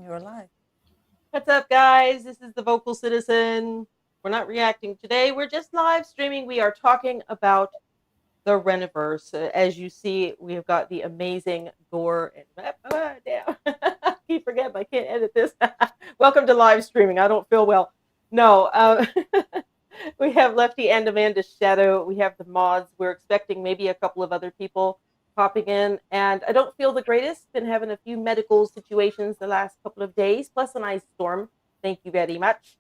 You're live. What's up, guys? This is the VocalCitizen. We're not reacting today. We're just live streaming. We are talking about the Reniverse. As you see, we've got the amazing gore and damn. I keep forgetting I can't edit this. Welcome to live streaming. I don't feel well. No, we have Lefty and Amanda's Shadow. We have the mods. We're expecting maybe a couple of other people popping in, and I don't feel the greatest. Been having a few medical situations the last couple of days, plus an ice storm. Thank you very much.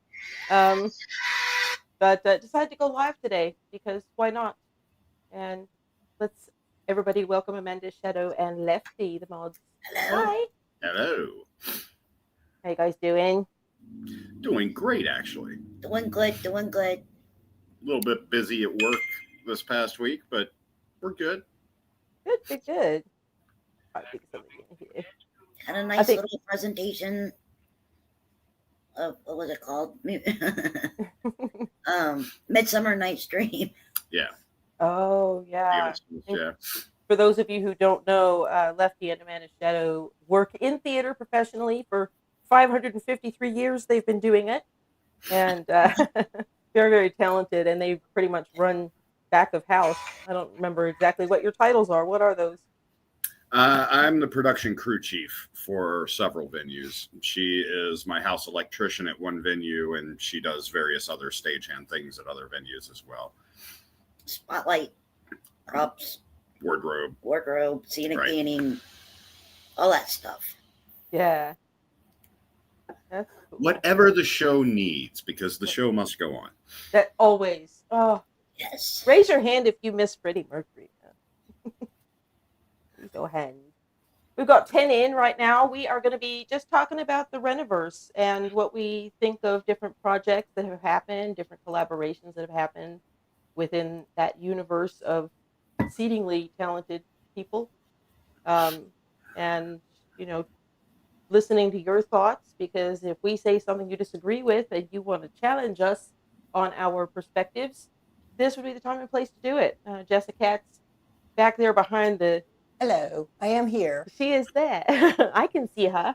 But decided to go live today because why not? And let's everybody welcome Amanda Shadow and Lefty, the mods. Hello. Hi. Hello. How you guys doing? Doing great, actually. Doing good. A little bit busy at work this past week, but we're good. Good. I think something in here. Had a nice little presentation of, what was it called? Midsummer Night's Dream. Yeah. Oh, yeah. Yeah. For those of you who don't know, Lefty and Amanda Shadow work in theater professionally for 553 years. They've been doing it, and very, very talented. And they pretty much run back of house. I don't remember exactly what your titles are. What are those? I'm the production crew chief for several venues. She is my house electrician at one venue, and she does various other stagehand things at other venues as well. Spotlight, props, wardrobe, scenic painting, all that stuff. Yeah. That's cool. Whatever the show needs, because the show must go on. That always. Oh, yes. Raise your hand if you miss Freddie Mercury. Go ahead. We've got 10 in right now. We are going to be just talking about the Reniverse and what we think of different projects that have happened, different collaborations that have happened within that universe of exceedingly talented people. And, listening to your thoughts, because if we say something you disagree with and you want to challenge us on our perspectives, this would be the time and place to do it. Jessica Katz back there behind the... Hello, I am here. She is there. I can see her.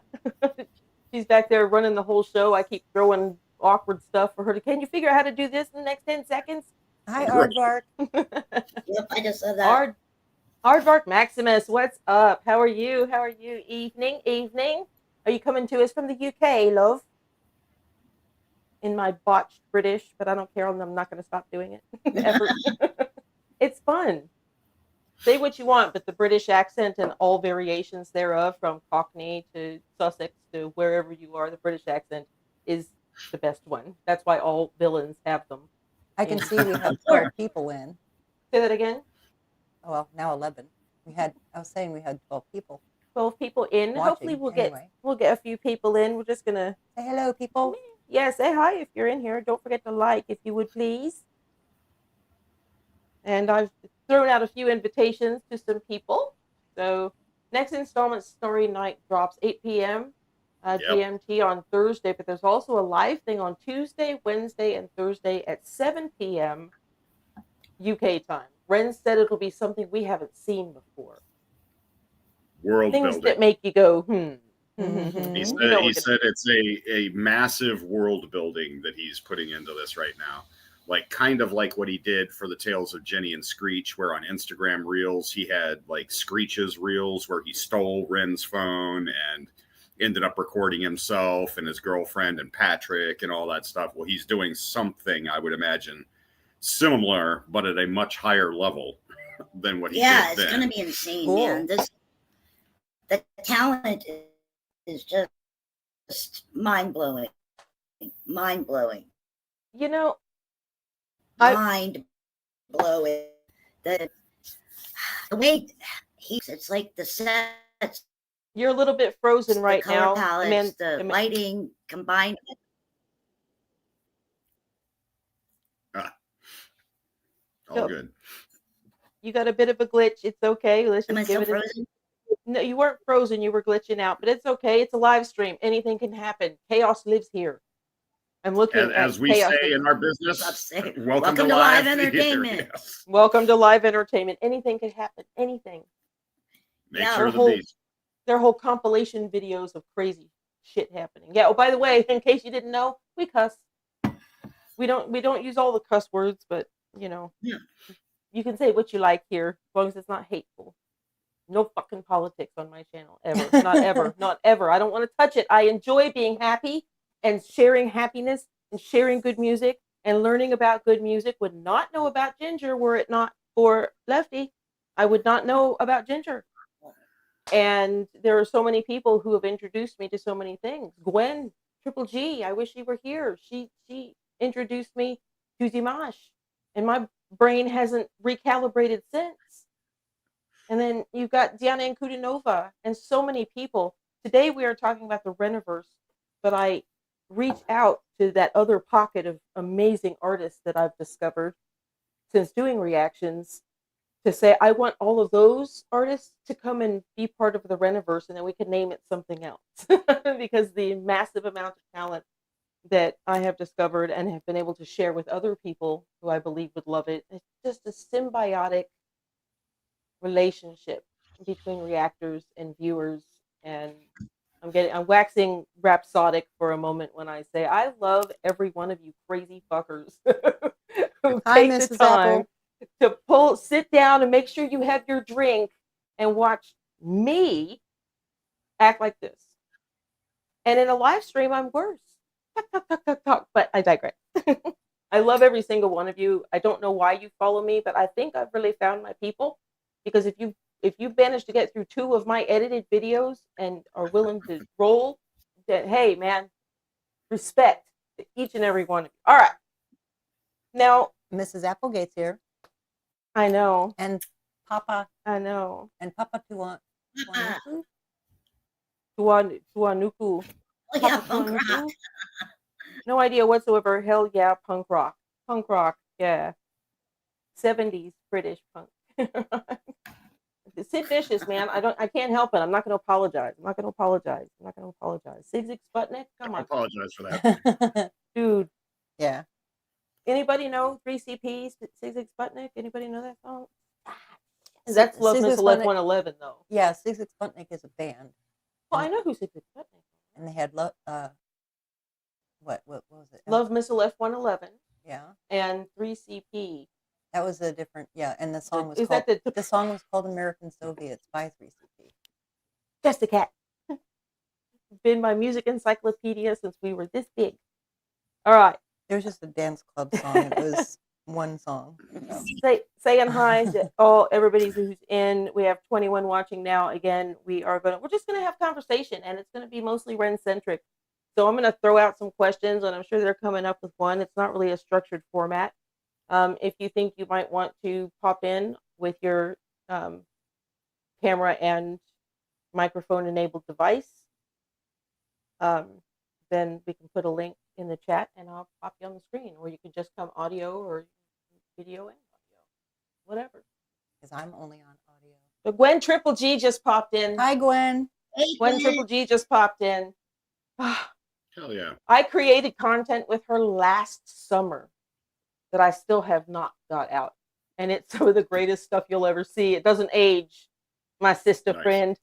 She's back there running the whole show. I keep throwing awkward stuff for her to, can you figure out how to do this in the next 10 seconds? Hi, Aardvark. Yep, I just said that. Aardvark Maximus, what's up? How are you? Evening. Are you coming to us from the UK, love? In my botched British, but I don't care. I'm not going to stop doing it. Ever. It's fun. Say what you want, but the British accent and all variations thereof, from Cockney to Sussex to wherever you are, the British accent is the best one. That's why all villains have them. I can see we have 12 people in. Say that again? Oh, well, now 11. I was saying we had 12 people. 12 people in. Watching, Hopefully anyway. we'll get a few people in. We're just gonna say hello, people. Yeah, say hi if you're in here. Don't forget to like, if you would please. And I've thrown out a few invitations to some people. So next installment, Story Night, drops 8 p.m. GMT on Thursday, but there's also a live thing on Tuesday, Wednesday, and Thursday at 7 p.m. UK time. Ren said it'll be something we haven't seen before. World Things building. that make you go, Mm-hmm. He said it's a massive world building that he's putting into this right now. Like kind of like what he did for the Tales of Jenny and Screech, where on Instagram Reels, he had like Screech's Reels where he stole Ren's phone and ended up recording himself and his girlfriend and Patrick and all that stuff. Well, he's doing something, I would imagine, similar, but at a much higher level than what he did then. Yeah, it's going to be insane, man. The talent is just mind-blowing. Mind-blowing. Mind-blowing. The way it's like the sets. You're a little bit frozen right now. The color palettes, the lighting combined. All good. You got a bit of a glitch. It's okay. Let's just give it frozen? No, you weren't frozen. You were glitching out, but it's okay. It's a live stream. Anything can happen. Chaos lives here. I'm looking as we say in our business. Welcome to live entertainment. Yes. Welcome to live entertainment. Anything can happen. Anything. Make sure the beast. Their whole compilation videos of crazy shit happening. Yeah. Oh, by the way, in case you didn't know, we cuss. We don't use all the cuss words, but you know, Yeah. you can say what you like here, as long as it's not hateful. No fucking politics on my channel ever. Not ever. Not ever. I don't want to touch it. I enjoy being happy and sharing happiness and sharing good music and learning about good music. Would not know about Ginger were it not for Lefty. I would not know about Ginger. And there are so many people who have introduced me to so many things. Gwen, Triple G, I wish she were here. She introduced me to Dimash, and my brain hasn't recalibrated since. And then you've got Diana and Kudanova and so many people. Today we are talking about the Reniverse, but I reach out to that other pocket of amazing artists that I've discovered since doing reactions to say, I want all of those artists to come and be part of the Reniverse, and then we can name it something else. Because the massive amount of talent that I have discovered and have been able to share with other people who I believe would love it, it's just a symbiotic relationship between reactors and viewers. And I'm waxing rhapsodic for a moment when I say I love every one of you crazy fuckers who Hi, take the Mrs. time Apple. to sit down and make sure you have your drink and watch me act like this. And in a live stream, I'm worse. Talk, talk, talk, talk, talk. But I digress. I love every single one of you. I don't know why you follow me, but I think I've really found my people. Because if you managed to get through 2 of my edited videos and are willing to roll, then hey man, respect to each and every one of you. All right. Now Mrs. Applegate's here. I know. And Papa. I know. And Papa Tuanuku. Oh, yeah, Papa punk rock. Tuanuku? No idea whatsoever. Hell yeah, punk rock. Punk rock, yeah. 70s British punk. Sid Vicious, man. I can't help it. I'm not gonna apologize. I'm not gonna apologize. Zig Sputnik, come I on. apologize for that. Dude. Yeah. Anybody know 3CP, Zig Sputnik? Anybody know that song? That's Love Sig Missile Sputnik- F-111 though. Yeah, Sig Sputnik is a band. Well, I know who Zig Sputnik is. And they had what was it? Love Missile F-111 Yeah. and 3CP. That was a different, yeah, and the song was Is called, that the song was called American Soviets by 3CP. Just a cat. Been my music encyclopedia since we were this big. All right. It was just a dance club song. It was one song. Saying hi to everybody who's in. We have 21 watching now. Again, we're just gonna have conversation, and it's gonna be mostly Ren centric. So I'm gonna throw out some questions, and I'm sure they're coming up with one. It's not really a structured format. If you think you might want to pop in with your camera and microphone enabled device, then we can put a link in the chat and I'll pop you on the screen, or you can just come audio or video and audio, whatever. Because I'm only on audio. But Gwen Triple G just popped in. Hi, Gwen. Hey, Gwen Triple G just popped in. Hell yeah. I created content with her last summer that I still have not got out. And it's some of the greatest stuff you'll ever see. It doesn't age. My sister friend.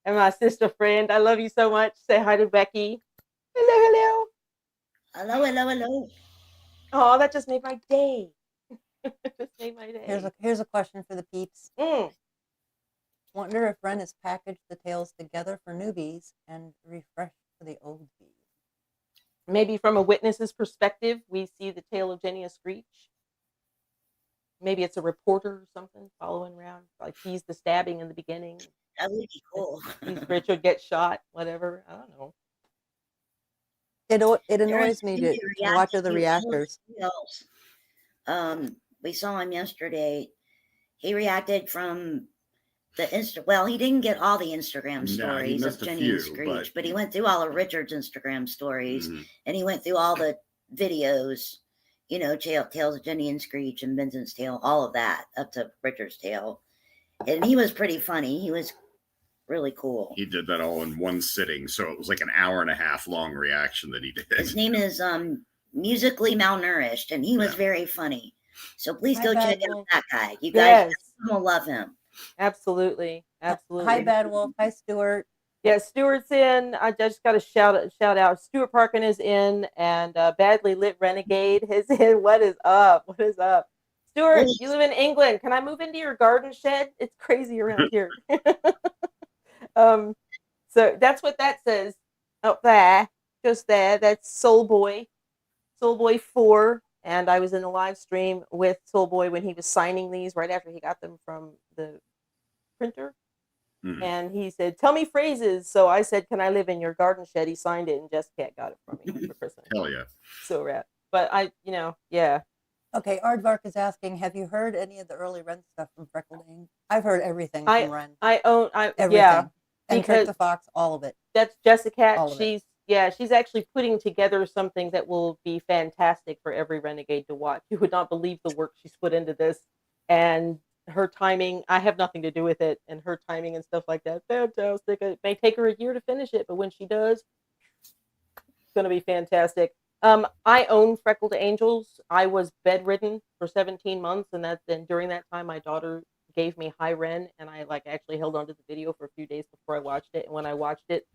And my sister friend, I love you so much. Say hi to Becky. Hello, hello. hello. Oh, that just made my day. Just made my day. Here's a question for the peeps. Mm. Wonder if Ren has packaged the tales together for newbies and refreshed for the old bees. Maybe from a witness's perspective, we see the tale of Jenny and Screech. Maybe it's a reporter or something following around. Like he's the stabbing in the beginning. That would be cool. Richard gets shot, whatever. I don't know. It annoys me to watch other reactors. We saw him yesterday. He reacted from the well, he didn't get all the Instagram stories of Jenny and Screech, but he went through all of Richard's Instagram stories, and he went through all the videos, you know, Tales of Jenny and Screech and Vincent's tale, all of that up to Richard's tale. And he was pretty funny. He was really cool. He did that all in one sitting, so it was like an 1.5 hour long reaction that he did. His name is Musically Malnourished, and he was very funny. So please go check out that guy. You guys will love him. Absolutely. Hi, Bad Wolf. Hi, Stuart. Yeah, Stuart's in. I just got a shout out. Stuart Parkin is in, and Badly Lit Renegade is in. What is up? What is up? Stuart, you live in England. Can I move into your garden shed? It's crazy around here. So that's what that says up there, just there. That's Soul Boy 4. And I was in a live stream with Soul Boy when he was signing these right after he got them from the printer. And he said, "Tell me phrases." So I said, "Can I live in your garden shed?" He signed it, and Jessica got it for me for Christmas. Hell yeah! So rad. But yeah. Okay, Aardvark is asking, have you heard any of the early Ren stuff from Freckled Ink? I've heard everything from Ren. Everything. Yeah. And Trick the Fox, all of it. That's Jessica. She's actually putting together something that will be fantastic for every Renegade to watch. You would not believe the work she's put into this, and her timing. I have nothing to do with it, and her timing and stuff like that. Fantastic. It may take her a year to finish it, but when she does, it's going to be fantastic. I own Freckled Angels. I was bedridden for 17 months, and during that time, my daughter gave me High Ren, and I actually held onto the video for a few days before I watched it. And when I watched it,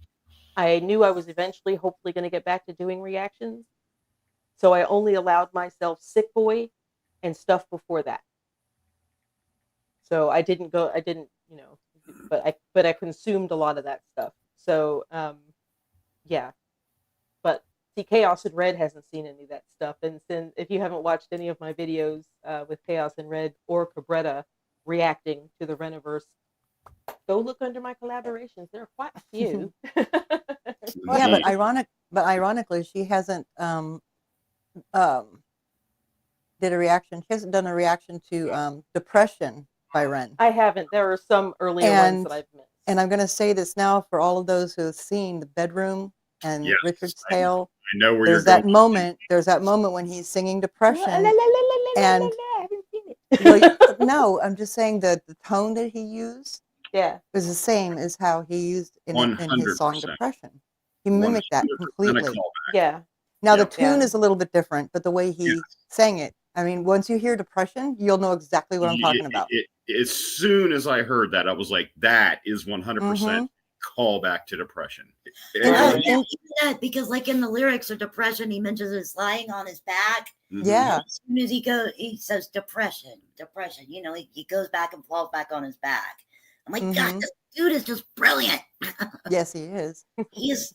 I knew I was eventually, hopefully, going to get back to doing reactions. So I only allowed myself Sick Boy and stuff before that. So I didn't, but I consumed a lot of that stuff. So, yeah. But see, Chaos and Red hasn't seen any of that stuff. And since, if you haven't watched any of my videos with Chaos and Red or Cabretta reacting to the Reniverse, go look under my collaborations. There are quite a few. Yeah, but ironically, she hasn't did a reaction. She hasn't done a reaction to Depression by Ren. I haven't. There are some earlier ones that I've missed. And I'm going to say this now for all of those who have seen The Bedroom and Richard's Tale. I know where there's that moment. There's that moment when he's singing Depression. And no, I'm just saying that the tone that he used was the same as how he used in his song Depression. He mimicked that completely. Yeah. Now the tune is a little bit different, but the way he sang it, I mean, once you hear Depression, you'll know exactly what I'm talking about. As soon as I heard that, I was like, that is 100% callback to Depression. Because like in the lyrics of Depression, he mentions it's lying on his back. Yeah. As soon as he says depression. You know, he goes back and falls back on his back. I'm like, God, this dude is just brilliant. Yes, he is. He is.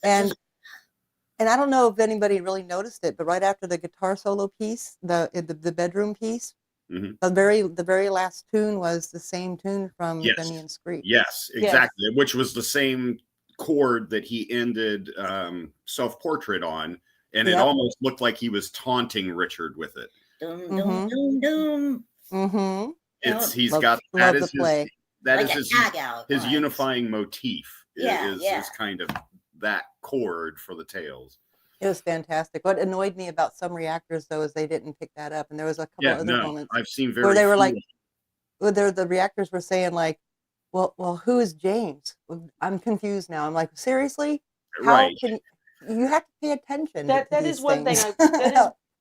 And I don't know if anybody really noticed it, but right after the guitar solo piece, the bedroom piece, the very last tune was the same tune from Jenny and Screech. Yes, exactly. Yes. Which was the same chord that he ended Self-Portrait on, and it almost looked like he was taunting Richard with it. Dum, dum, dum, dum. He's got that is his unifying motif. Is kind of that chord for the Tales. It was fantastic. What annoyed me about some reactors though is they didn't pick that up, and there was a couple other moments I've seen where they were like, the reactors were saying like, well, who is James? I'm confused now. I'm like, seriously? How can you have to pay attention? That is one thing.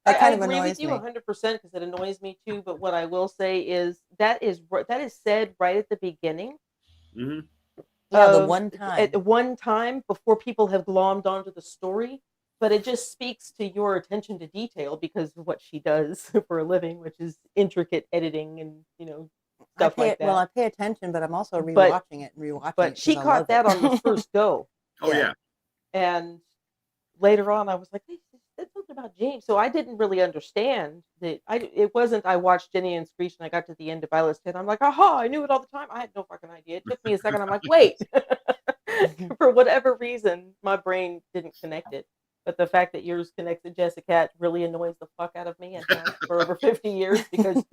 That kind of annoys annoys me. me. 100% because it annoys me too. But what I will say is that is said right at the beginning. Yeah, the one time. At one time before people have glommed onto the story, but it just speaks to your attention to detail because of what she does for a living, which is intricate editing and stuff like that. Well, I pay attention, but I'm also rewatching it. But she caught that on the first go. Oh yeah. And later on, I was like, they said something about James, so I didn't really understand that. It wasn't. I watched Jenny and Screech, and I got to the end of Violet's 10. I'm like, aha! I knew it all the time. I had no fucking idea. It took me a second. I'm like, wait. For whatever reason, my brain didn't connect it. But the fact that yours connects to Jessica really annoys the fuck out of me, and has for over 50 years because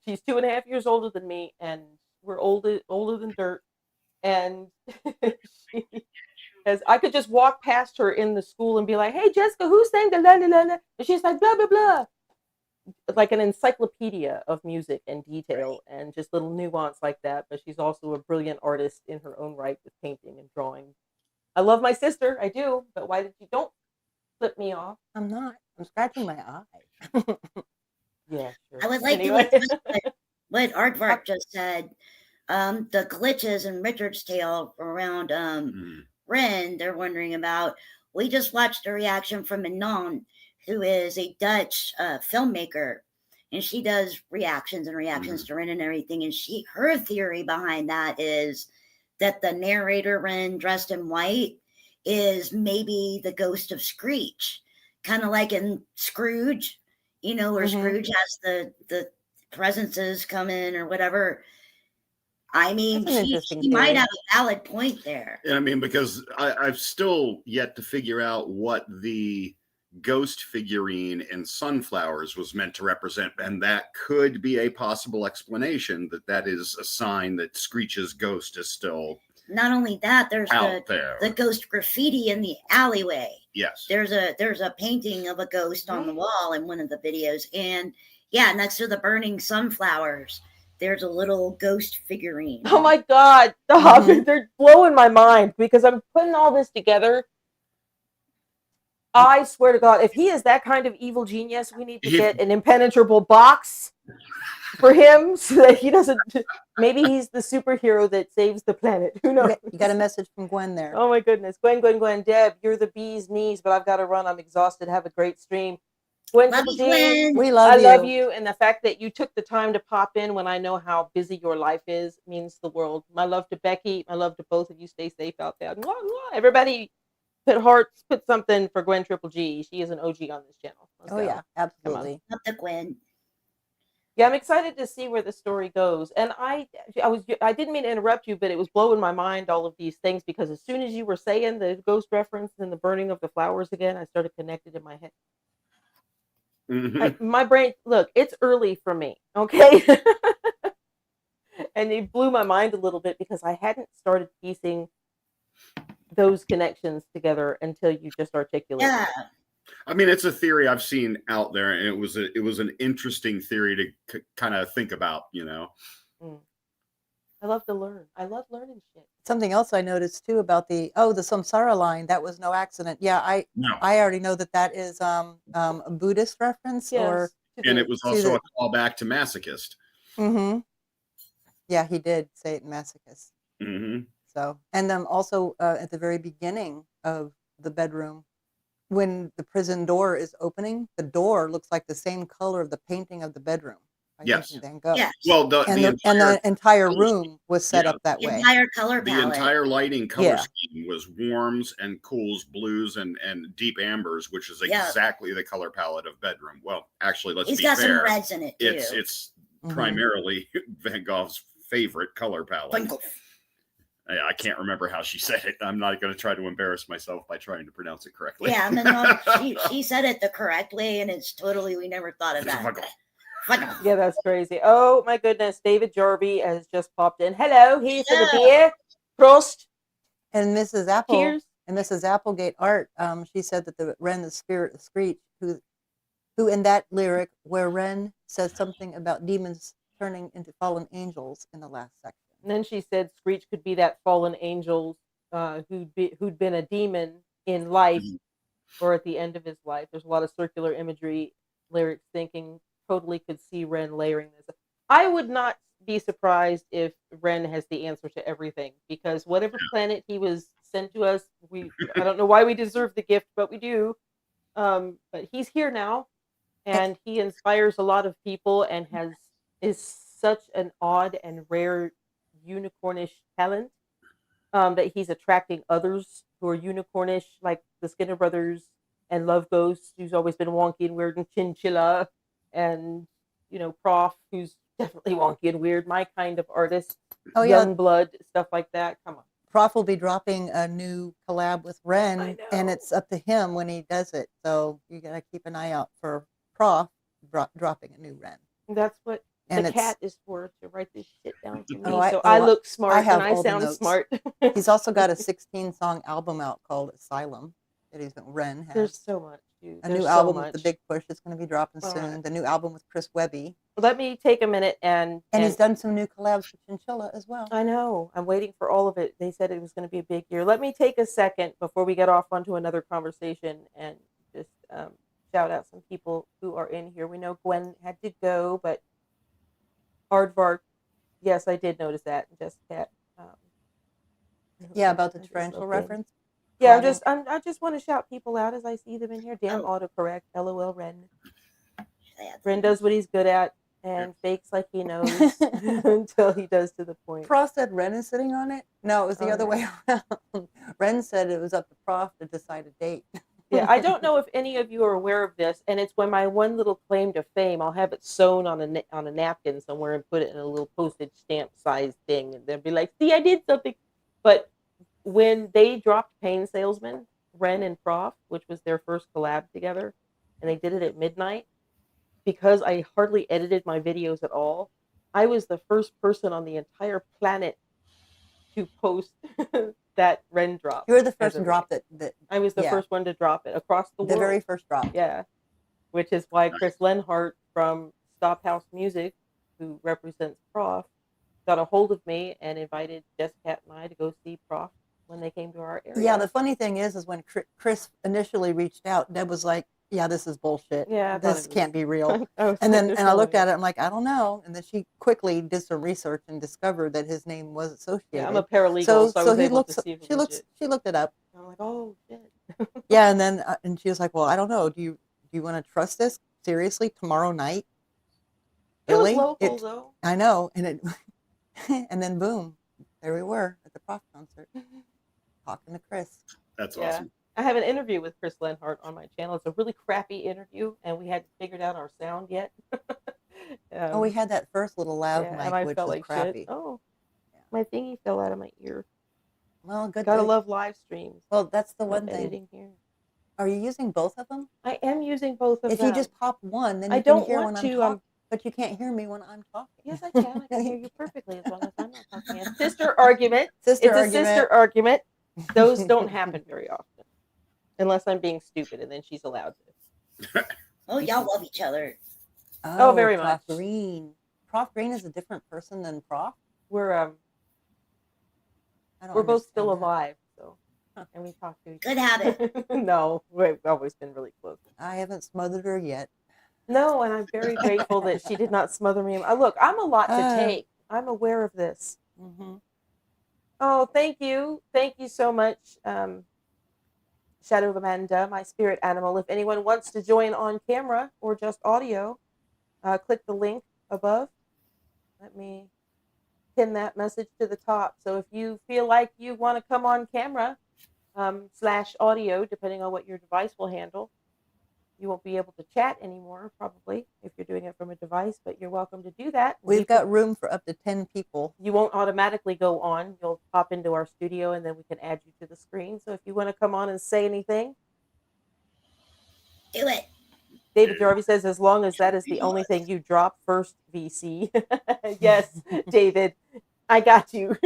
she's 2.5 years older than me, and we're older than dirt. And as I could just walk past her in the school and be like, "Hey, Jessica, who's saying the la la la la?" And she's like, "Blah blah blah," like an encyclopedia of music and detail and just little nuance like that. But she's also a brilliant artist in her own right with painting and drawing. I love my sister, I do. But why did you don't flip me off? I'm not. I'm scratching my eye. Yeah, sure. I would like to what Aardvark just said. The glitches in Richard's Tale around Ren, they're wondering about. We just watched a reaction from Manon, who is a Dutch filmmaker, and she does reactions to Ren and everything. And her theory behind that is that the narrator Ren dressed in white is maybe the ghost of Screech, kind of like in Scrooge, where Scrooge has the presences come in or whatever. I mean, she might have a valid point there. I mean, because I've still yet to figure out what the ghost figurine in Sunflowers was meant to represent, and that could be a possible explanation that is a sign that Screech's ghost is still. Not only that, there's the ghost graffiti in the alleyway. Yes, there's a painting of a ghost on the wall in one of the videos, and next to the burning sunflowers, there's a little ghost figurine. Oh my God, stop! They're blowing my mind because I'm putting all this together. I swear to God, if he is that kind of evil genius, we need to get an impenetrable box for him so that he doesn't. Maybe he's the superhero that saves the planet. Who knows? You got a message from Gwen there. Oh my goodness. Gwen. Deb, you're the bee's knees, but I've got to run. I'm exhausted. Have a great stream. Gwen, we love you. I love you. And the fact that you took the time to pop in when I know how busy your life is means the world. My love to Becky. My love to both of you. Stay safe out there. Mwah, mwah. Everybody put hearts, put something for Gwen Triple G. She is an OG on this channel. Yeah, absolutely. Love the Gwen. Yeah, I'm excited to see where the story goes. And I didn't mean to interrupt you, but it was blowing my mind, all of these things, because as soon as you were saying the ghost reference and the burning of the flowers again, I started connected in my head. My brain, look, it's early for me, okay? And it blew my mind a little bit because I hadn't started piecing those connections together until you just articulated. Yeah. I mean, it's a theory I've seen out there, and it was an interesting theory to kind of think about, I love to learn. I love learning shit. Something else I noticed too about the Samsara line, that was no accident. Yeah, I already know that is a Buddhist reference, yes. And it was also a callback to Masochist. Mm-hmm. Yeah, he did say it in Masochist. Mm-hmm. So, and also at the very beginning of the bedroom, when the prison door is opening, the door looks like the same color of the painting of the bedroom. Yes. Van Gogh. Yes. Well, the entire room was set up that way. Entire color palette. The entire lighting color scheme was warms and cools, blues and deep ambers, which is exactly the color palette of bedroom. Well, actually, let's be fair. He's got some reds in it too. It's primarily Van Gogh's favorite color palette. I can't remember how she said it. I'm not going to try to embarrass myself by trying to pronounce it correctly. Yeah, no, she said it the correct way, and it's totally, we never thought of that. Yeah, that's crazy. Oh my goodness, David Jarvie has just popped in. Hello, here's the beer. Prost. And Mrs. Apple. Cheers. And Mrs. Applegate Art, she said that the Ren, the spirit of Screech, who in that lyric where Ren says something about demons turning into fallen angels in the last section. And then she said Screech could be that fallen angel who'd been a demon in life or at the end of his life. There's a lot of circular imagery, lyrics thinking, totally could see Ren layering this. I would not be surprised if Ren has the answer to everything, because whatever planet he was sent to us, I don't know why we deserve the gift, but we do. But he's here now, and he inspires a lot of people and is such an odd and rare unicornish talent that he's attracting others who are unicornish, like the Skinner brothers and Love Ghost, who's always been wonky and weird, and Chinchilla, and Prof, who's definitely wonky and weird, my kind of artist. Young blood, stuff like that. Come on. Prof will be dropping a new collab with Ren, and it's up to him when he does it. So you gotta keep an eye out for Prof dropping a new Ren. That's what the cat is for, to write this shit down for me. I look smart and I sound smart. He's also got a 16-song album out called Asylum that Ren has. There's so much, dude. A new album with The Big Push is going to be dropping soon. The new album with Chris Webby. Let me take a minute and he's done some new collabs with Chinchilla as well. I know. I'm waiting for all of it. They said it was going to be a big year. Let me take a second before we get off onto another conversation and just shout out some people who are in here. We know Gwen had to go, but Aardvark, yes, I did notice that. Just that. About the torrential reference. Yeah, I just want to shout people out as I see them in here. Damn autocorrect. LOL Ren. Ren does what he's good at and fakes like he knows until he does to the point. Prof said Ren is sitting on it? No, it was the other way around. Ren said it was up to Prof to decide a date. Yeah, I don't know if any of you are aware of this, and it's when my one little claim to fame, I'll have it sewn on a napkin somewhere and put it in a little postage stamp size thing, and they'll be like, see, I did something. But when they dropped Pain Salesman, Ren and Prof, which was their first collab together, and they did it at midnight, because I hardly edited my videos at all, I was the first person on the entire planet to post that Ren drop. You were the first to drop that. I was the first one to drop it across the world. The very first drop. Yeah. Which is why Chris Lenhart from Stop House Music, who represents Prof, got a hold of me and invited Jessica and I to go see Prof when they came to our area. Yeah, the funny thing is when Chris initially reached out, Deb was like, yeah, this is bullshit. Yeah, this can't be real. And I looked at it, I'm like, I don't know. And then she quickly did some research and discovered that his name was associated. Yeah, I'm a paralegal, so I was able to see if it was she looked it up. I'm like, oh shit. Yeah, and then and she was like, well, I don't know. Do you want to trust this seriously tomorrow night? Really? It was local though. I know, and and then boom, there we were at the Prof concert talking to Chris. That's awesome. I have an interview with Chris Lenhart on my channel. It's a really crappy interview, and we hadn't figured out our sound yet. We had that first little loud mic, which was crappy. Shit. Oh, my thingy fell out of my ear. Well, good. Gotta love live streams. Well, that's the one thing. Here. Are you using both of them? I am using both of them. If you just pop one, then you can hear when I'm talking. But you can't hear me when I'm talking. Yes, I can. I can hear you perfectly as long as I'm not talking. Sister argument. It's a sister argument. Those don't happen very often. Unless I'm being stupid, and then she's allowed to. Oh, y'all love each other. Oh, very much. Prof Green is a different person than Prof. We're both still alive, so and we talk to each other. Good habit. No, we've always been really close. I haven't smothered her yet. No, and I'm very grateful that she did not smother me. Look, I'm a lot to take. I'm aware of this. Mm-hmm. Oh, thank you so much. Shadow Amanda, my spirit animal. If anyone wants to join on camera or just audio, click the link above. Let me pin that message to the top. So if you feel like you want to come on camera / audio, depending on what your device will handle, you won't be able to chat anymore, probably, if you're doing it from a device, but you're welcome to do that. We've got room for up to 10 people. You won't automatically go on. You'll pop into our studio, and then we can add you to the screen. So if you want to come on and say anything, do it. David Jarvie says, as long as that is the only thing you drop first, VC. Yes, David, I got you.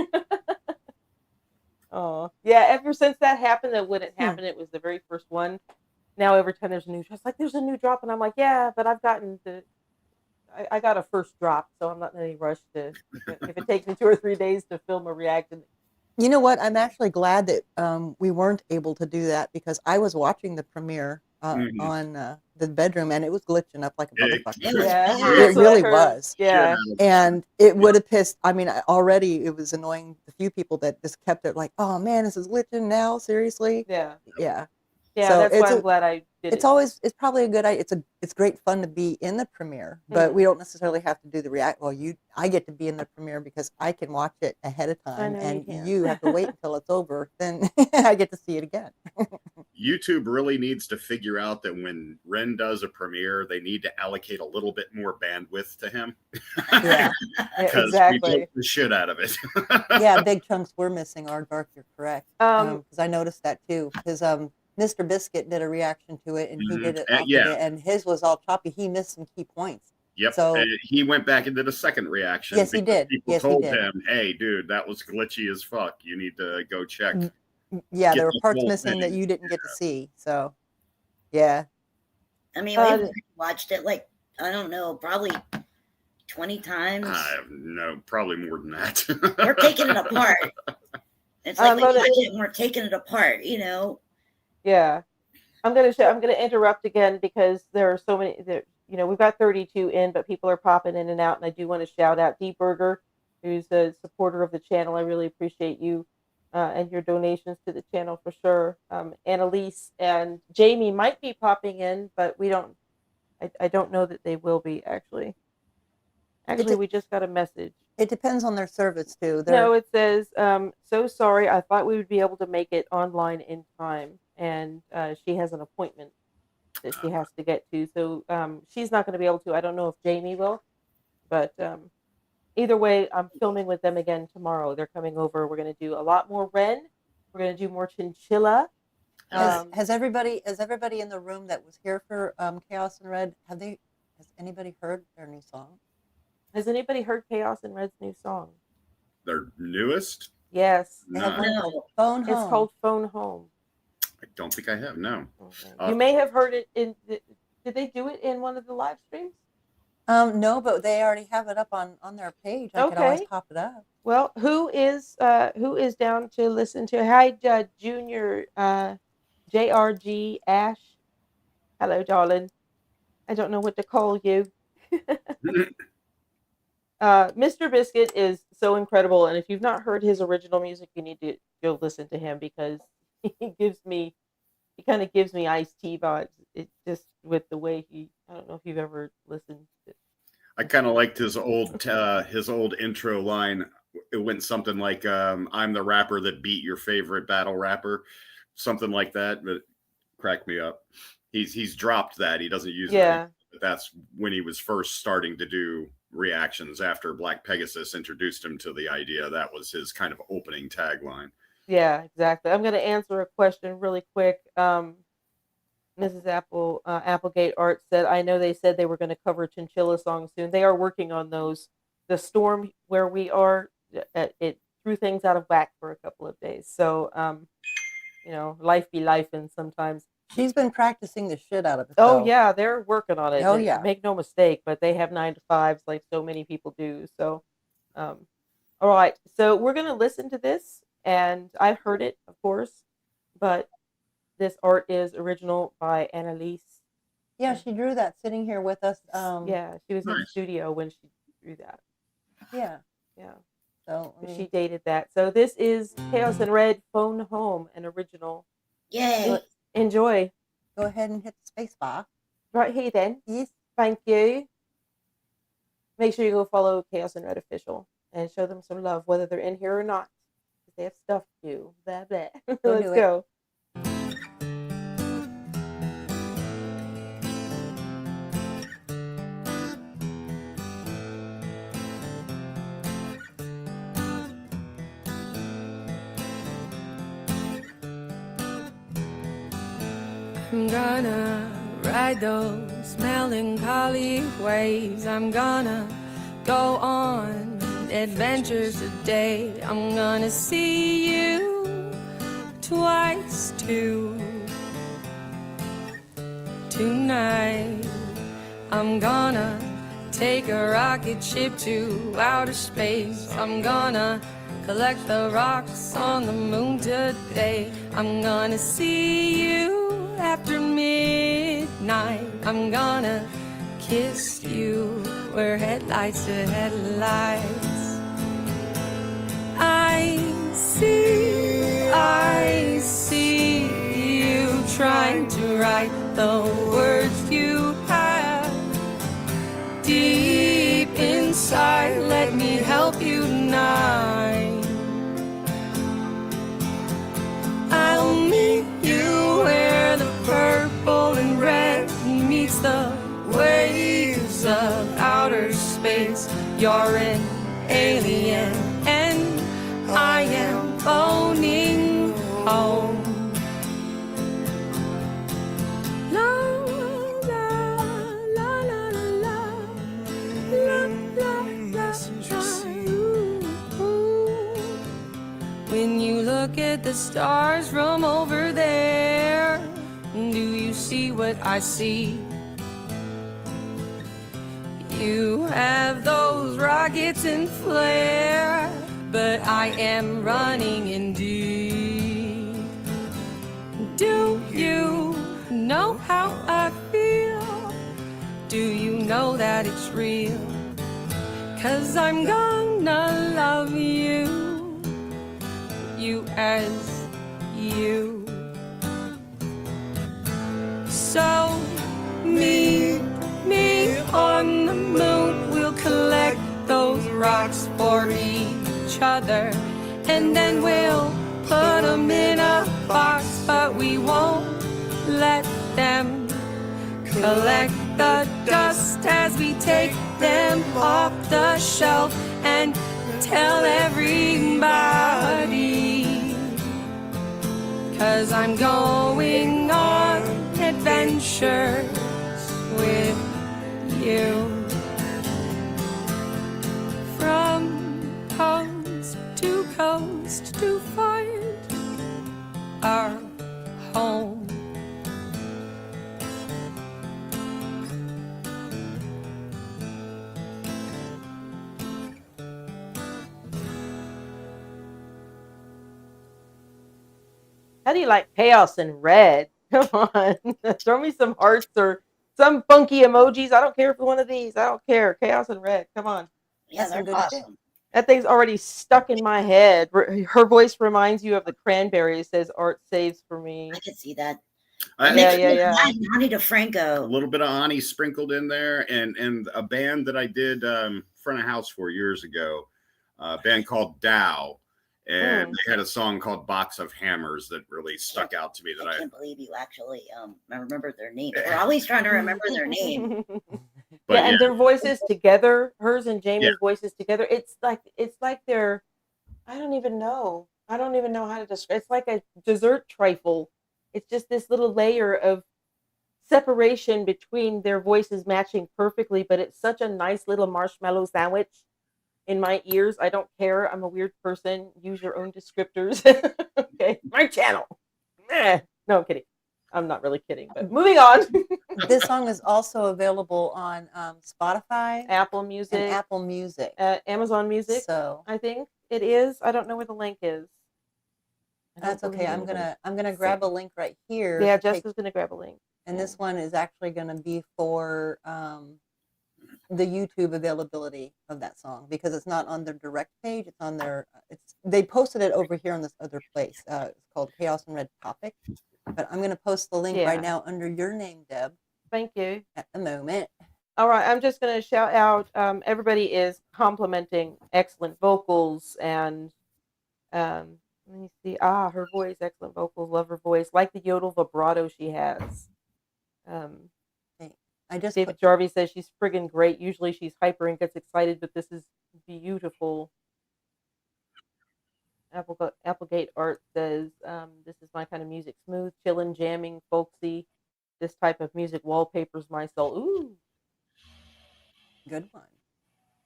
Oh, yeah, ever since that happened, that wouldn't happen. It was the very first one. Now every time there's a new drop, it's like there's a new drop, and I'm like, yeah, but I've gotten I got a first drop, so I'm not in any rush to. If it takes me 2 or 3 days to film a reaction. You know what? I'm actually glad that we weren't able to do that because I was watching the premiere on the bedroom, and it was glitching up like a motherfucker. It really was. Yeah, and it would have pissed. I mean, already it was annoying the few people that just kept it like, oh man, this is glitching now. Seriously? Yeah. Yeah, so that's why I'm glad I did it. It's probably a good idea. It's great fun to be in the premiere, but we don't necessarily have to do the react. Well, I get to be in the premiere because I can watch it ahead of time, and you have to wait until it's over. Then I get to see it again. YouTube really needs to figure out that when Ren does a premiere, they need to allocate a little bit more bandwidth to him. Yeah, exactly. We get the shit out of it. Yeah, big chunks were missing. Aardvark, you're correct. Because I noticed that too. Because Mr. Biscuit did a reaction to it, and he did it, and his was all choppy. He missed some key points. Yep. So he went back and did a second reaction. Yes, he did. People told him, "Hey, dude, that was glitchy as fuck. You need to go check." Yeah, there were parts missing that you didn't get to see. So, yeah. I mean, we watched it like I don't know, probably 20 times. No, probably more than that. We're taking it apart. It's like we watch it and we're taking it apart, you know. Yeah, I'm gonna interrupt again because there are so many. We've got 32 in, but people are popping in and out, and I do want to shout out D Burger, who's a supporter of the channel. I really appreciate you and your donations to the channel for sure. Annalise and Jamie might be popping in, but we don't. I don't know that they will be actually. Actually, we just got a message. It depends on their service too. No, it says, so sorry. I thought we would be able to make it online in time, and she has an appointment that she has to get to. So she's not going to be able to. I don't know if Jamie will, but either way, I'm filming with them again tomorrow. They're coming over. We're going to do a lot more Ren. We're going to do more chinchilla. Has everybody in the room that was here for Chaos and Red, has anybody heard their new song? Has anybody heard Chaos and Red's new song? Their newest? Yes. They have one called Phone Home. It's called Phone Home. I don't think I have, no. Okay. You may have heard it in, did they do it in one of the live streams? No, but they already have it up on their page. I could always pop it up. Well, who is down to listen to? Hi, Junior, JRG Ash. Hello, darling. I don't know what to call you. Mr. Biscuit is so incredible, and if you've not heard his original music, you need to go listen to him because he kind of gives me iced tea vibes. It just with the way I don't know if you've ever listened to it. I kind of liked his old intro line. It went something like, I'm the rapper that beat your favorite battle rapper, something like that, but cracked me up. He's dropped that. He doesn't use it. But that's when he was first starting to do reactions after Black Pegasus introduced him to the idea. That was his kind of opening tagline. Yeah, exactly. I'm going to answer a question really quick. Mrs. Applegate Art said, I know they said they were going to cover chinchilla songs soon. They are working on those. The storm where we are, it threw things out of whack for a couple of days. So, life be life, and sometimes. She's been practicing the shit out of it. Oh, yeah, they're working on it. Oh, yeah. Make no mistake, but they have 9 to 5s like so many people do. So, all right. So we're going to listen to this, and I've heard it, of course, but this art is original by Annalise. Yeah, she drew that sitting here with us. Yeah, she was in the studio when she drew that. Yeah. Yeah. So she dated that. So this is Chaos and Red, Phone Home, an original. Yay. Enjoy. Go ahead and hit the space bar. Right here then. Yes. Thank you. Make sure you go follow Chaos and Red Official and show them some love, whether they're in here or not. They have stuff to do. Blah, blah. Let's go. I'm gonna ride those melancholy waves. I'm gonna go on adventures today. I'm gonna see you twice tonight. I'm gonna take a rocket ship to outer space. I'm gonna collect the rocks on the moon today. I'm gonna see you after midnight. I'm gonna kiss you where headlights to headlights. I see you trying to write the words you have deep inside. Let me help you tonight. I'll meet you where the purple and red meets the waves of outer space. You're an alien and I am phoning home. La la la la la la la la. When you look at the stars from over there, do you see what I see? You have those rockets and flare, but I am running in deep. Do you know how I feel? Do you know that it's real? 'Cause I'm gonna love you. you as you. So meet me on the moon, we'll collect those rocks for each other, and then we'll put them in a box, but we won't let them collect the dust as we take them off the shelf and tell everybody. 'Cause I'm going on adventures with you. From coast to find our home. How do you like chaos in red? Come on. Throw me some hearts or some funky emojis. I don't care for one of these. I don't care. Chaos in red. Come on. Yeah, they're awesome. That thing's already stuck in my head. Her voice reminds you of the Cranberries, says Art Saves for me. I can see that. Yeah. Ani DeFranco. A little bit of Ani sprinkled in there, and a band that I did front of house for years ago, a band called Dow. And they had a song called Box of Hammers that really stuck out to me. That I can't believe you actually remember their name. We're always trying to remember their name. But and their voices together, hers and Jamie's voices together, it's like they're, I don't even know how to describe. It's like a dessert trifle. It's just this little layer of separation between their voices matching perfectly, but it's such a nice little marshmallow sandwich in my ears. I don't care. I'm a weird person. Use your own descriptors. Okay, my channel. No, I'm kidding. I'm not really kidding, but moving on. This song is also available on Spotify, Apple Music, Amazon Music. So I think it is. I don't know where the link is. That's okay. I'm gonna grab a link right here. Yeah, Jessica's gonna grab a link. And this one is actually gonna be for the YouTube availability of that song, because it's not on their direct page. It's on their. They posted it over here on this other place. It's called Chaos and Red Topic. But I'm going to post the link right now under your name, Deb. Thank you. At the moment. All right. I'm just going to shout out. Everybody is complimenting excellent vocals. And let me see. Her voice, excellent vocals. Love her voice. Like the yodel vibrato she has. David Jarvie says she's friggin' great. Usually she's hyper and gets excited, but this is beautiful. Applegate Art says, this is my kind of music. Smooth, chillin', jamming, folksy. This type of music wallpapers my soul. Ooh. Good one.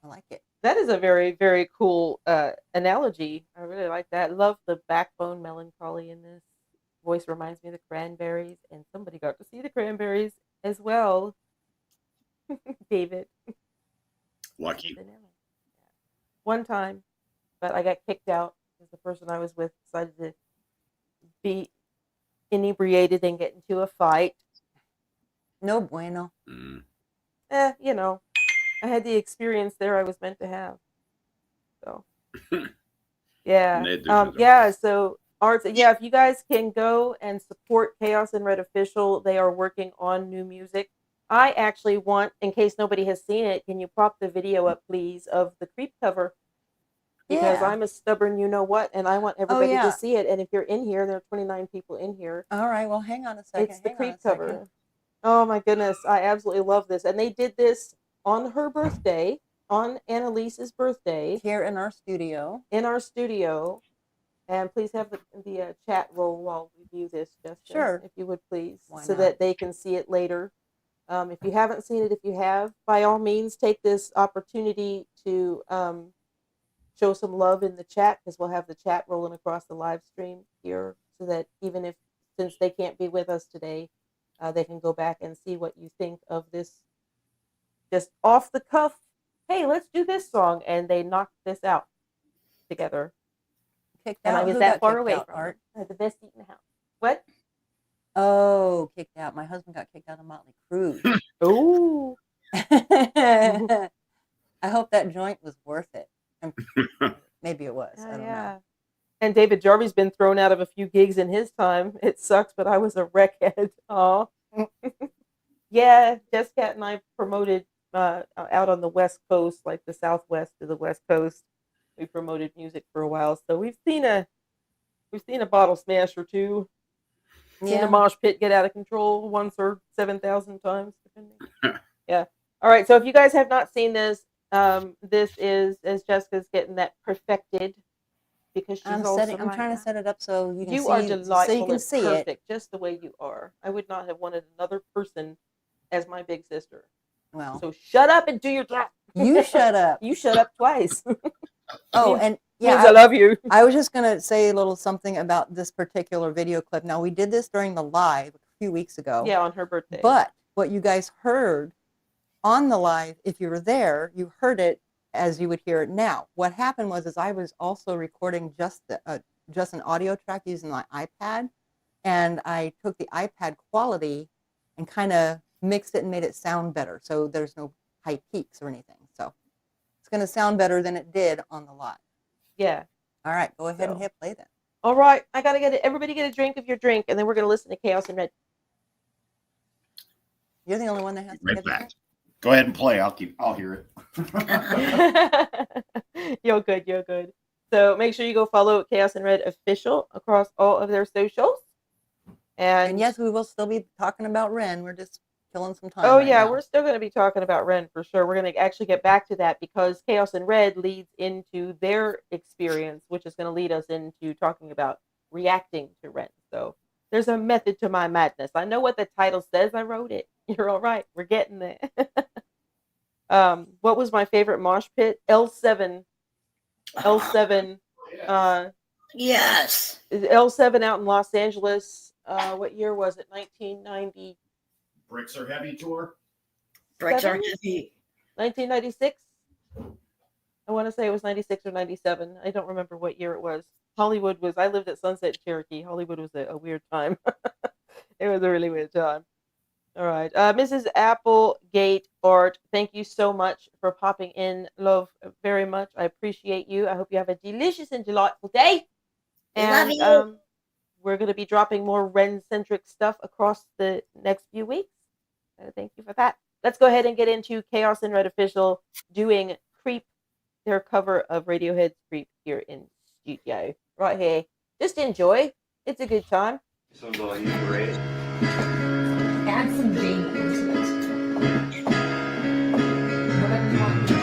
I like it. That is a very, very cool analogy. I really like that. Love the backbone melancholy in this. Voice reminds me of the Cranberries, and somebody got to see the Cranberries as well. David. Lucky. One time, but I got kicked out. The person I was with decided to be inebriated and get into a fight. No bueno. I had the experience there I was meant to have. So, yeah. So, Arts, if you guys can go and support Chaos and Red Official, they are working on new music. I actually want, in case nobody has seen it, can you prop the video up, please, of the Creep cover? Because I'm a stubborn you-know-what, and I want everybody to see it. And if you're in here, there are 29 people in here. All right, well, hang on a second. It's the Creep cover. Oh, my goodness. I absolutely love this. And they did this on her birthday, on Annalise's birthday. Here in our studio. And please have the chat roll while we view this, Justin. Sure. If you would, please. Why so not? that they can see it later. If you haven't seen it, if you have, by all means, take this opportunity to show some love in the chat, because we'll have the chat rolling across the live stream here, so that even since they can't be with us today, they can go back and see what you think of this just off the cuff. Hey, let's do this song. And they knocked this out together. Kicked and out. I was Who that got far kicked away out, from Art? it. I had the best seat in the house. What? Oh, kicked out. My husband got kicked out of Motley Crue. Ooh. I hope that joint was worth it. Maybe it was. I don't know. And David Jarvie's been thrown out of a few gigs in his time. It sucks, but I was a wreckhead. Aw. Yeah, Jess Cat and I promoted out on the West Coast, like the Southwest to the West Coast. We promoted music for a while, so we've seen a bottle smash or two. Seen a mosh pit get out of control once or 7,000 times, depending. Yeah. All right. So if you guys have not seen this, this is as Jessica's getting that perfected because she's I'm trying to set it up so you can see. You are delightful. So you can see perfect, it just the way you are. I would not have wanted another person as my big sister. Well, so shut up and do your job. You shut up. You shut up twice. Oh, and yeah, I love you. I was just going to say a little something about this particular video clip. Now, we did this during the live a few weeks ago. Yeah, on her birthday. But what you guys heard on the live, if you were there, you heard it as you would hear it now. What happened was I was also recording just an audio track using my iPad, and I took the iPad quality and kind of mixed it and made it sound better, so there's no high peaks or anything. So it's going to sound better than it did on the live. Yeah. All right, go ahead and hit play then. All right, I gotta get it. Everybody get a drink of your drink, and then we're gonna listen to Chaos and Red. You're the only one that has to get back. Go ahead and play. I'll hear it. You're good. So make sure you go follow Chaos and Red Official across all of their socials. And yes, we will still be talking about Ren. We're just killing some time. Oh, right yeah, now. we're still going to be talking about Ren for sure. We're going to actually get back to that because Chaos and Red leads into their experience, which is going to lead us into talking about reacting to Ren. So there's a method to my madness. I know what the title says. I wrote it. You're all right. We're getting there. What was my favorite mosh pit? L7. L7. Yes. L7 out in Los Angeles. What year was it? 1990. Bricks Are Heavy tour. Bricks Are Heavy. 1996. I want to say it was 96 or 97. I don't remember what year it was. Hollywood was. I lived at Sunset Cherokee. Hollywood was a weird time. It was a really weird time. All right, Mrs. Applegate Art, thank you so much for popping in. Love very much. I appreciate you. I hope you have a delicious and delightful day. And love you. We're going to be dropping more Ren-centric stuff across the next few weeks. Thank you for that. Let's go ahead and get into Chaos and Red Official doing Creep, their cover of Radiohead's Creep here in studio. Right here. Just enjoy. It's a good time. Sounds like you great. Add some Jamie into it. Whatever you want to do.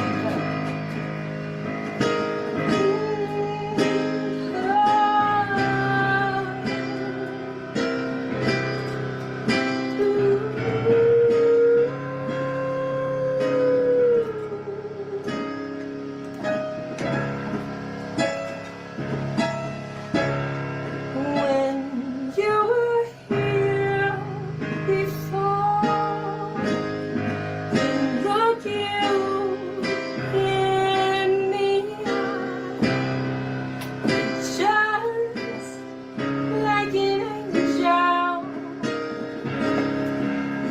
When you were here before, you look you in the eye, just like an angel.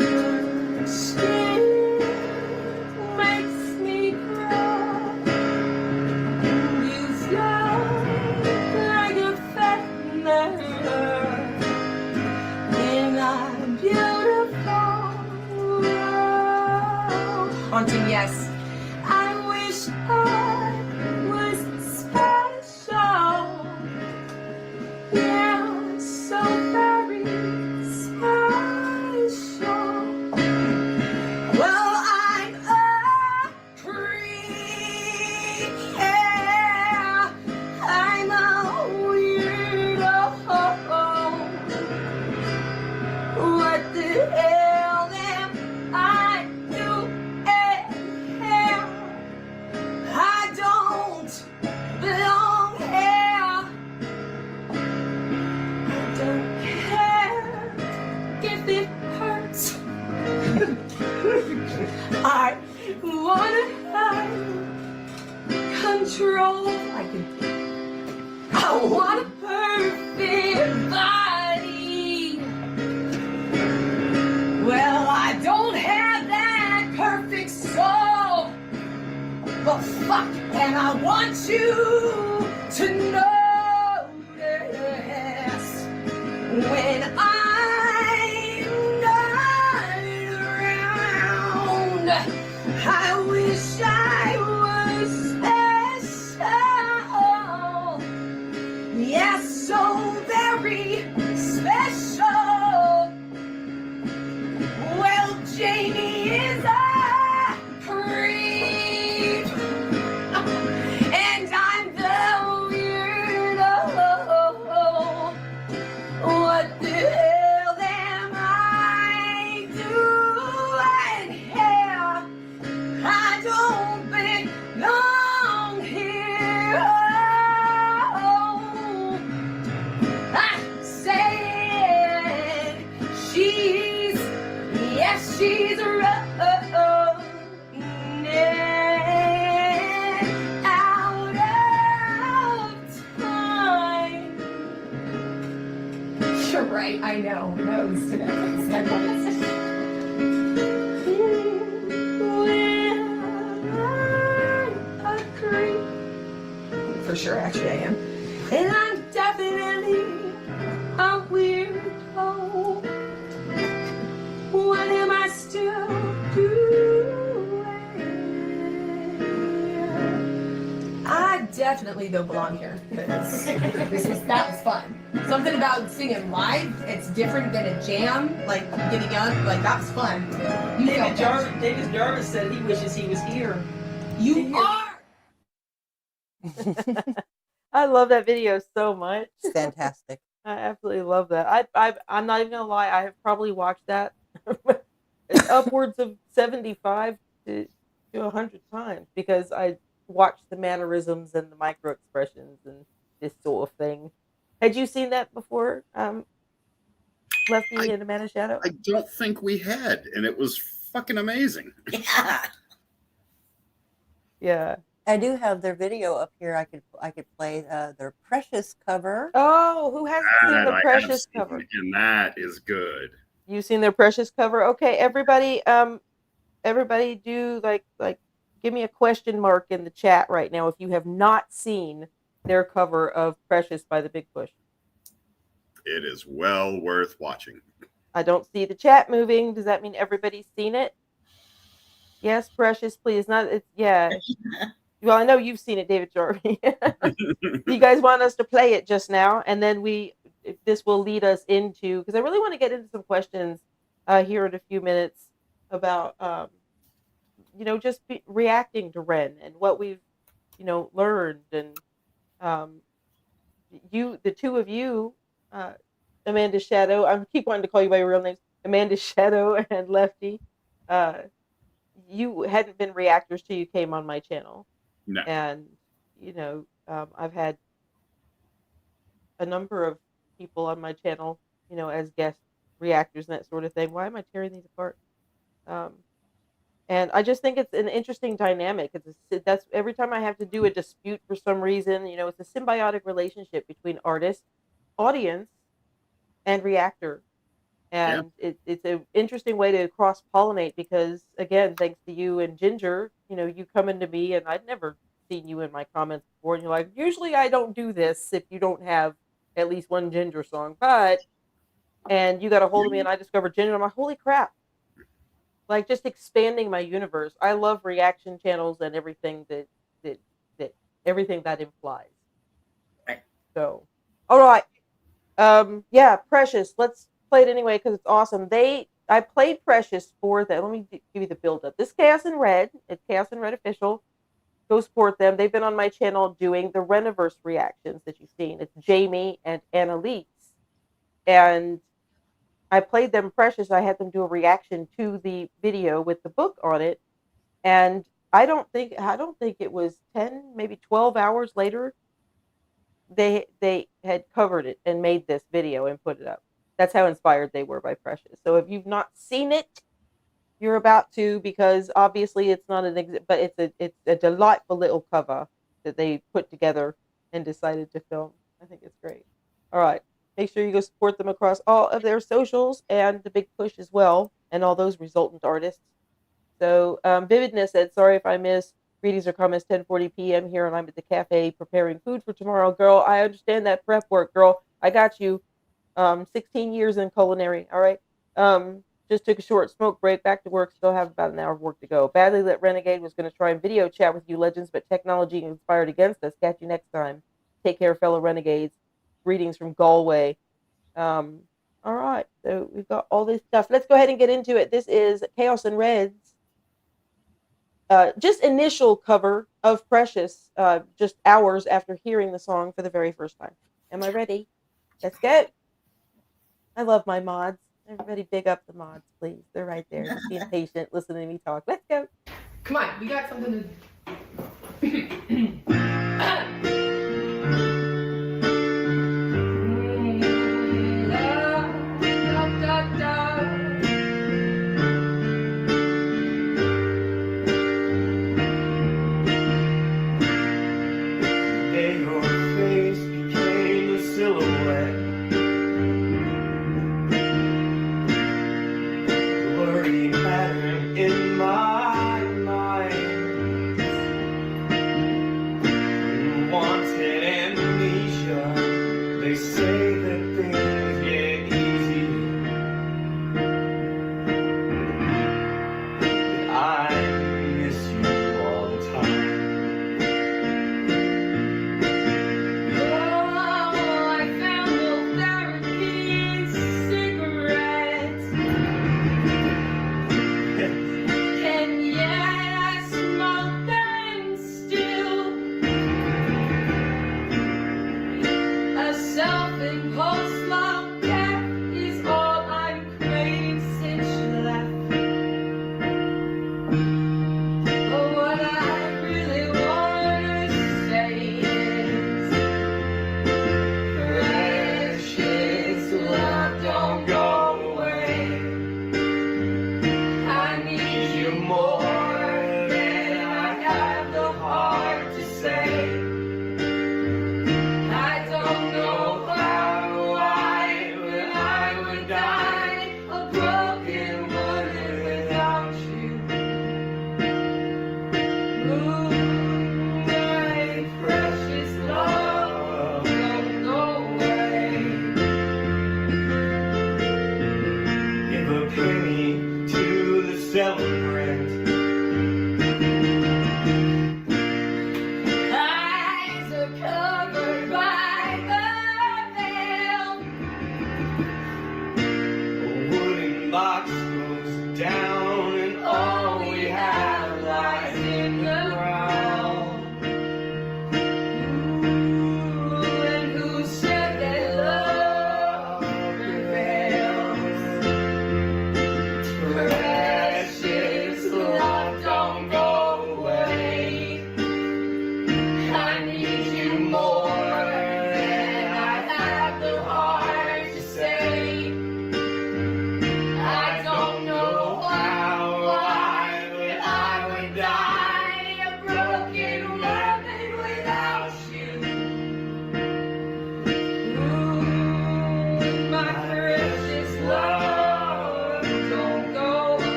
Your skin makes me grow. You float like a feather in a beautiful world. Haunting, yes. I wish I was special. Yeah, so very special. Well, I'm a creep, yeah. I'm a weirdo. What the hell am I doing here? I don't belong here. I don't care if it hurts. I wanna have control. I want a perfect body. Well, I don't have that perfect soul, but fuck, and I want you to know when I'm not around. I wish I was special. Yes, so very special. Well, Jamie is a creep, and I'm the weirdo. What the hell am I doing here? I don't belong here. I said she's running out of time. You're right, I know. Nose to nose. For sure, actually, I am. And I'm definitely a weirdo. What am I still doing? I definitely don't belong here. Because that was fun. Something about singing live, it's different than a jam, like getting young, like that was fun. David Jarvis said he wishes he was here. You are! I love that video so much. It's fantastic. I absolutely love that. I'm not even gonna lie. I have probably watched that it's upwards of 75 to 100 times because I watched the mannerisms and the micro expressions and this sort of thing. Had you seen that before, Lefty and Amanda Shadow? I don't think we had, and it was fucking amazing. Yeah. Yeah. I do have their video up here. I could play their Precious cover. Oh, who hasn't seen the Precious cover? And that is good. You've seen their Precious cover? Okay, everybody, everybody do like give me a question mark in the chat right now if you have not seen their cover of Precious by the Big Push. It is well worth watching. I don't see the chat moving. Does that mean everybody's seen it? Yes, Precious, please. Yeah. Well, I know you've seen it, David Jarvie. You guys want us to play it just now, and then this will lead us into, because I really want to get into some questions here in a few minutes about, just reacting to Ren and what we've, learned, and the two of you, Amanda Shadow. I keep wanting to call you by your real names, Amanda Shadow and Lefty. You hadn't been reactors till you came on my channel. No. And, I've had a number of people on my channel, as guest reactors and that sort of thing. Why am I tearing these apart? And I just think it's an interesting dynamic. That's every time I have to do a dispute for some reason, it's a symbiotic relationship between artist, audience, and reactor. And it's an interesting way to cross-pollinate because, again, thanks to you and Ginger, you come into me and I'd never seen you in my comments before. And you're like, usually I don't do this if you don't have at least one Ginger song. And you got a hold of me and I discovered Ginger. I'm like, holy crap. Like, just expanding my universe. I love reaction channels and everything that everything that implies. Right. So, all right. Precious. Let's play it anyway because it's awesome. I played Precious for them. Let me give you the build up. This Chaos in Red. It's Chaos in Red official. Go support them. They've been on my channel doing the Reniverse reactions that you've seen. It's Jamie and Annalise. And I played them Precious. I had them do a reaction to the video with the book on it. And I don't think it was 10, maybe 12 hours later, they had covered it and made this video and put it up. That's how inspired they were by Precious. So if you've not seen it, you're about to, because obviously it's not but it's a delightful little cover that they put together and decided to film. I think it's great. All right. Make sure you go support them across all of their socials and the Big Push as well, and all those resultant artists. So Vividness said, sorry if I missed. Greetings or comments, 10:40 p.m. here, and I'm at the cafe preparing food for tomorrow. Girl, I understand that prep work, girl. I got you. 16 years in culinary. All right. Just took a short smoke break. Back to work. Still have about an hour of work to go. Badly Lit Renegade was going to try and video chat with you legends, but technology conspired against us. Catch you next time. Take care, fellow renegades. Greetings from Galway. All right. So we've got all this stuff. Let's go ahead and get into it. This is Chaos and Reds. Just initial cover of Precious, just hours after hearing the song for the very first time. Am I ready? Let's go. I love my mods. Everybody big up the mods, please. They're right there. Just being patient, listening to me talk. Let's go. Come on, we got something to...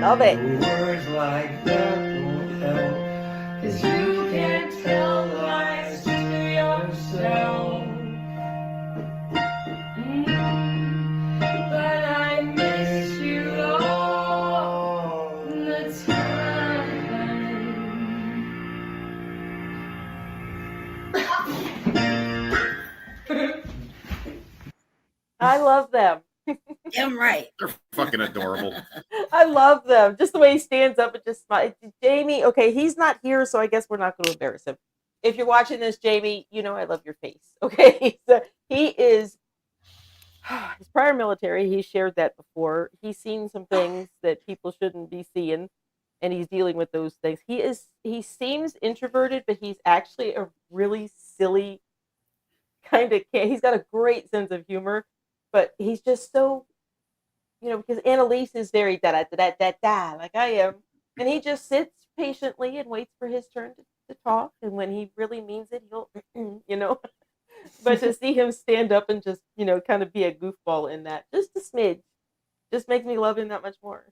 Love it. Words like that won't help, 'cause you can't tell lies to yourself. But I miss you all the time. I love them. Damn right. They're fucking adorable. I love them. Just the way he stands up and just smiles. Jamie, okay, he's not here, so I guess we're not going to embarrass him. If you're watching this, Jamie, you know I love your face. Okay, so he is. His prior military. He shared that before. He's seen some things that people shouldn't be seeing, and he's dealing with those things. He seems introverted, but he's actually a really silly, kind of can't. He's got a great sense of humor, but he's just so, because Annalise is very da da da da da like I am, and he just sits patiently and waits for his turn to talk. And when he really means it, he'll, But to see him stand up and just, kind of be a goofball in that, just a smidge, just makes me love him that much more.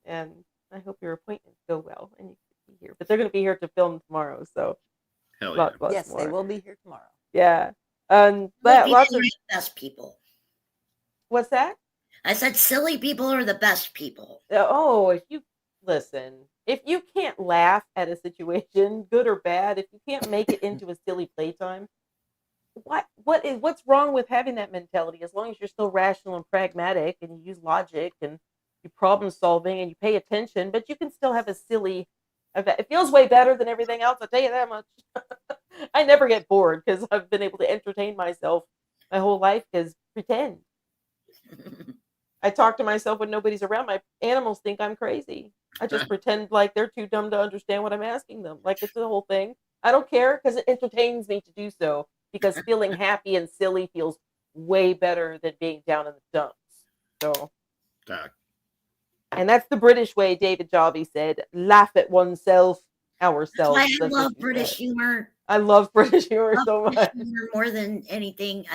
And I hope your appointments go well and you can be here. But they're going to be here to film tomorrow, so Hell yeah. Yes, more. they will be here tomorrow. Yeah. Silly Lots people of are the best people. what's that? I said silly people are the best people. Oh, if you can't laugh at a situation, good or bad, if you can't make it into a silly playtime, what's wrong with having that mentality? As long as you're still rational and pragmatic and you use logic and you problem solving and you pay attention, but you can still have a silly event. It feels way better than everything else, I'll tell you that much. I never get bored because I've been able to entertain myself my whole life because pretend. I talk to myself when nobody's around. My animals think I'm crazy. I just pretend like they're too dumb to understand what I'm asking them. Like it's the whole thing. I don't care because it entertains me to do so, because feeling happy and silly feels way better than being down in the dumps. So, and that's the British way, David Jarvie said. Laugh at ourselves. I love British humor. I love British humor so much. Humor more than anything.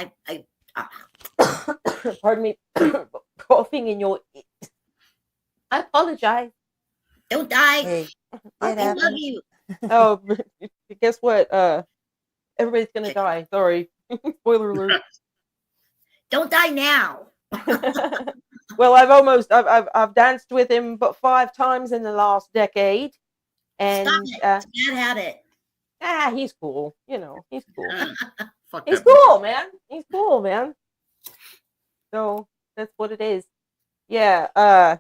Pardon me. Coughing in your ear. I apologize. Don't die. Hey, I love you. Oh, guess what? Everybody's gonna die. Sorry. Spoiler alert. Don't die now. Well, I've danced with him but 5 times in the last decade. And Stop it. Dad had it. He's cool. He's cool. Fuck He's that cool, man. He's cool, man. So that's what it is. Yeah.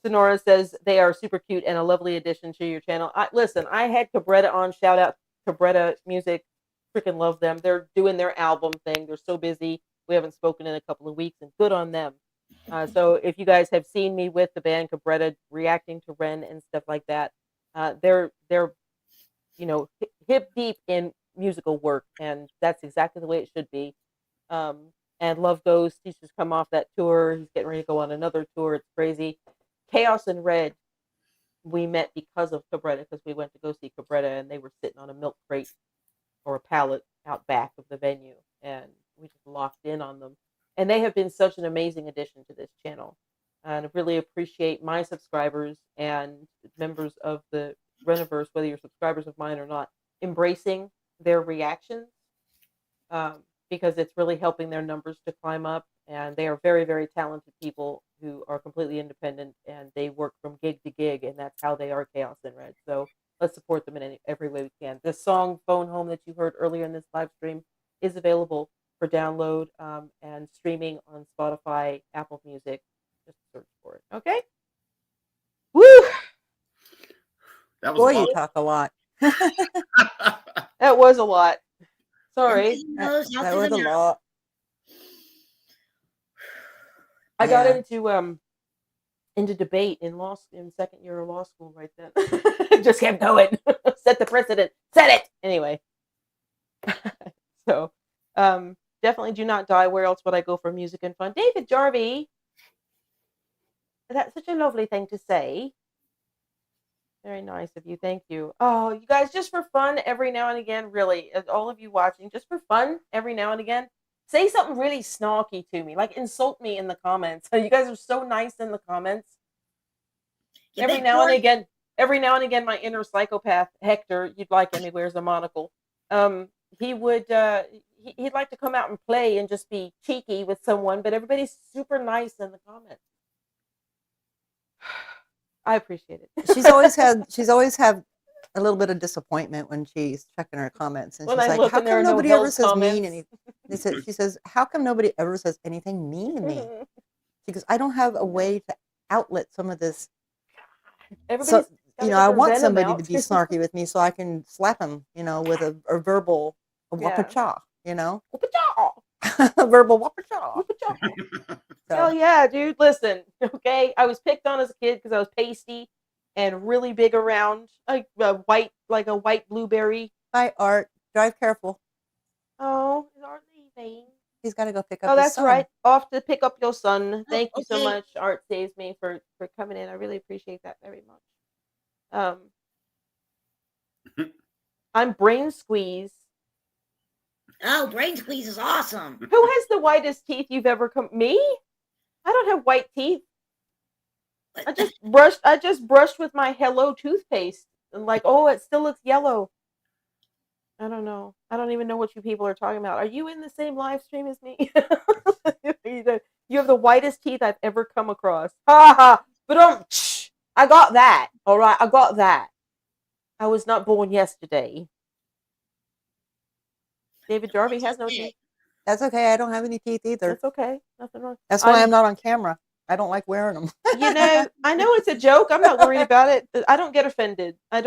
Sonora says they are super cute and a lovely addition to your channel. Listen, I had Cabretta on. Shout out Cabretta Music. Freaking love them. They're doing their album thing. They're so busy. We haven't spoken in a couple of weeks, and good on them. So if you guys have seen me with the band Cabretta reacting to Ren and stuff like that, they're hip deep in musical work, and that's exactly the way it should be. And Love Ghost, he's just come off that tour. He's getting ready to go on another tour. It's crazy. Chaos and Red, we met because of Cabretta, because we went to go see Cabretta, and they were sitting on a milk crate or a pallet out back of the venue, and we just locked in on them. And they have been such an amazing addition to this channel. And I really appreciate my subscribers and members of the Reniverse, whether you're subscribers of mine or not, embracing their reactions, because it's really helping their numbers to climb up. And they are very, very talented people who are completely independent, and they work from gig to gig, and that's how they are Chaos and Red. So let's support them in every way we can. The song Phone Home that you heard earlier in this live stream is available for download and streaming on Spotify, Apple Music. Just search for it. Okay? Woo! That was Boy, you talk a lot. That was a lot. Sorry. That was a lot. I got into debate in second year of law school right then. Just kept going. Set the precedent. Set it. Anyway. So, definitely do not die. Where else would I go for music and fun? David Jarvie. That's such a lovely thing to say. Very nice of you. Thank you. Oh, you guys, just for fun every now and again, really, all of you watching, just for fun every now and again, say something really snarky to me, like insult me in the comments. You guys are so nice in the comments. Every now and again, my inner psychopath, Hector, you'd like him, he wears a monocle. He would, he'd like to come out and play and just be cheeky with someone, but everybody's super nice in the comments. I appreciate it. She's always had a little bit of disappointment when she's checking her comments, and she's like, "How come nobody ever says mean anything?" She says, "How come nobody ever says anything mean to me?" She goes, "I don't have a way to outlet some of this. So, I want somebody to be snarky with me so I can slap him, with a verbal whoppa-chaw, a verbal whoppa-chaw." Hell yeah, dude. Listen, okay. I was picked on as a kid because I was pasty and really big around, like a white blueberry. Hi, Art. Drive careful. Oh, is Art leaving? He's got to go pick up Oh, his that's son. right. Off to pick up your son. Thank you so okay. much, Art Saves Me, for coming in. I really appreciate that very much. I'm Brain Squeeze. Oh, Brain Squeeze is awesome. Who has the whitest teeth you've ever come? Me? I don't have white teeth. I just brushed with my Hello toothpaste, and like, oh, it still looks yellow. I don't know. I don't even know what you people are talking about. Are you in the same live stream as me? You have the whitest teeth I've ever come across. Ha ha! But I got that. All right, I got that. I was not born yesterday. David Jarvie has no teeth. That's okay. I don't have any teeth either. That's okay. Nothing wrong. That's why I'm not on camera. I don't like wearing them. You know, I know it's a joke. I'm not worried about it. I don't get offended. I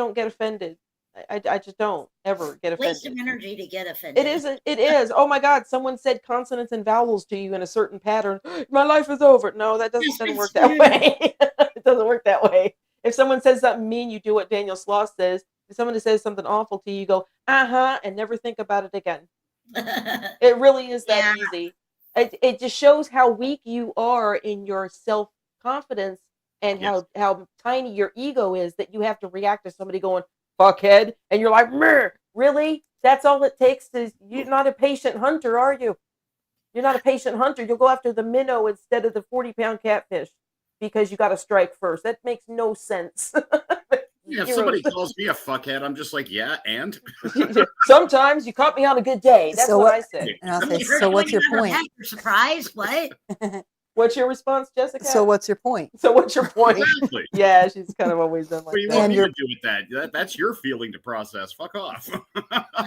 just don't ever get offended. Waste of energy to get offended. It is. Oh my God! Someone said consonants and vowels to you in a certain pattern. My life is over. No, that doesn't work that way. It doesn't work that way. If someone says something mean, you do what Daniel Sloss says. If someone says something awful to you, you go and never think about it again. It really is that easy. It just shows how weak you are in your self-confidence and how tiny your ego is that you have to react to somebody going, fuckhead, and you're like, Meh, really? That's all it takes you're not a patient hunter, are you? You're not a patient hunter. You'll go after the minnow instead of the 40-pound catfish because you got to strike first. That makes no sense. Yeah, if somebody calls me a fuckhead, I'm just like, yeah, and? Sometimes you caught me on a good day. That's what I say. And I'll say, so what's your point? You're surprised? What? What's your response, Jessica? So what's your point? So what's your point? Exactly. Yeah, she's kind of always done like what do you that. want me to do with that? That's your feeling to process. Fuck off.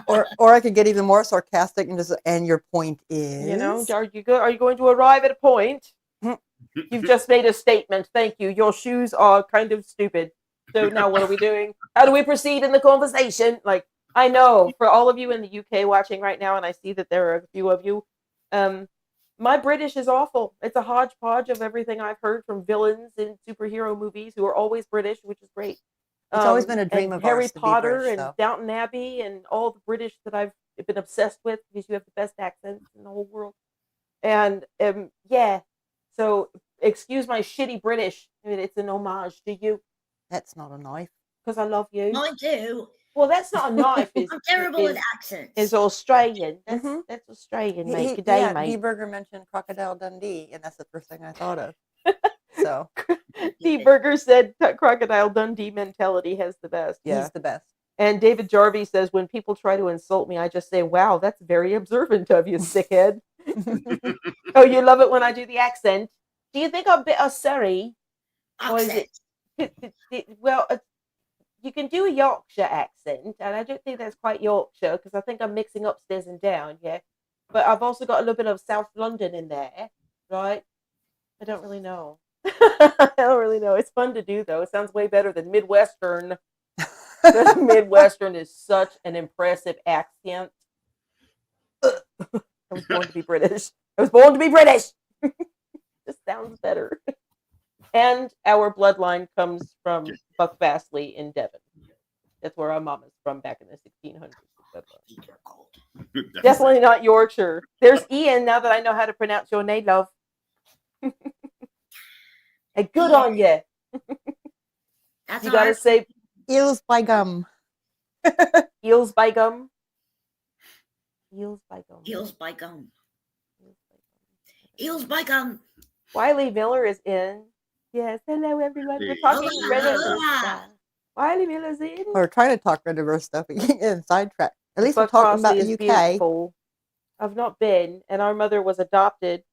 or I could get even more sarcastic and just, and your point is? You know, are you going to arrive at a point? You've just made a statement. Thank you. Your shoes are kind of stupid. So now what are we doing? How do we proceed in the conversation? Like, I know for all of you in the UK watching right now, and I see that there are a few of you, my British is awful. It's a hodgepodge of everything I've heard from villains in superhero movies who are always British, which is great. It's always been a dream of Harry ours to be Potter British, and so. Downton Abbey and all the British that I've been obsessed with because you have the best accents in the whole world. And so excuse my shitty British. I mean, it's an homage to you. That's not a knife. Because I love you. I do. Well, that's not a knife. I'm terrible with accents. It's Australian. That's Australian, mate. Good day, mate. D-Burger mentioned Crocodile Dundee, and that's the first thing I thought of. So D-Burger said Crocodile Dundee mentality has the best. Yeah. He's the best. And David Jarvie says, when people try to insult me, I just say, wow, that's very observant of you, sickhead. Oh, you love it when I do the accent. Do you think I'm a bit of Surrey? Or is it? Well, you can do a Yorkshire accent, and I don't think that's quite Yorkshire because I think I'm mixing upstairs and down, yeah. But I've also got a little bit of South London in there, right? I don't really know. I don't really know. It's fun to do, though. It sounds way better than Midwestern. Midwestern is such an impressive accent. I was born to be British. This sounds better. And our bloodline comes from Buck Vassley in Devon. That's where our mom is from back in the 1600s. Definitely not Yorkshire. There's Ian, now that I know how to pronounce your name, love. Hey, good on you. That's You gotta say Eels by gum. eels by gum. Eels by gum. Eels by gum. Eels by gum. Wiley Miller is in. Yes, hello everyone. We're talking Reniverse. Wiley Miller's in. We're trying to talk Reniverse stuff and sidetrack. At least we're talking about the UK. Beautiful. I've not been, and our mother was adopted,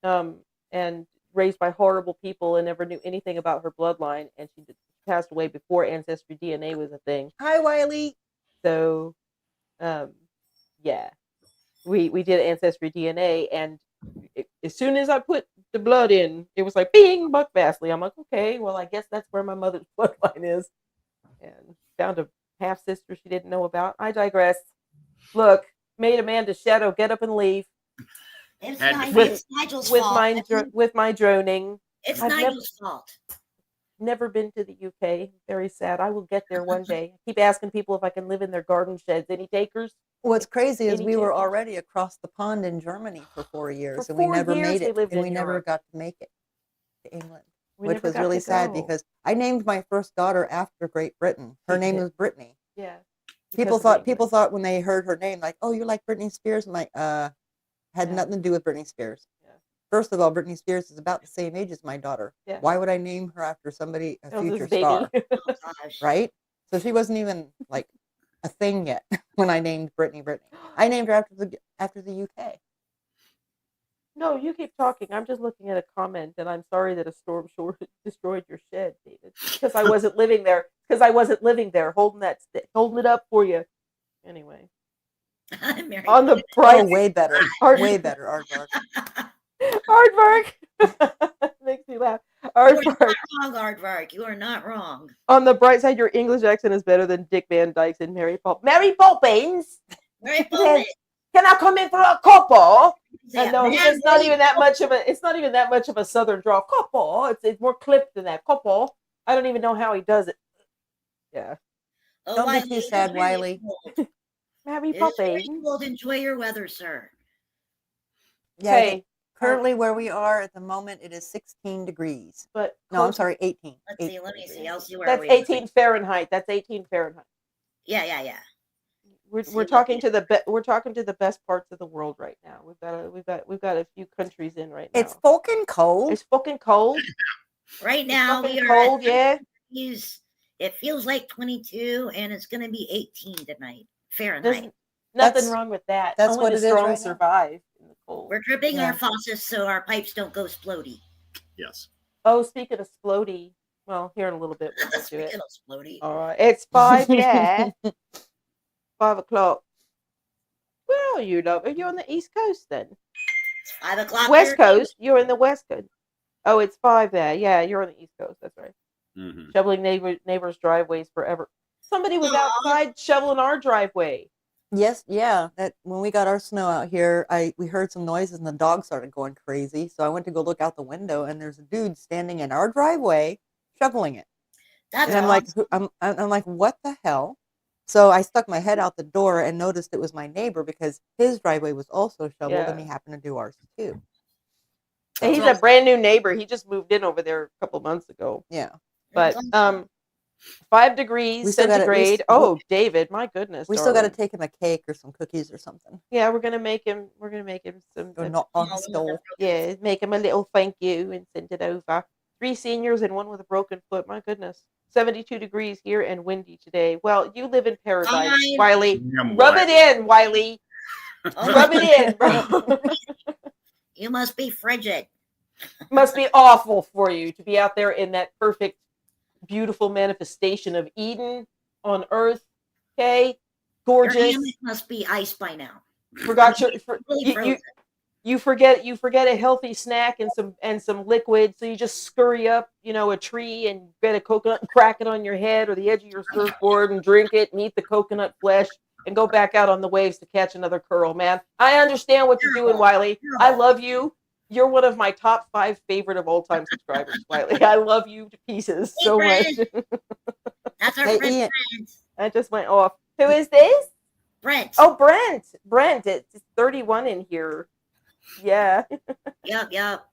and raised by horrible people, and never knew anything about her bloodline. And she passed away before Ancestry DNA was a thing. Hi, Wiley. So, yeah, we did Ancestry DNA, and as soon as I put the blood in, it was like, bing, Buck Vassley. I'm like, okay, well, I guess that's where my mother's bloodline is. And found a half-sister she didn't know about. I digress. Look, made Amanda's shadow get up and leave. It's Nigel's fault. With my droning. It's Nigel's fault. never been to the UK. Very sad. I will get there one day. I keep asking people if I can live in their garden sheds. Any takers? What's crazy is Any we were takers? already across the pond in Germany for 4 years, For and we 4 never years made we it, lived and in we never Europe. got to make it to England, We which never was got really to sad go. because I named my first daughter after Great Britain. Her You name did. was Brittany. Yeah. People because of thought England. when they heard her name, like, oh, you like Britney Spears? I'm like, had Yeah. nothing to do with Britney Spears. Yeah. First of all, Britney Spears is about the same age as my daughter. Yeah. Why would I name her after somebody, a Elsa's future baby. star, Oh, gosh. right? So she wasn't even like a thing yet when I named Brittany. I named her after the UK. No, you keep talking. I'm just looking at a comment, and I'm sorry that a storm destroyed your shed, David, because I wasn't living there. Holding it up for you. Anyway, Mary on the Oh, bright way better, Art- way better, Aardvark. Aardvark makes me laugh. You are Aardvark. not wrong, Aardvark. You are not wrong. On the bright side, your English accent is better than Dick Van Dyke's and Mary Poppins. Mary Poppins. Can I come in for a couple? And no, Yeah, it's not even that much of a. It's not even that much of a southern draw. Couple. It's more clipped than that. Couple. I don't even know how he does it. Yeah. Oh, Don't be Wiley, too it is sad, very Wiley. cold. Mary It is very Poppins. cold. Enjoy your weather, sir. Yeah, I think Okay, currently where we are at the moment, it is 16 degrees. but No, I'm close- sorry, 18. Let's see. Let me see. I'll see where That's we 18 Fahrenheit. That's 18 Fahrenheit. Yeah. We're See, talking to the we're talking to the best parts of the world right now. We've got a few countries in right now. It's fucking cold. It's fucking cold. Right now we fucking are cold, at yeah. degrees. It feels like 22, and it's going to be 18 tonight, There's Fahrenheit. nothing That's- wrong with that. that's Only what the it is strong right now. survive in the cold. We're dripping Yeah. our faucets so our pipes don't go splody. Yes. Oh, speaking of splody, well, here in a little bit we'll get to Speaking it. of splody. All right, it's 5 there. 5:00. Where are you, love? Are you on the East Coast then? It's 5 o'clock. West here. Coast. You're in the West Coast. Oh, it's 5 there. Yeah, you're on the East Coast. That's right. Mm-hmm. Shoveling neighbors' driveways forever. Somebody was Aw. outside shoveling our driveway. Yes, yeah. That when we got our snow out here, we heard some noises and the dog started going crazy. So I went to go look out the window, and there's a dude standing in our driveway shoveling it. That's And I'm like, I'm like, what the hell? So I stuck my head out the door and noticed it was my neighbor because his driveway was also shoveled, and Yeah. he happened to do ours too. And he's awesome. a brand new neighbor. He just moved in over there a couple months ago. Yeah, But That's awesome. 5 degrees We still gotta- we centigrade. s- Oh, David, my goodness. we still got to darling. take him a cake or some cookies or something. Yeah, we're gonna make him. We're gonna make him some. Or not on the All stove. of Yeah, make him a little thank you and send it over. 3 seniors and 1 with a broken foot. My goodness. 72 degrees here and windy today. Well, you live in paradise, Fine. Wiley. Damn Rub right. it in, Wiley. Oh, Rub it in, bro. You must be frigid. Must be awful for you to be out there in that perfect, beautiful manifestation of Eden on earth. Okay, Your gorgeous. hammock must be ice by now. Forgot your. Really frozen. You forget a healthy snack and some liquid, so you just scurry up, a tree and get a coconut and crack it on your head or the edge of your surfboard and drink it and eat the coconut flesh and go back out on the waves to catch another curl, man. I understand what you're doing, Wiley. I love you. You're one of my top 5 favorite of all time subscribers, Wiley. I love you to pieces so much. That's our Hey, friend Ian. Brent. I just went off. Who is this? Brent. Oh, Brent. Brent, it's 31 in here. Yeah. Yep.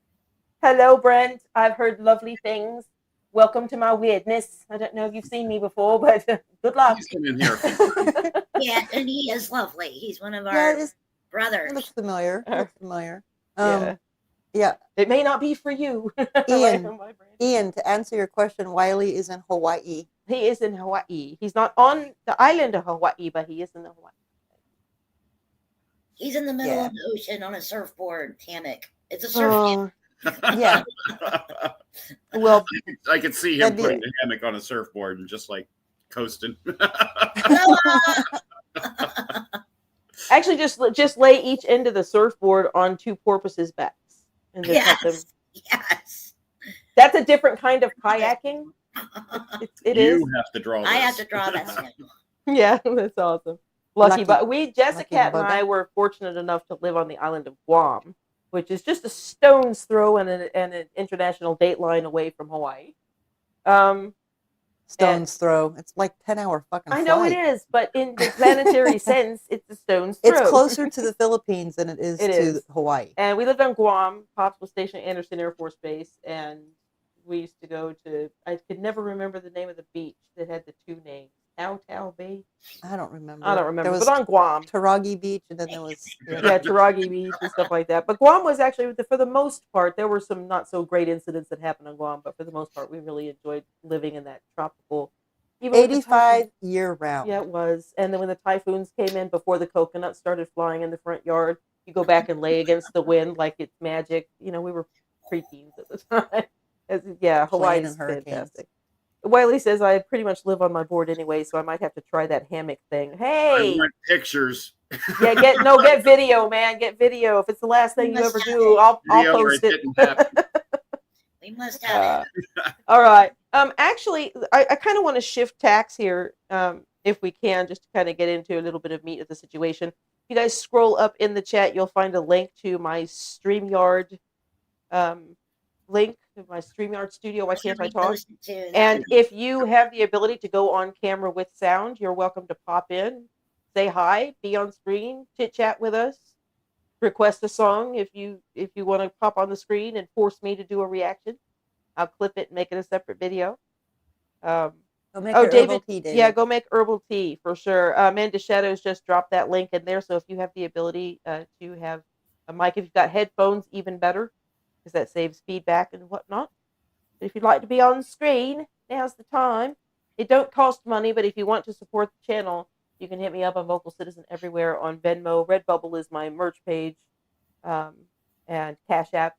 Hello, Brent. I've heard lovely things. Welcome to my weirdness. I don't know if you've seen me before, but good luck. He's been in here. A few times. Yeah, and he is lovely. He's one of Yeah, our it is- brothers. it looks familiar. It looks familiar. Yeah. Yeah, It may not be for you. Ian. My brain. Ian, to answer your question, Wiley is in Hawaii. He is in Hawaii. He's not on the island of Hawaii, but he is in the Hawaii. He's in the middle Yeah. of the ocean on a surfboard hammock. It's a surf hammock. Yeah. Well, I could see him That'd be- putting the hammock on a surfboard and just like coasting. actually, just lay each end of the surfboard on 2 porpoises' backs, and just have them. Yes. That's a different kind of kayaking. It is. You have to draw this. I have to draw that. Yeah, that's awesome. Lucky, Lucky- but Jessica lucky and bugger. I were fortunate enough to live on the island of Guam, which is just a stone's throw and an international date line away from Hawaii. Stone's throw. It's like 10-hour fucking flight. I know it is, but in the planetary sense, it's a stone's throw. It's closer to the Philippines than it is to Hawaii. And we lived on Guam. Pops was stationed at Anderson Air Force Base, and we used to go to, I could never remember the name of the beach that had the two names. Tao Bay? I don't remember. There was, but on Guam. Taragi Beach, and then there was... Yeah, Taragi Beach and stuff like that. But Guam was actually, for the most part, there were some not so great incidents that happened on Guam, but for the most part, we really enjoyed living in that tropical... 85 year round. Yeah, it was. And then when the typhoons came in, before the coconuts started flying in the front yard, you go back and lay against the wind like it's magic. You know, we were preteens at the time. Hawaii is fantastic. Wiley says I pretty much live on my board anyway, so I might have to try that hammock thing. Hey, I want pictures. Yeah, get video, man. Get video. If it's the last thing you ever do, I'll post it. We must have it. All right. Actually, I kind of want to shift tacks here, if we can, just to kind of get into a little bit of meat of the situation. If you guys scroll up in the chat, you'll find a link to my StreamYard link to my StreamYard studio. Why can't I talk? And if you have the ability to go on camera with sound, you're welcome to pop in, say hi, be on screen, chit chat with us, request a song if you want to pop on the screen and force me to do a reaction. I'll clip it and make it a separate video. David, yeah, go make herbal tea for sure. Amanda Shadows just dropped that link in there, so if you have the ability to have a mic, if you've got headphones, even better, because that saves feedback and whatnot. But if you'd like to be on screen, now's the time. It don't cost money, but if you want to support the channel, you can hit me up on VocalCitizen everywhere on Venmo. Redbubble is my merch page, and CashApp,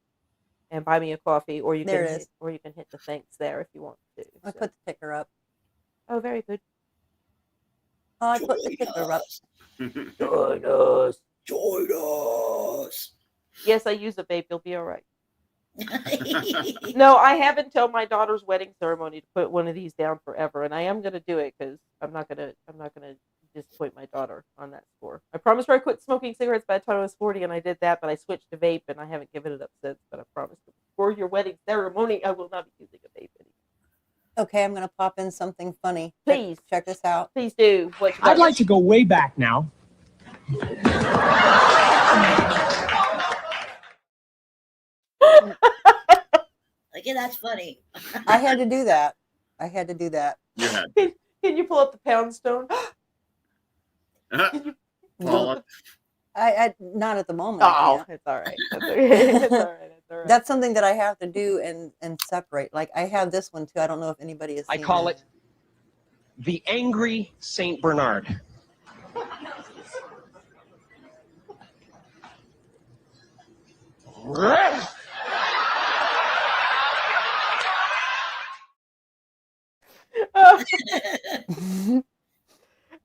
and buy me a coffee, or you can hit the thanks there if you want to. I put the ticker up. Oh, very good. Oh, I put the ticker up. Join us. Join us. Yes, I use a vape. You'll be all right. No, I have until my daughter's wedding ceremony to put one of these down forever, and I am going to do it because I'm not going to disappoint my daughter on that score. I promised her I quit smoking cigarettes by the time I was 40, and I did that, but I switched to vape, and I haven't given it up since. But I promised for your wedding ceremony, I will not be using a vape anymore. Okay, I'm going to pop in something funny. Please. Check this out. Please do. I'd like to go way back now. Okay, that's funny. I had to do that. You had. Can you pull up the pound stone? I not at the moment. Oh, it's all right. It's all right. That's something that I have to do and separate. Like I have this one too. I don't know if anybody has seen I call it the Angry Saint Bernard.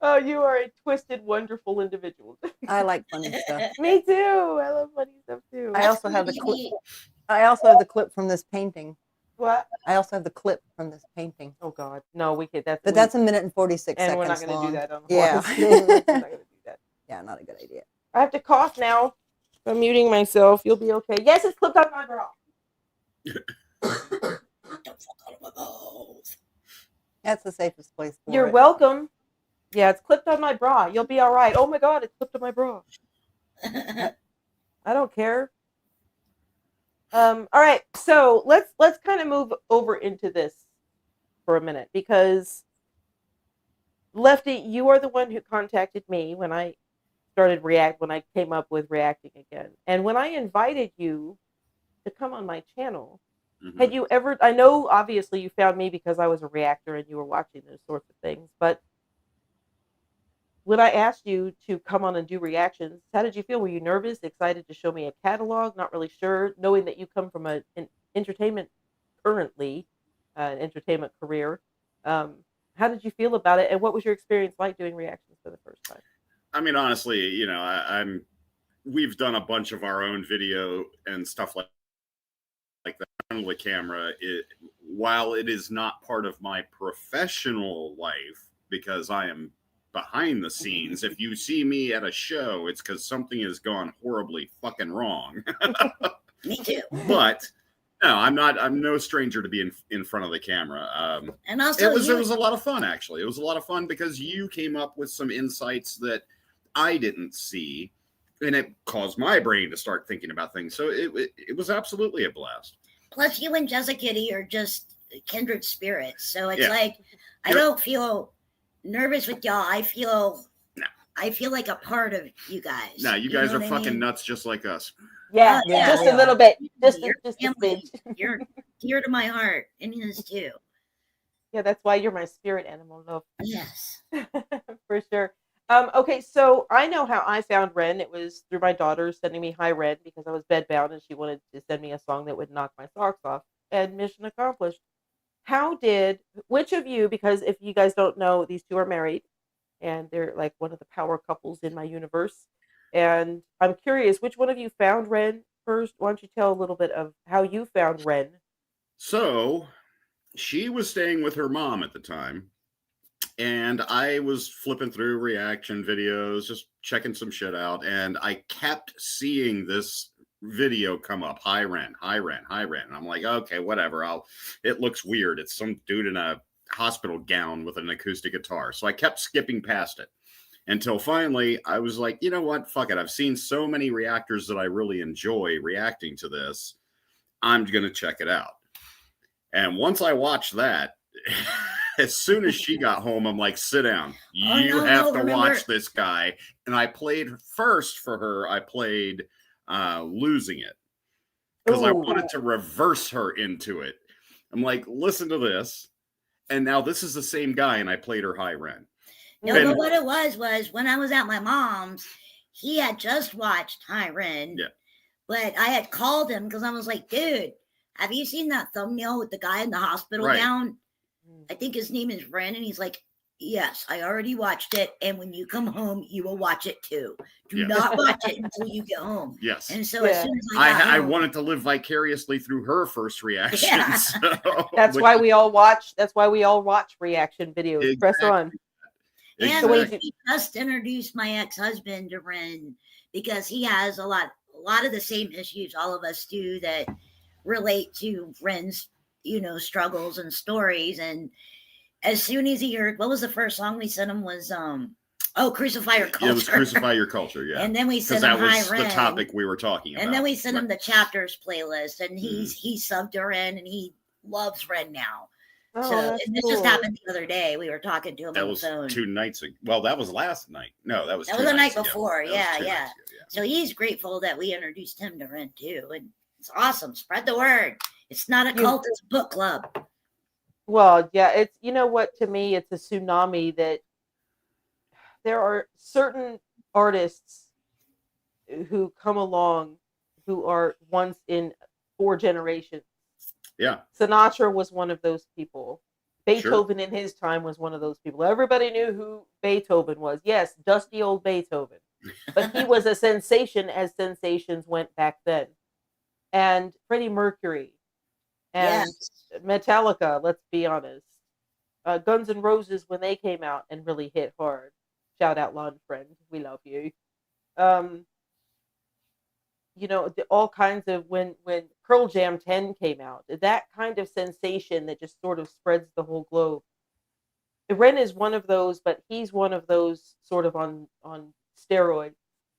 Oh, you are a twisted, wonderful individual. I like funny stuff. Me too. I love funny stuff too. I also have the clip. I also have the clip from this painting. What? I also have the clip from this painting. Oh God, no, we could. But that's a minute and 46 seconds. And we're not going to do that on the Yeah. We're not going to do that. Yeah, not a good idea. I have to cough now. I'm muting myself. You'll be okay. Yes, it's clipped on my bra. Don't fuck out of my mouth. That's the safest place for You're it. welcome. Yeah, it's clipped on my bra. You'll be all right. Oh my God, it's clipped on my bra. I don't care. All right, so let's kind of move over into this for a minute, because Lefty, you are the one who contacted me when I started when I came up with reacting again. And when I invited you to come on my channel, had you ever, I know obviously you found me because I was a reactor and you were watching those sorts of things, but when I asked you to come on and do reactions, how did you feel? Were you nervous, excited to show me a catalog, not really sure, knowing that you come from an entertainment currently, an entertainment career? How did you feel about it? And what was your experience like doing reactions for the first time? I mean, honestly, you know, we've done a bunch of our own video and stuff like that on the camera. While it is not part of my professional life, because I am behind the scenes, if you see me at a show, it's because something has gone horribly fucking wrong. Me too. But No, I'm not. I'm no stranger to being in front of the camera. And also, it was a lot of fun. Actually, it was a lot of fun because you came up with some insights that I didn't see, and it caused my brain to start thinking about things. So it was absolutely a blast. Plus, you and Jessica are just kindred spirits. So it's like I don't feel nervous with y'all. I feel like a part of you guys. No, you guys are fucking nuts, just like us. Yeah, just a little bit. Just a smidge. You're dear to my heart, and his too. Yeah, that's why you're my spirit animal, love. Yes, for sure. Okay, so I know how I found Ren. It was through my daughter sending me "Hi Ren" because I was bedbound and she wanted to send me a song that would knock my socks off. And mission accomplished. Which of you? Because if you guys don't know, these two are married, and they're like one of the power couples in my universe. And I'm curious, which one of you found Ren first? Why don't you tell a little bit of how you found Ren? So, she was staying with her mom at the time, and I was flipping through reaction videos, just checking some shit out, and I kept seeing this video come up. Hi Ren, hi Ren, hi Ren. And I'm like, okay, whatever. It looks weird. It's some dude in a hospital gown with an acoustic guitar. So I kept skipping past it. Until finally, I was like, you know what? Fuck it. I've seen so many reactors that I really enjoy reacting to this. I'm going to check it out. And once I watched that, as soon as she got home, I'm like, sit down. You have to watch this guy. And I played first for her. I played Losing It because I wanted to reverse her into it. I'm like, listen to this. And now this is the same guy. And I played her Hi Ren. No, but what it was when I was at my mom's, he had just watched Hi Ren. Yeah. But I had called him because I was like, dude, have you seen that thumbnail with the guy in the hospital gown? I think his name is Ren. And he's like, yes, I already watched it. And when you come home, you will watch it too. Do not watch it until you get home. Yes. And so as soon as I wanted to live vicariously through her first reaction. Yeah. So, that's why we all watch reaction videos. Exactly. Press on. And we just introduced my ex-husband to Ren because he has a lot of the same issues all of us do that relate to Ren's, struggles and stories. And as soon as he heard, what was the first song we sent him was, Crucify Your Culture. It was Crucify Your Culture, yeah. And then we sent him Hi Ren. The topic we were talking about. And then we sent him the chapters playlist, and he subbed to Ren, and he loves Ren now. Oh, so this just happened the other day. We were talking to him on the phone. 2 nights ago. Well, that was last night. No, that was the night before. Ago. Yeah. So he's grateful that we introduced him to Ren too, and it's awesome. Spread the word. It's not a cult; it's a book club. Well, yeah, it's what, to me, it's a tsunami that there are certain artists who come along who are once in 4 generations. Yeah. Sinatra was one of those people. Beethoven in his time was one of those people. Everybody knew who Beethoven was. Yes, dusty old Beethoven. But he was a sensation as sensations went back then. And Freddie Mercury and Metallica, let's be honest. Guns N' Roses, when they came out and really hit hard. Shout out Lon Friend. We love you. All kinds of when Pearl Jam 10 came out, that kind of sensation that just sort of spreads the whole globe. Ren is one of those, but he's one of those sort of on steroids,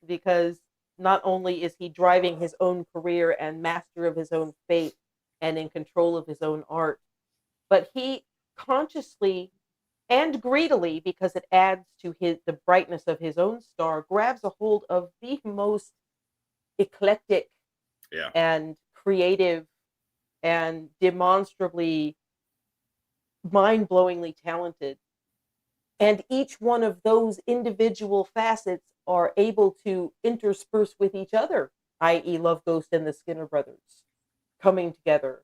because not only is he driving his own career and master of his own fate and in control of his own art, but he consciously and greedily, because it adds to the brightness of his own star, grabs a hold of the most eclectic and creative and demonstrably mind-blowingly talented. And each one of those individual facets are able to intersperse with each other, i.e. Love Ghost and the Skinner Brothers coming together,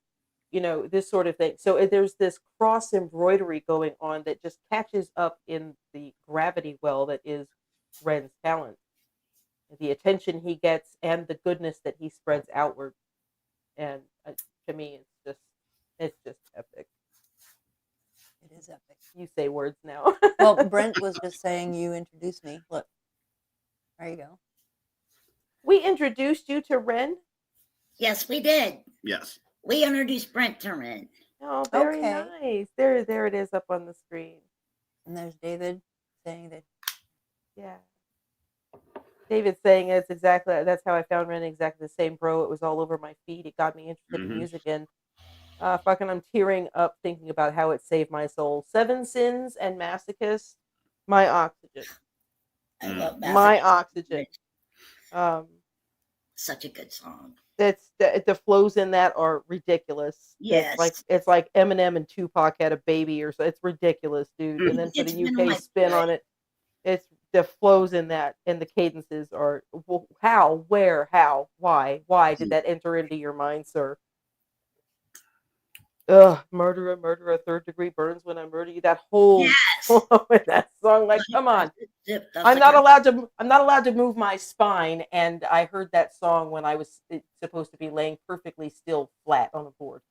this sort of thing. So there's this cross embroidery going on that just catches up in the gravity well that is Ren's talent. The attention he gets and the goodness that he spreads outward. And to me, it's just epic. It is epic. You say words now. Well, Brent was just saying you introduced me. Look, there you go. We introduced you to Ren? Yes, we did. Yes. We introduced Brent to Ren. Oh, very Okay. nice. There it is up on the screen. And there's David saying that. Yeah. David's saying that's how I found Ren, exactly the same, bro. It was all over my feed. It got me interested in music, and I'm tearing up thinking about how it saved my soul. Seven Sins and Masochist, my oxygen. I love Masochist. My oxygen. Such a good song. The flows in that are ridiculous. Yes. It's like Eminem and Tupac had a baby, or so. It's ridiculous, dude. And then for the UK spin on it, it's the flows in that and the cadences are how, where, how, why did that enter into your mind, sir? Murderer, third degree burns when I murder you. That whole flow in that song, like, come on. I'm not allowed to move my spine, and I heard that song when I was supposed to be laying perfectly still, flat on the board,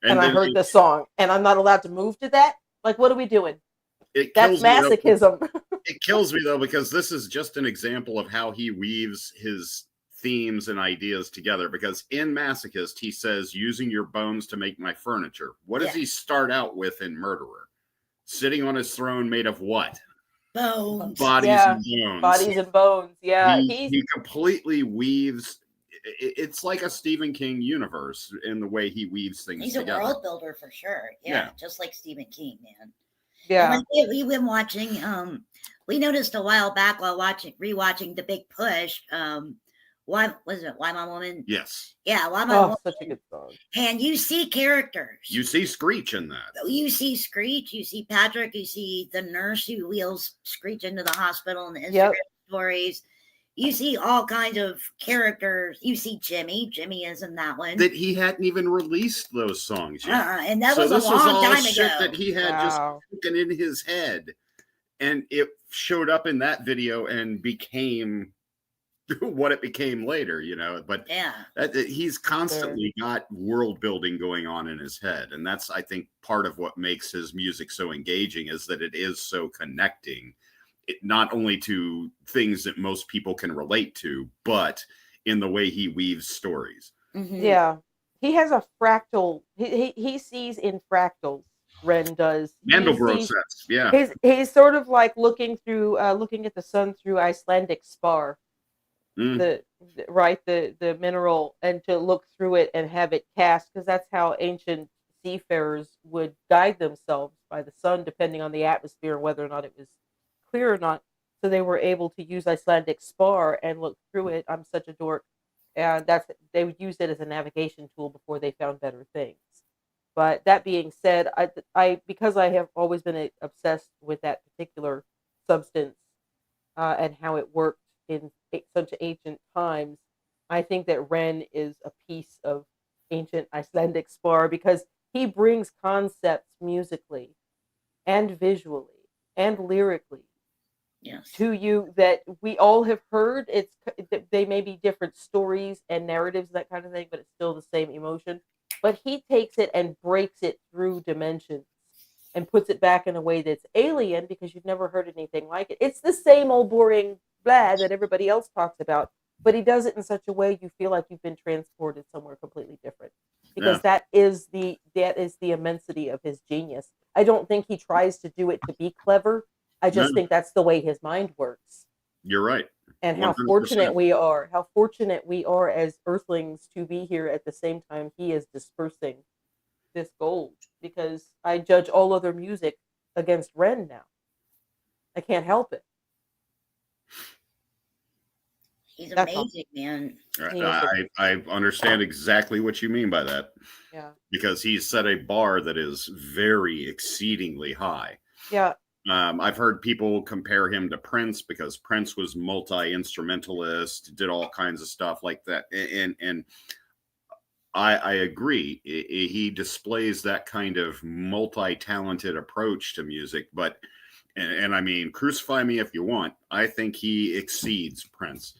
and I heard the song, and I'm not allowed to move to that. Like, what are we doing? That's masochism. It kills me though, because this is just an example of how he weaves his themes and ideas together. Because in Masochist, he says, using your bones to make my furniture. What does he start out with in Murderer? Sitting on his throne made of what? Bones. Bodies and bones. Bodies and bones. Yeah. He completely weaves. It's like a Stephen King universe in the way he weaves things together. He's a world builder for sure. Yeah. Just like Stephen King, man. Yeah. We've been watching, we noticed a while back while rewatching The Big Push, Why was it? Why My Woman? Yes. Yeah, Why My Woman. Such a good song. And you see characters. You see Screech in that. You see Screech. You see Patrick. You see the nurse who wheels Screech into the hospital in the Instagram stories. You see all kinds of characters. You see Jimmy. Jimmy is in that one. That he hadn't even released those songs yet. And that was a long time ago. That he had just cooking in his head. And it showed up in that video and became what it became later, you know. But he's constantly got world building going on in his head. And that's, I think, part of what makes his music so engaging, is that it is so connecting. Not only to things that most people can relate to, but in the way he weaves stories. Mm-hmm. Yeah. He has a fractal. He sees in fractals. Ren does. Mandelbrot sets. Yeah. He's sort of like looking at the sun through Icelandic spar. The mineral, and to look through it and have it cast, because that's how ancient seafarers would guide themselves, by the sun, depending on the atmosphere and whether or not it was clear or not. So they were able to use Icelandic spar and look through it. I'm such a dork. And they would use it as a navigation tool before they found better things. But that being said, I because I have always been obsessed with that particular substance and how it worked in such ancient times, I think that Ren is a piece of ancient Icelandic spar, because he brings concepts musically and visually and lyrically to you that we all have heard. They may be different stories and narratives, that kind of thing, but it's still the same emotion. But he takes it and breaks it through dimensions and puts it back in a way that's alien, because you've never heard anything like it. It's the same old boring blah that everybody else talks about, but he does it in such a way you feel like you've been transported somewhere completely different, because that is the immensity of his genius. I don't think he tries to do it to be clever. I just think that's the way his mind works. You're right. And 100%. How fortunate we are as earthlings to be here at the same time he is dispersing this gold, because I judge all other music against Ren now. I can't help it. He's amazing, man. I understand exactly what you mean by that. Yeah. Because he's set a bar that is very exceedingly high. Yeah. I've heard people compare him to Prince, because Prince was multi-instrumentalist, did all kinds of stuff like that. And I agree. He displays that kind of multi-talented approach to music. But, and I mean, crucify me if you want, I think he exceeds Prince.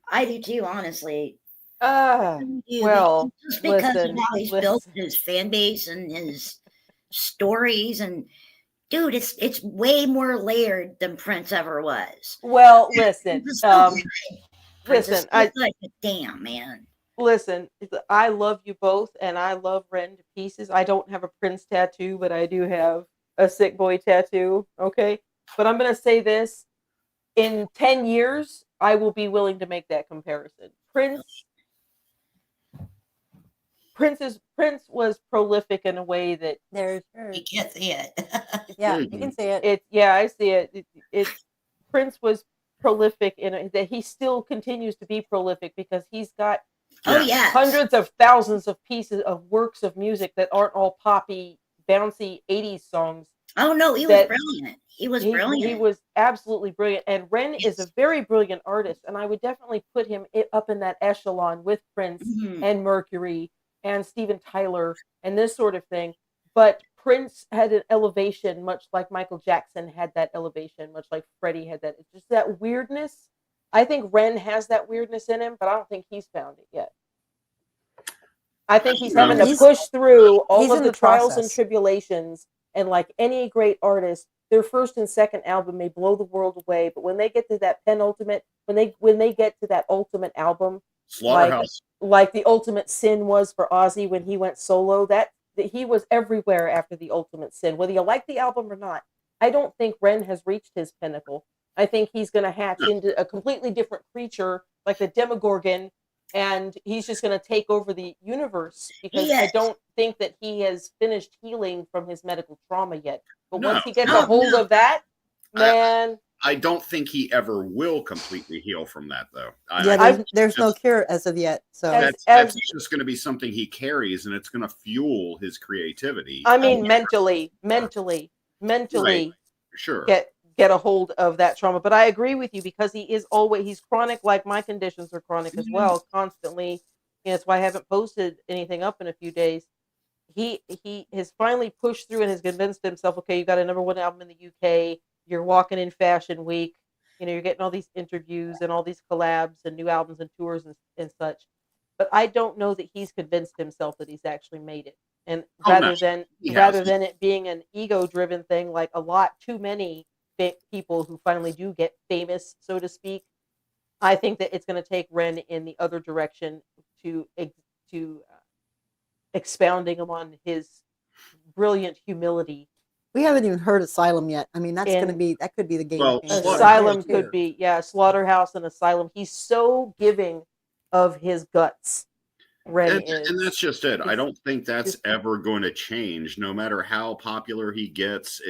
I do too, honestly. Well, just because of how he's built his fan base and his stories, and dude, it's way more layered than Prince ever was. Well, listen, Listen, like, damn, man. Listen, I love you both, and I love Ren to pieces. I don't have a Prince tattoo, but I do have a Sick Boy tattoo. Okay, but I'm gonna say this: in 10 years, I will be willing to make that comparison. Prince was prolific in a way that There's You can't see it. yeah, you can see it. I see it. Prince was prolific that he still continues to be prolific because he's got Oh yes. hundreds of thousands of pieces of works of music that aren't all poppy, bouncy 80s songs. Oh no, he was brilliant. He was brilliant. He was absolutely brilliant. And Ren is a very brilliant artist, and I would definitely put him up in that echelon with Prince and Mercury and Steven Tyler and this sort of thing. But Prince had an elevation, much like Michael Jackson had that elevation, much like Freddie had that. It's just that weirdness. I think Ren has that weirdness in him, but I don't think he's found it yet. I think he's having to push through all of the trials and tribulations. And like any great artist, their first and second album may blow the world away, but when they get to that penultimate, when they get to that ultimate album, like the Ultimate Sin was for Ozzy when he went solo, that he was everywhere after the Ultimate Sin, whether you like the album or not. I don't think Ren has reached his pinnacle. I think he's going to hatch into a completely different creature, like the Demogorgon, and he's just going to take over the universe because I don't think that he has finished healing from his medical trauma yet. But once he gets a hold of that, man. I don't think he ever will completely heal from that, though. There's no cure as of yet. So that's just going to be something he carries, and it's going to fuel his creativity. I mean, mentally, right. Sure, get a hold of that trauma. But I agree with you because he's chronic, like my conditions are chronic as well, constantly. That's why I haven't posted anything up in a few days. He has finally pushed through and has convinced himself, okay, you got a #1 album in the UK. You're walking in Fashion Week. You're getting all these interviews and all these collabs and new albums and tours and such. But I don't know that he's convinced himself that he's actually made it. And rather than it being an ego-driven thing, like too many people who finally do get famous, so to speak, I think that it's going to take Ren in the other direction to expounding upon his brilliant humility. We haven't even heard Asylum yet. I mean, that could be the game. Asylum could be, Slaughterhouse and Asylum. He's so giving of his guts. Ren is. And that's just it. I don't think that's ever going to change, no matter how popular he gets.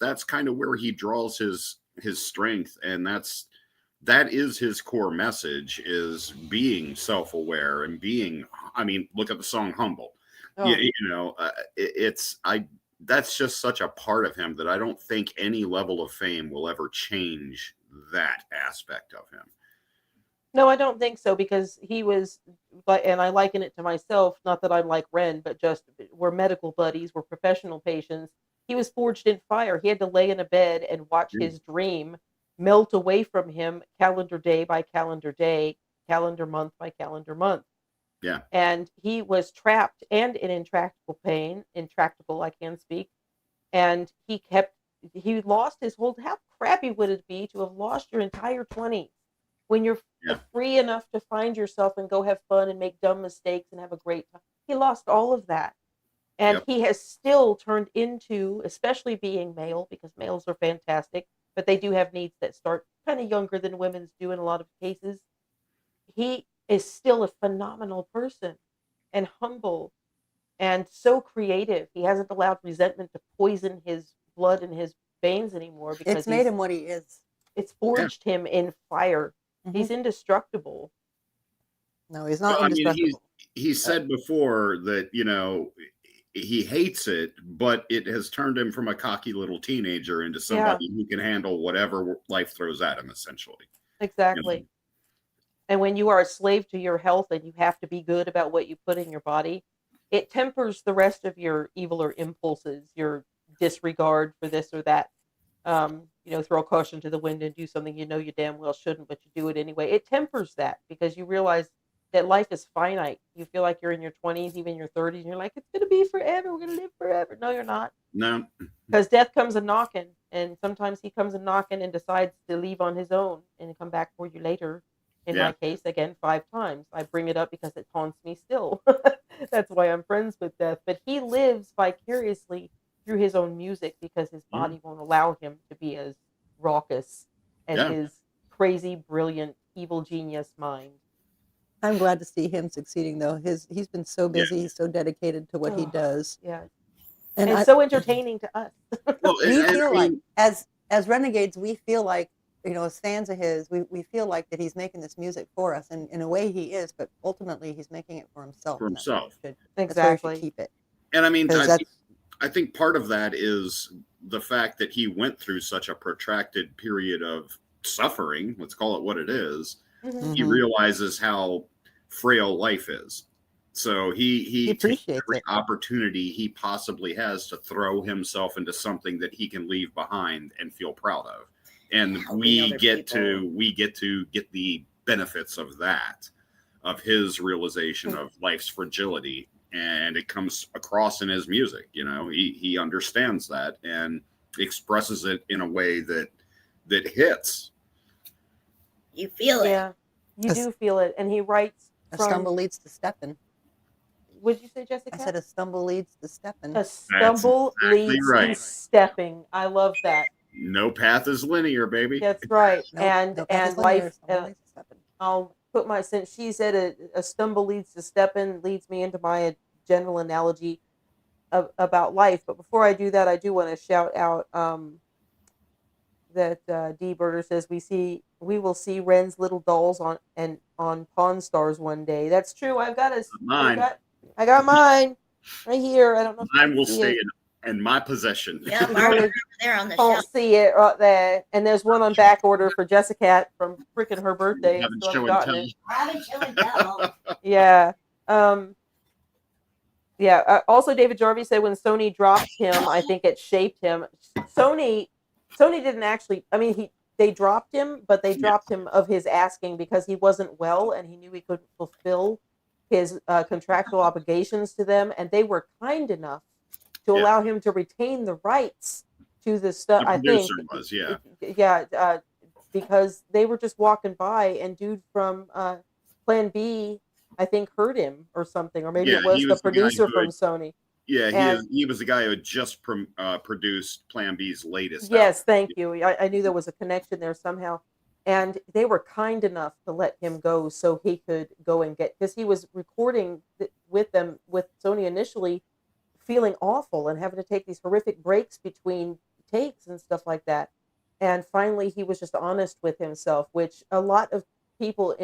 That's kind of where he draws his strength, and that is his core message: is being self-aware and being. I mean, look at the song "Humble." Oh. That's just such a part of him that I don't think any level of fame will ever change that aspect of him. No, I don't think so, because he was, and I liken it to myself, not that I'm like Ren, but just we're medical buddies, we're professional patients. He was forged in fire. He had to lay in a bed and watch his dream melt away from him calendar day by calendar day, calendar month by calendar month. Yeah. And he was trapped and in intractable pain, intractable, I can speak. And he lost his whole, how crappy would it be to have lost your entire 20s when you're free enough to find yourself and go have fun and make dumb mistakes and have a great time? He lost all of that. And he has still turned into, especially being male, because males are fantastic, but they do have needs that start kind of younger than women's do in a lot of cases. He is still a phenomenal person and humble and so creative. He hasn't allowed resentment to poison his blood and his veins anymore, because it's made him what he is. It's forged him in fire. Mm-hmm. He's indestructible. No, he's not indestructible. He said before that, he hates it, but it has turned him from a cocky little teenager into somebody who can handle whatever life throws at him, essentially. Exactly. And when you are a slave to your health and you have to be good about what you put in your body, it tempers the rest of your eviler impulses, your disregard for this or that. Throw caution to the wind and do something you damn well shouldn't, but you do it anyway. It tempers that, because you realize that life is finite. You feel like you're in your 20s, even your 30s, and you're like, it's going to be forever. We're going to live forever. No, you're not. No. Because death comes a-knocking, and sometimes he comes a-knocking and decides to leave on his own and come back for you later. In my case, again, 5 times. I bring it up because it haunts me still. That's why I'm friends with Death. But he lives vicariously through his own music because his body won't allow him to be as raucous as his crazy, brilliant, evil genius mind. I'm glad to see him succeeding, though. He's been so busy, he's so dedicated to what he does. Yeah. And it's so entertaining to us. Well, we feel like, as Renegades, we feel like, as fans of his, we feel like that he's making this music for us, and in a way he is, but ultimately he's making it for himself. For himself. Exactly. That's where he should keep it. And I mean, I think part of that is the fact that he went through such a protracted period of suffering, let's call it what it is. He realizes how frail life is. So he takes every opportunity he possibly has to throw himself into something that he can leave behind and feel proud of. And we get to get the benefits of that, of his realization of life's fragility. And it comes across in his music. He understands that and expresses it in a way that hits. You feel it. Yeah, you do feel it. And he writes A stumble leads to stepping. What'd you say, Jessica? I said a stumble leads to stepping. A stumble leads to stepping. I love that. No path is linear, baby. That's right. No and life. I'll put since she said a stumble leads to stepping, leads me into my general analogy about life. But before I do that, I do want to shout out that D Birder says we will see Ren's little dolls on Pawn Stars one day. That's true. I've got mine. I got mine right here. I don't know. Mine will stay in my possession. Yeah, Marty, over there on the shelf. shelf. See it right there. And there's one on back order for Jessica from freaking her birthday. Haven't show and tell. Haven't show and tell. Yeah. Yeah. Also, David Jarvie said when Sony dropped him, I think it shaped him. Sony didn't actually. I mean, they dropped him, but they dropped him of his asking because he wasn't well and he knew he couldn't fulfill his contractual obligations to them, and they were kind enough to allow him to retain the rights to the stuff. I think because they were just walking by, and dude from Plan B, I think, heard him or something, or maybe it was the producer from Sony. Yeah, he was the guy who had just produced Plan B's latest. Yes, thank you. I knew there was a connection there somehow. And they were kind enough to let him go so he could go and because he was recording with them, with Sony initially, feeling awful and having to take these horrific breaks between takes and stuff like that. And finally, he was just honest with himself, which a lot of people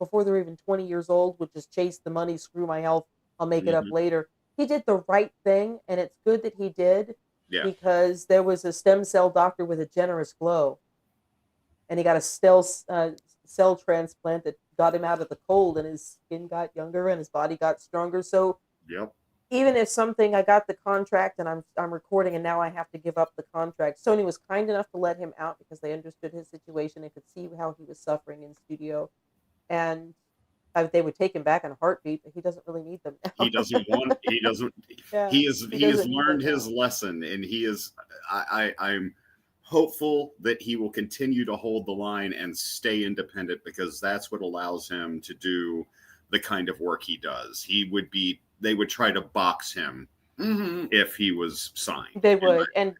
before they're even 20 years old would just chase the money, screw my health, I'll make it up later. He did the right thing, and it's good that he did because there was a stem cell doctor with a generous glow. And he got a cell transplant that got him out of the cold, and his skin got younger and his body got stronger. So even if I got the contract and I'm recording and now I have to give up the contract, Sony was kind enough to let him out because they understood his situation and could see how he was suffering in studio. And they would take him back in a heartbeat, but he doesn't really need them now. He doesn't. He has learned his lesson, and he is. I'm hopeful that he will continue to hold the line and stay independent because that's what allows him to do the kind of work he does. They would try to box him if he was signed. They would. And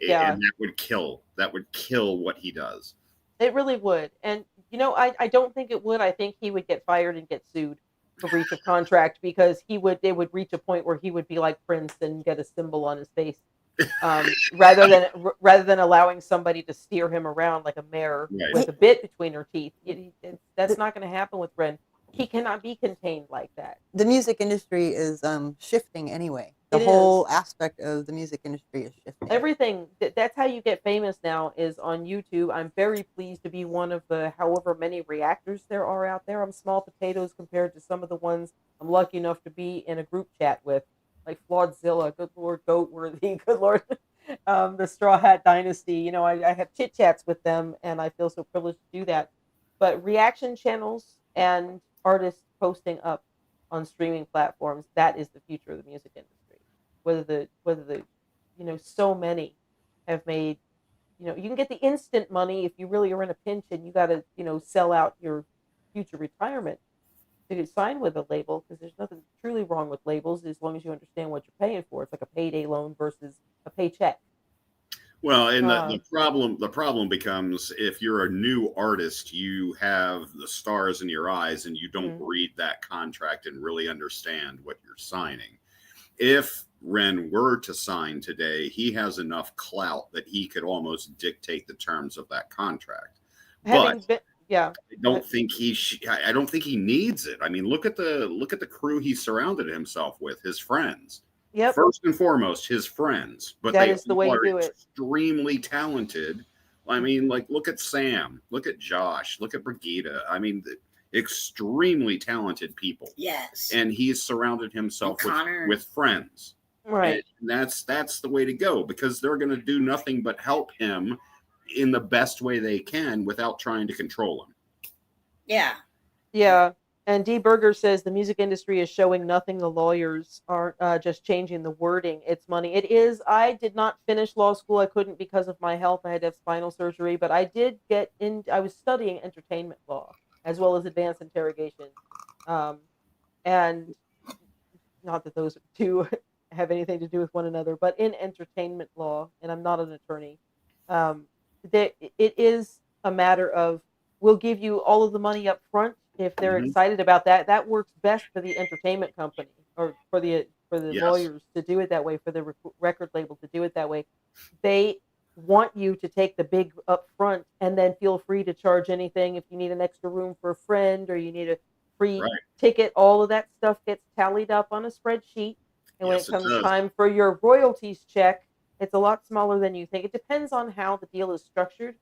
that would kill what he does. It really would. And, I don't think it would. I think he would get fired and get sued for breach of contract because they would reach a point where he would be like Prince and get a symbol on his face. Rather than allowing somebody to steer him around like a mare with a bit between her teeth. That's not going to happen with Ren. He cannot be contained like that. The music industry is shifting anyway. The whole aspect of the music industry is shifting. Everything. That's how you get famous now is on YouTube. I'm very pleased to be one of the however many reactors there are out there. I'm small potatoes compared to some of the ones I'm lucky enough to be in a group chat with. Like Flawedzilla, good Lord, Goatworthy, good Lord, the Straw Hat Dynasty. I have chit chats with them, and I feel so privileged to do that. But reaction channels and artists posting up on streaming platforms, that is the future of the music industry. Whether the so many have made, you can get the instant money if you really are in a pinch and you got to, sell out your future retirement to sign with a label, because there's nothing truly wrong with labels as long as you understand what you're paying for. It's like a payday loan versus a paycheck. Well, and the problem becomes if you're a new artist, you have the stars in your eyes and you don't read that contract and really understand what you're signing. If Ren were to sign today, he has enough clout that he could almost dictate the terms of that contract. I don't think I don't think he needs it. I mean, look at the crew he surrounded himself with, his friends. Yep. First and foremost, his friends, but that they is the way to do it. Extremely talented. I mean, like, look at Sam, look at Josh, look at Brigida. I mean, extremely talented people. Yes. And he's surrounded himself with friends. Right. And that's the way to go, because they're going to do nothing but help him in the best way they can without trying to control him. Yeah. Yeah. And D. Berger says the music industry is showing nothing. The lawyers aren't just changing the wording. It's money. It is. I did not finish law school. I couldn't because of my health. I had to have spinal surgery. But I did get in. I was studying entertainment law as well as advanced interrogation. And not that those two have anything to do with one another, but in entertainment law, and I'm not an attorney, it is a matter of, we'll give you all of the money up front. If they're excited about that, that works best for the entertainment company or for the lawyers to do it that way, for the record label to do it that way. They want you to take the big up front and then feel free to charge anything. If you need an extra room for a friend or you need a free ticket, all of that stuff gets tallied up on a spreadsheet. And when it comes time for your royalties check, it's a lot smaller than you think. It depends on how the deal is structured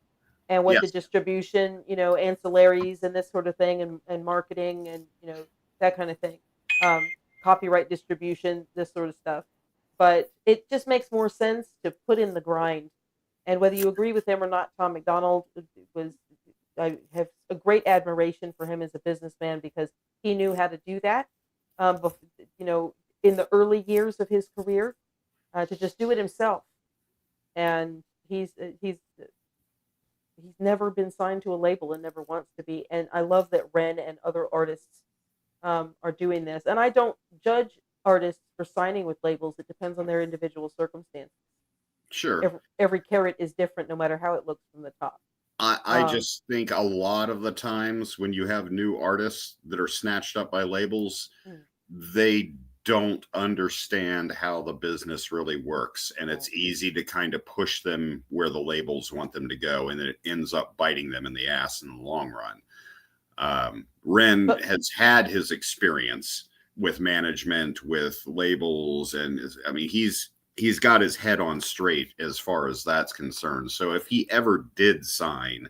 and what the distribution, ancillaries and this sort of thing, and marketing and, that kind of thing. Copyright distribution, this sort of stuff. But it just makes more sense to put in the grind. And whether you agree with him or not, Tom McDonald I have a great admiration for him as a businessman, because he knew how to do that, in the early years of his career, to just do it himself. And he's never been signed to a label and never wants to be. And I love that Ren and other artists are doing this. And I don't judge artists for signing with labels. It depends on their individual circumstances. Sure. Every carrot is different, no matter how it looks from the top. I just think a lot of the times when you have new artists that are snatched up by labels, they don't understand how the business really works, and it's easy to kind of push them where the labels want them to go, and it ends up biting them in the ass in the long run. Ren has had his experience with management, with labels, and he's got his head on straight as far as that's concerned. So if he ever did sign,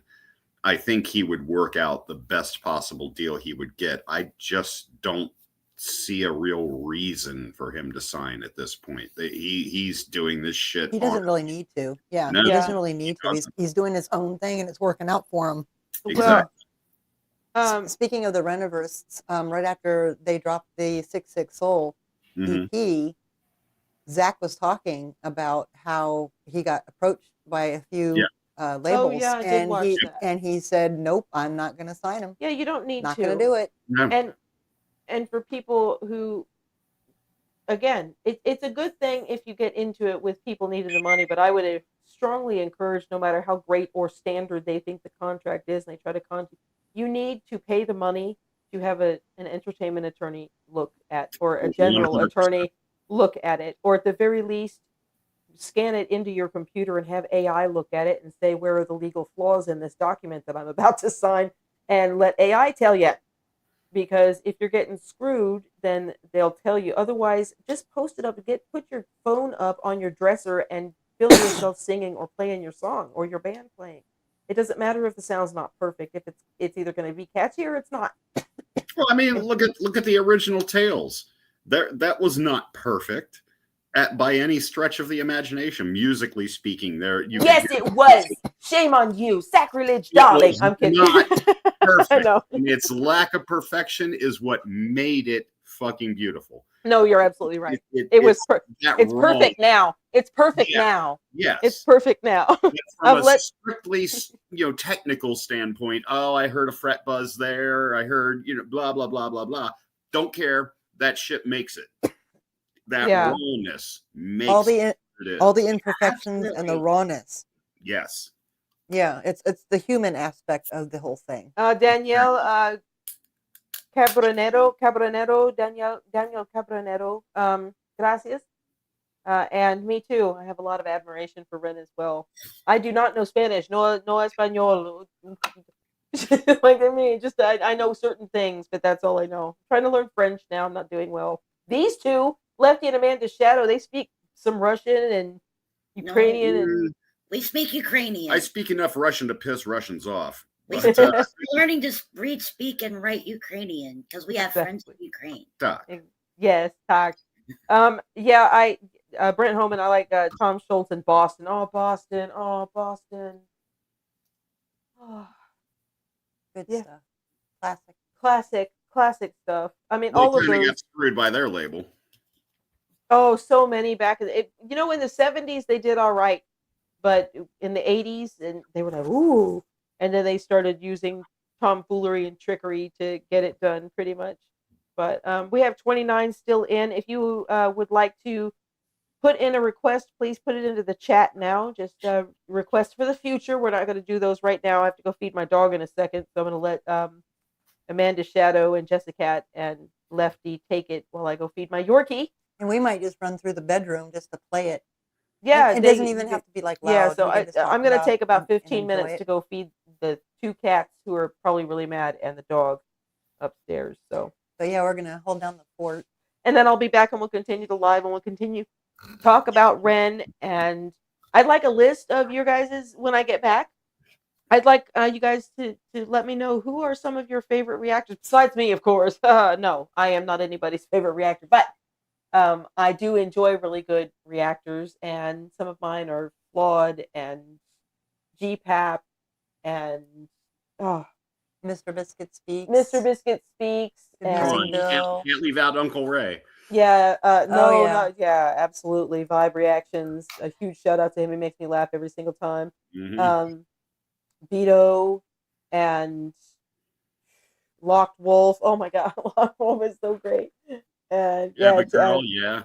I think he would work out the best possible deal he would get. I just don't see a real reason for him to sign at this point. He's doing this shit. He doesn't really need to. Yeah, No. he doesn't really need to. He's doing his own thing, and it's working out for him. Exactly. Speaking of the Reniverse, right after they dropped the 66 Soul EP, Zach was talking about how he got approached by a few labels, and he said, "Nope, I'm not going to sign him. Yeah, you don't need not to. Not going to do it." No. And for people who, again, it's a good thing if you get into it with people needing the money, but I would strongly encourage, no matter how great or standard they think the contract is, and they try to you need to pay the money to have an entertainment attorney look at, or a general 100%. Attorney look at it, or at the very least, scan it into your computer and have AI look at it and say, where are the legal flaws in this document that I'm about to sign, and let AI tell you. Because if you're getting screwed, then they'll tell you. Otherwise, just post it up. Put your phone up on your dresser and film yourself singing or playing your song, or your band playing. It doesn't matter if the sound's not perfect. If it's either going to be catchy or it's not. Well, I mean, look at the original Tales. That was not perfect by any stretch of the imagination, musically speaking. Yes, it was. Shame on you, sacrilege, darling. I'm kidding. Not perfect. I know. And its lack of perfection is what made it fucking beautiful. No, you're absolutely right. It's perfect now. It's perfect now. Yes. It's perfect now. From a strictly, technical standpoint, I heard a fret buzz there. I heard, blah, blah, blah, blah, blah. Don't care. That shit makes it. That rawness makes all the imperfections and the rawness. Yes. Yeah, it's the human aspect of the whole thing. Danielle Daniel Cabronero, gracias. And me too. I have a lot of admiration for Ren as well. I do not know Spanish, no español. Like I mean, just I know certain things, but that's all I know. I'm trying to learn French now. I'm not doing well. These two, Lefty and Amanda Shadow, they speak some Russian and Ukrainian, and we speak Ukrainian. I speak enough Russian to piss Russians off. We're learning to read, speak, and write Ukrainian because we have friends in Ukraine. Yes, talk. Yeah, Brent Holman, I like Tom Schultz in Boston. Oh, Boston. Oh, Boston. Oh. Good stuff. Classic stuff. I mean, they all of those. Got screwed by their label. Oh, so many back in the, in the 70s they did all right, but in the 80s and they were like, ooh, and then they started using tomfoolery and trickery to get it done pretty much. But we have 29 still in. If you would like to put in a request, please put it into the chat now. Just request for the future. We're not going to do those right now. I have to go feed my dog in a second, so I'm going to let Amanda Shadow and Jessica and Lefty take it while I go feed my Yorkie. And we might just run through the bedroom just to play it. Yeah, it doesn't even have to be like loud. Yeah, so I'm going to take about 15 minutes to go feed the two cats who are probably really mad and the dog upstairs. So yeah, we're going to hold down the fort. And then I'll be back and we'll continue the live and we'll continue talk about Ren. And I'd like a list of your guys's when I get back. I'd like you guys to let me know who are some of your favorite reactors besides me, of course. No, I am not anybody's favorite reactor, but I do enjoy really good reactors, and some of mine are flawed and GPAP and Mr. Biscuit Speaks. Mr. Biscuit Speaks. And can't leave out Uncle Ray. Yeah, absolutely. Vibe Reactions. A huge shout out to him. He makes me laugh every single time. Mm-hmm. Beto and Locked Wolf. Oh my God, Locked Wolf is so great. And Abigail,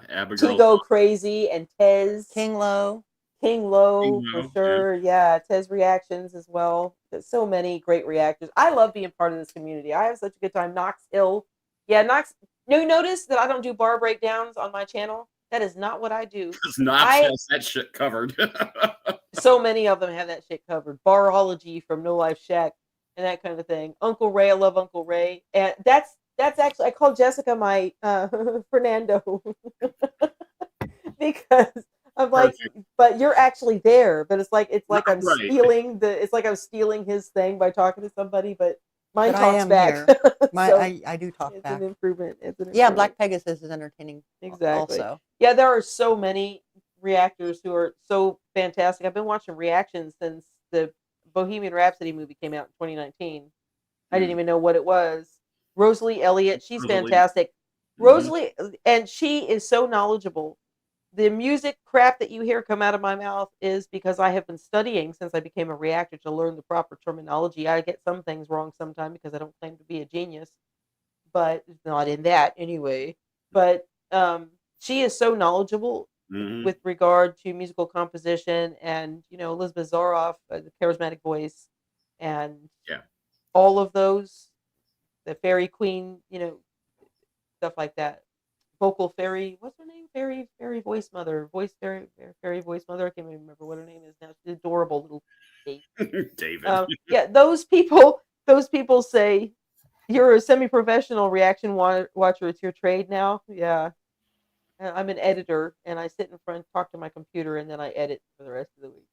Abigail. Tigo Crazy and Tez. King Low for sure. Yeah, Tez Reactions as well. There's so many great reactors. I love being part of this community. I have such a good time. Knox Hill. Yeah, Knox. You notice that I don't do bar breakdowns on my channel? That is not what I do. Because Knox has that shit covered. So many of them have that shit covered. Barology from No Life Shack and that kind of thing. Uncle Ray, I love Uncle Ray. And that's actually, I call Jessica my Fernando. Because I'm like, but you're actually there. But it's like I'm stealing I'm stealing his thing by talking to somebody, but mine talks back. I do talk back. It's an improvement. Yeah, Black Pegasus is entertaining. Exactly. Also. Yeah, there are so many reactors who are so fantastic. I've been watching reactions since the Bohemian Rhapsody movie came out in 2019. I didn't even know what it was. Rosalie Elliott, she's fantastic. Rosalie, and she is so knowledgeable. The music crap that you hear come out of my mouth is because I have been studying since I became a reactor to learn the proper terminology. I get some things wrong sometimes because I don't claim to be a genius, but not in that anyway. But she is so knowledgeable with regard to musical composition, and Elizabeth Zaroff, the charismatic voice, and all of those, the Fairy Queen, stuff like that. Vocal Fairy, what's her name? Fairy Voice Mother, Fairy Voice Mother. I can't even remember what her name is now. She's adorable little David. Yeah, those people say you're a semi-professional reaction watcher. It's your trade now. Yeah, I'm an editor, and I sit in front, talk to my computer, and then I edit for the rest of the week.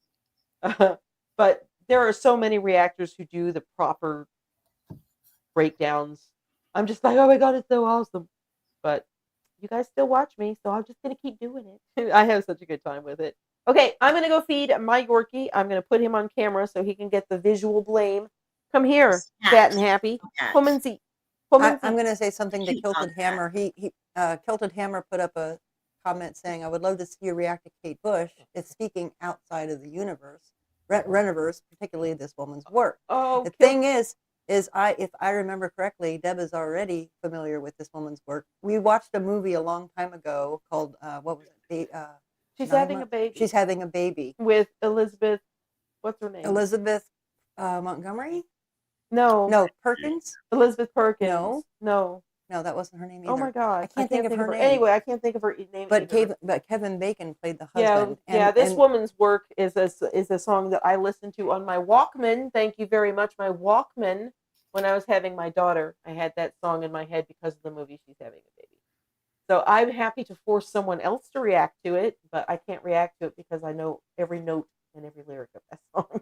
But there are so many reactors who do the proper breakdowns. I'm just like, oh my God, it's so awesome. But you guys still watch me, so I'm just going to keep doing it. I have such a good time with it. Okay, I'm going to go feed my Yorkie. I'm going to put him on camera so he can get the visual blame. Come here, fat and happy. Come and see. I'm going to say something to She Kilted loves that. Hammer. Kilted Hammer put up a comment saying, "I would love to see you react to Kate Bush. It's speaking outside of the universe, Reniverse, particularly this woman's work." Oh, the thing is if I remember correctly, Deb is already familiar with this woman's work. We watched a movie a long time ago called what was it? She's having a baby. She's having a baby with Elizabeth. What's her name? Elizabeth Montgomery. No. No, Perkins. Elizabeth Perkins. No, that wasn't her name either. Oh my God, I can't think of her name. Anyway, I can't think of her name. But Kevin Bacon played the husband. Yeah, this woman's work is a song that I listened to on my Walkman. Thank you very much, my Walkman. When I was having my daughter, I had that song in my head because of the movie She's Having a Baby. So I'm happy to force someone else to react to it, but I can't react to it because I know every note and every lyric of that song.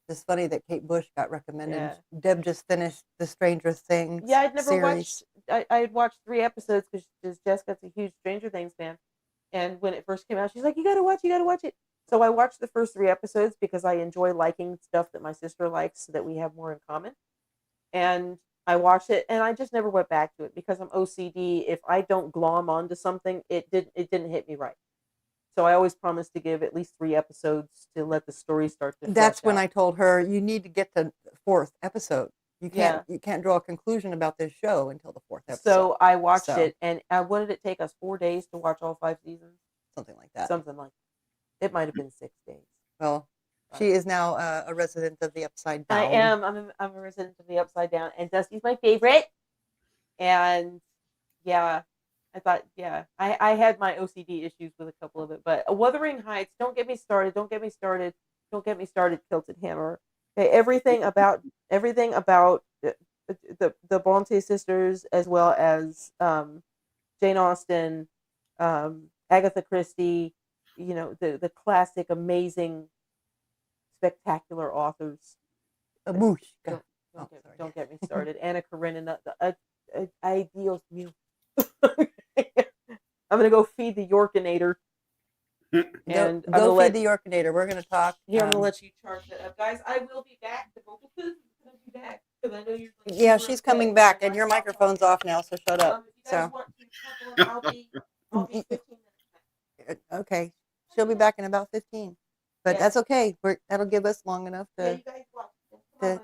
It's funny that Kate Bush got recommended. Yeah. Deb just finished the Stranger Things. Yeah, I'd never series. watched. I had watched 3 episodes because Jessica's a huge Stranger Things fan, and when it first came out, she's like, "You gotta watch it." So I watched the first 3 episodes because I enjoy liking stuff that my sister likes, so that we have more in common. And I watched it, and I just never went back to it because I'm OCD. If I don't glom onto something, it didn't hit me right. So I always promise to give at least 3 episodes to let the story start to. That's when I told her you need to get to the 4th episode. You can't draw a conclusion about this show until the 4th episode. So I watched it, and what did it take us? 4 days to watch all 5 seasons? Something like that. It might have been 6 days. Well, she is now a resident of the Upside Down. I am. I'm a resident of the Upside Down, and Dusty's my favorite. And yeah, I thought, I had my OCD issues with a couple of it, but Wuthering Heights, don't get me started, Tilted Hammer. Okay, everything about the Bronte sisters, as well as Jane Austen, Agatha Christie, the classic, amazing, spectacular authors. Don't get me started. Anna Karenina, ay Dios mío. I'm gonna go feed the Yorkinator. And go feed the Yorkinator. We're gonna talk. Here, I'm gonna let you charge that up, guys. I will be back. The vocal is gonna be back because I know you're. Yeah, she's coming back, and your microphone's off now, so shut up. I'll be 15 minutes. Okay, she'll be back in about 15, but that's okay. That'll give us long enough to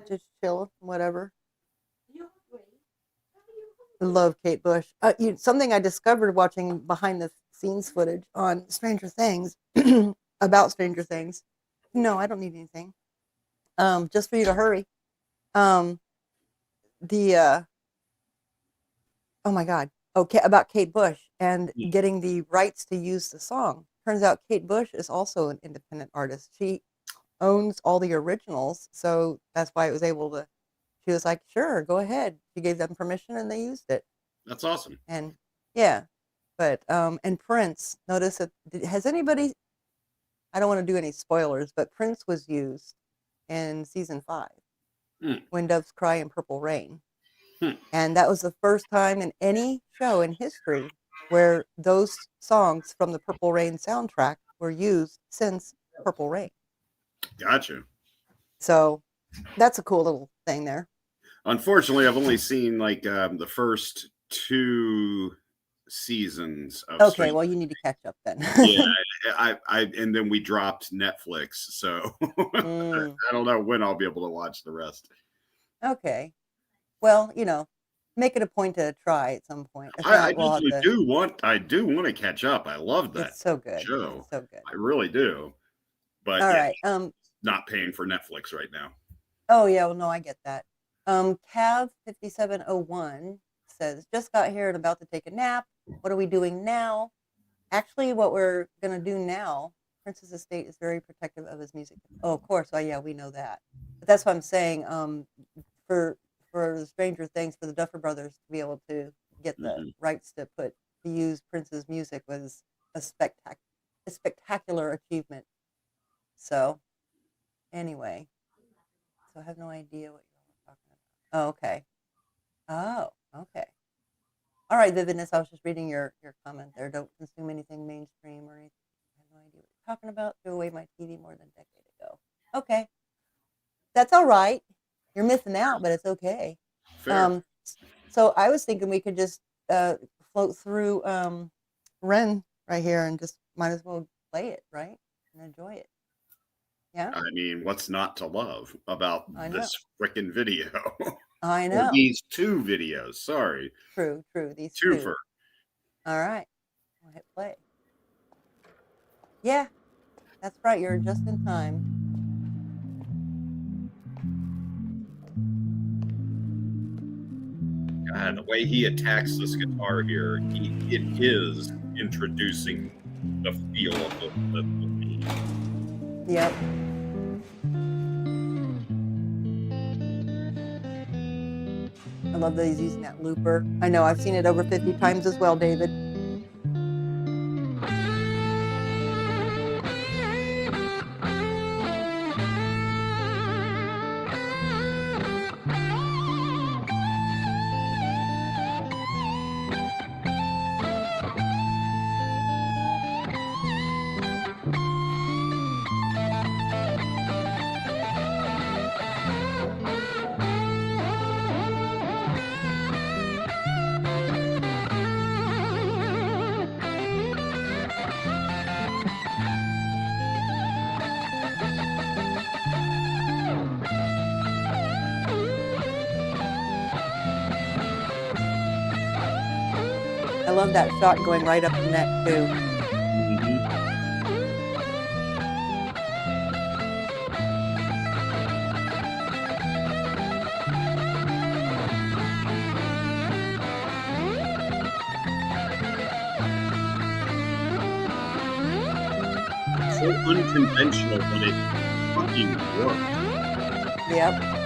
just chill, whatever. I love Kate Bush. Something I discovered watching behind the scenes footage on Stranger Things about Stranger Things. No, I don't need anything. Just for you to hurry. Oh my God. Okay, about Kate Bush and getting the rights to use the song. Turns out Kate Bush is also an independent artist. She owns all the originals, so that's why it was able to. She was like, "Sure, go ahead." She gave them permission, and they used it. That's awesome. And but and Prince. Notice that has anybody? I don't want to do any spoilers, but Prince was used in season 5, When Doves Cry and Purple Rain, and that was the first time in any show in history where those songs from the Purple Rain soundtrack were used since Purple Rain. Gotcha. So that's a cool little thing there. Unfortunately, I've only seen like the first 2 seasons of okay, well, you need to catch up then. Yeah, I and then we dropped Netflix, so I don't know when I'll be able to watch the rest. Okay, well, make it a point to try at some point. I do want to catch up. I love that. It's so good. Show. It's so good. I really do. But all right, not paying for Netflix right now. Oh yeah, well, no, I get that. Cav 5701 says, "Just got here and about to take a nap. What are we doing now?" Actually, what we're gonna do now, Prince's estate is very protective of his music. Oh, of course. Oh yeah, we know that. But that's what I'm saying. For the Stranger Things, for the Duffer Brothers to be able to get the rights to use Prince's music was a spectacular achievement. So, anyway, so I have no idea what you're talking about. Oh, okay. Oh, okay. All right, Vividness, I was just reading your comment there. Don't consume anything mainstream or anything. I have no idea what you're talking about. Threw away my TV more than a decade ago. Okay. That's all right. You're missing out, but it's okay. Fair. So I was thinking we could just float through Ren right here and just might as well play it, right? And enjoy it. Yeah. I mean, what's not to love about this frickin' video? I know. Or these two videos. Sorry. True. These Twofer. two. All right. We'll hit play. Yeah, that's right. You're just in time. God, the way he attacks this guitar here, it is introducing the feel of the theme. Yep. I love that he's using that looper. I know, I've seen it over 50 times as well, David. I love that shot going right up the neck, too. So unconventional, but it fucking works. Yep.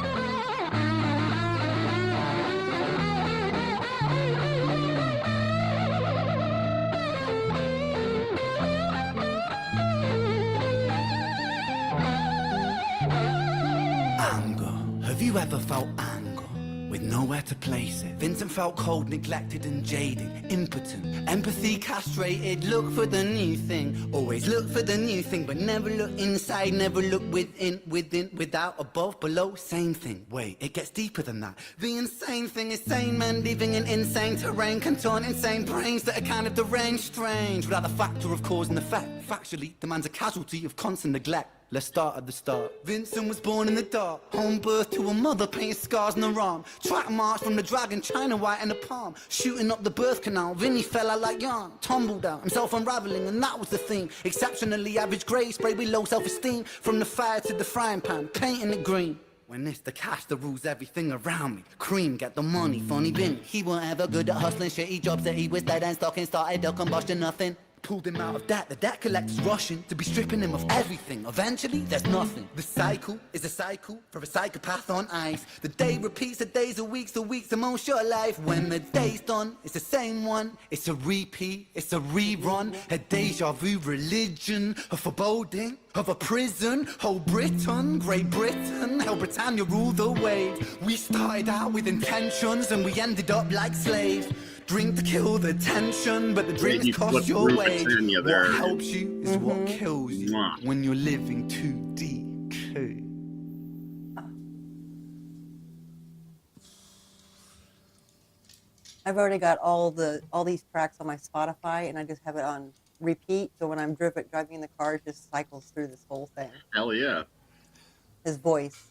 Have you ever felt anger with nowhere to place it? Vincent felt cold, neglected and jaded, impotent, empathy castrated. Look for the new thing, always look for the new thing, but never look inside, never look within, without, above, below, same thing. Wait, it gets deeper than that. The insane thing is sane men living in insane terrain, contort insane brains that are kind of deranged, strange, without the factor of cause and effect. Factually, the man's a casualty of constant neglect. Let's start at the start. Vincent was born in the dark, home birth to a mother, painted scars on her arm. Track march from the dragon, China white in the palm. Shooting up the birth canal, Vinny fell out like yarn. Tumbled out, himself unraveling, and that was the theme. Exceptionally average grade, sprayed with low self-esteem. From the fire to the frying pan, painting it green. When it's the cash that rules everything around me. Cream, get the money, funny Vinny. He weren't ever good at hustling, shitty jobs that he was dead and stocking. Started a combustion, nothing. Pulled him out of debt, the debt collector's rushing to be stripping him of everything. Eventually, there's nothing. The cycle is a cycle for a psychopath on ice. The day repeats, the days are weeks, the weeks are most short life. When the day's done, it's the same one. It's a repeat, it's a rerun. A deja vu religion, a foreboding of a prison. Whole Britain, Great Britain, hell Britannia rule the waves. We started out with intentions and we ended up like slaves. Drink to kill the tension, but the drinks cost your wage. What helps you is what kills you when you're living too deep. I've already got all these tracks on my Spotify, and I just have it on repeat. So when I'm driving in the car, it just cycles through this whole thing. Hell yeah. His voice.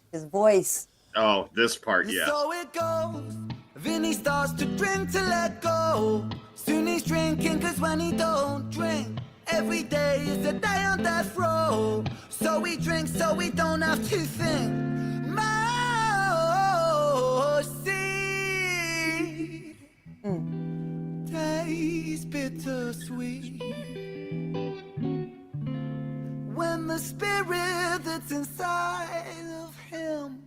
Oh, this part, yeah. So it goes. Vinny starts to drink to let go. Soon he's drinking, cause when he don't drink, every day is a day on death row. So he drinks so he don't have to think. Mercy tastes bittersweet when the spirit that's inside of him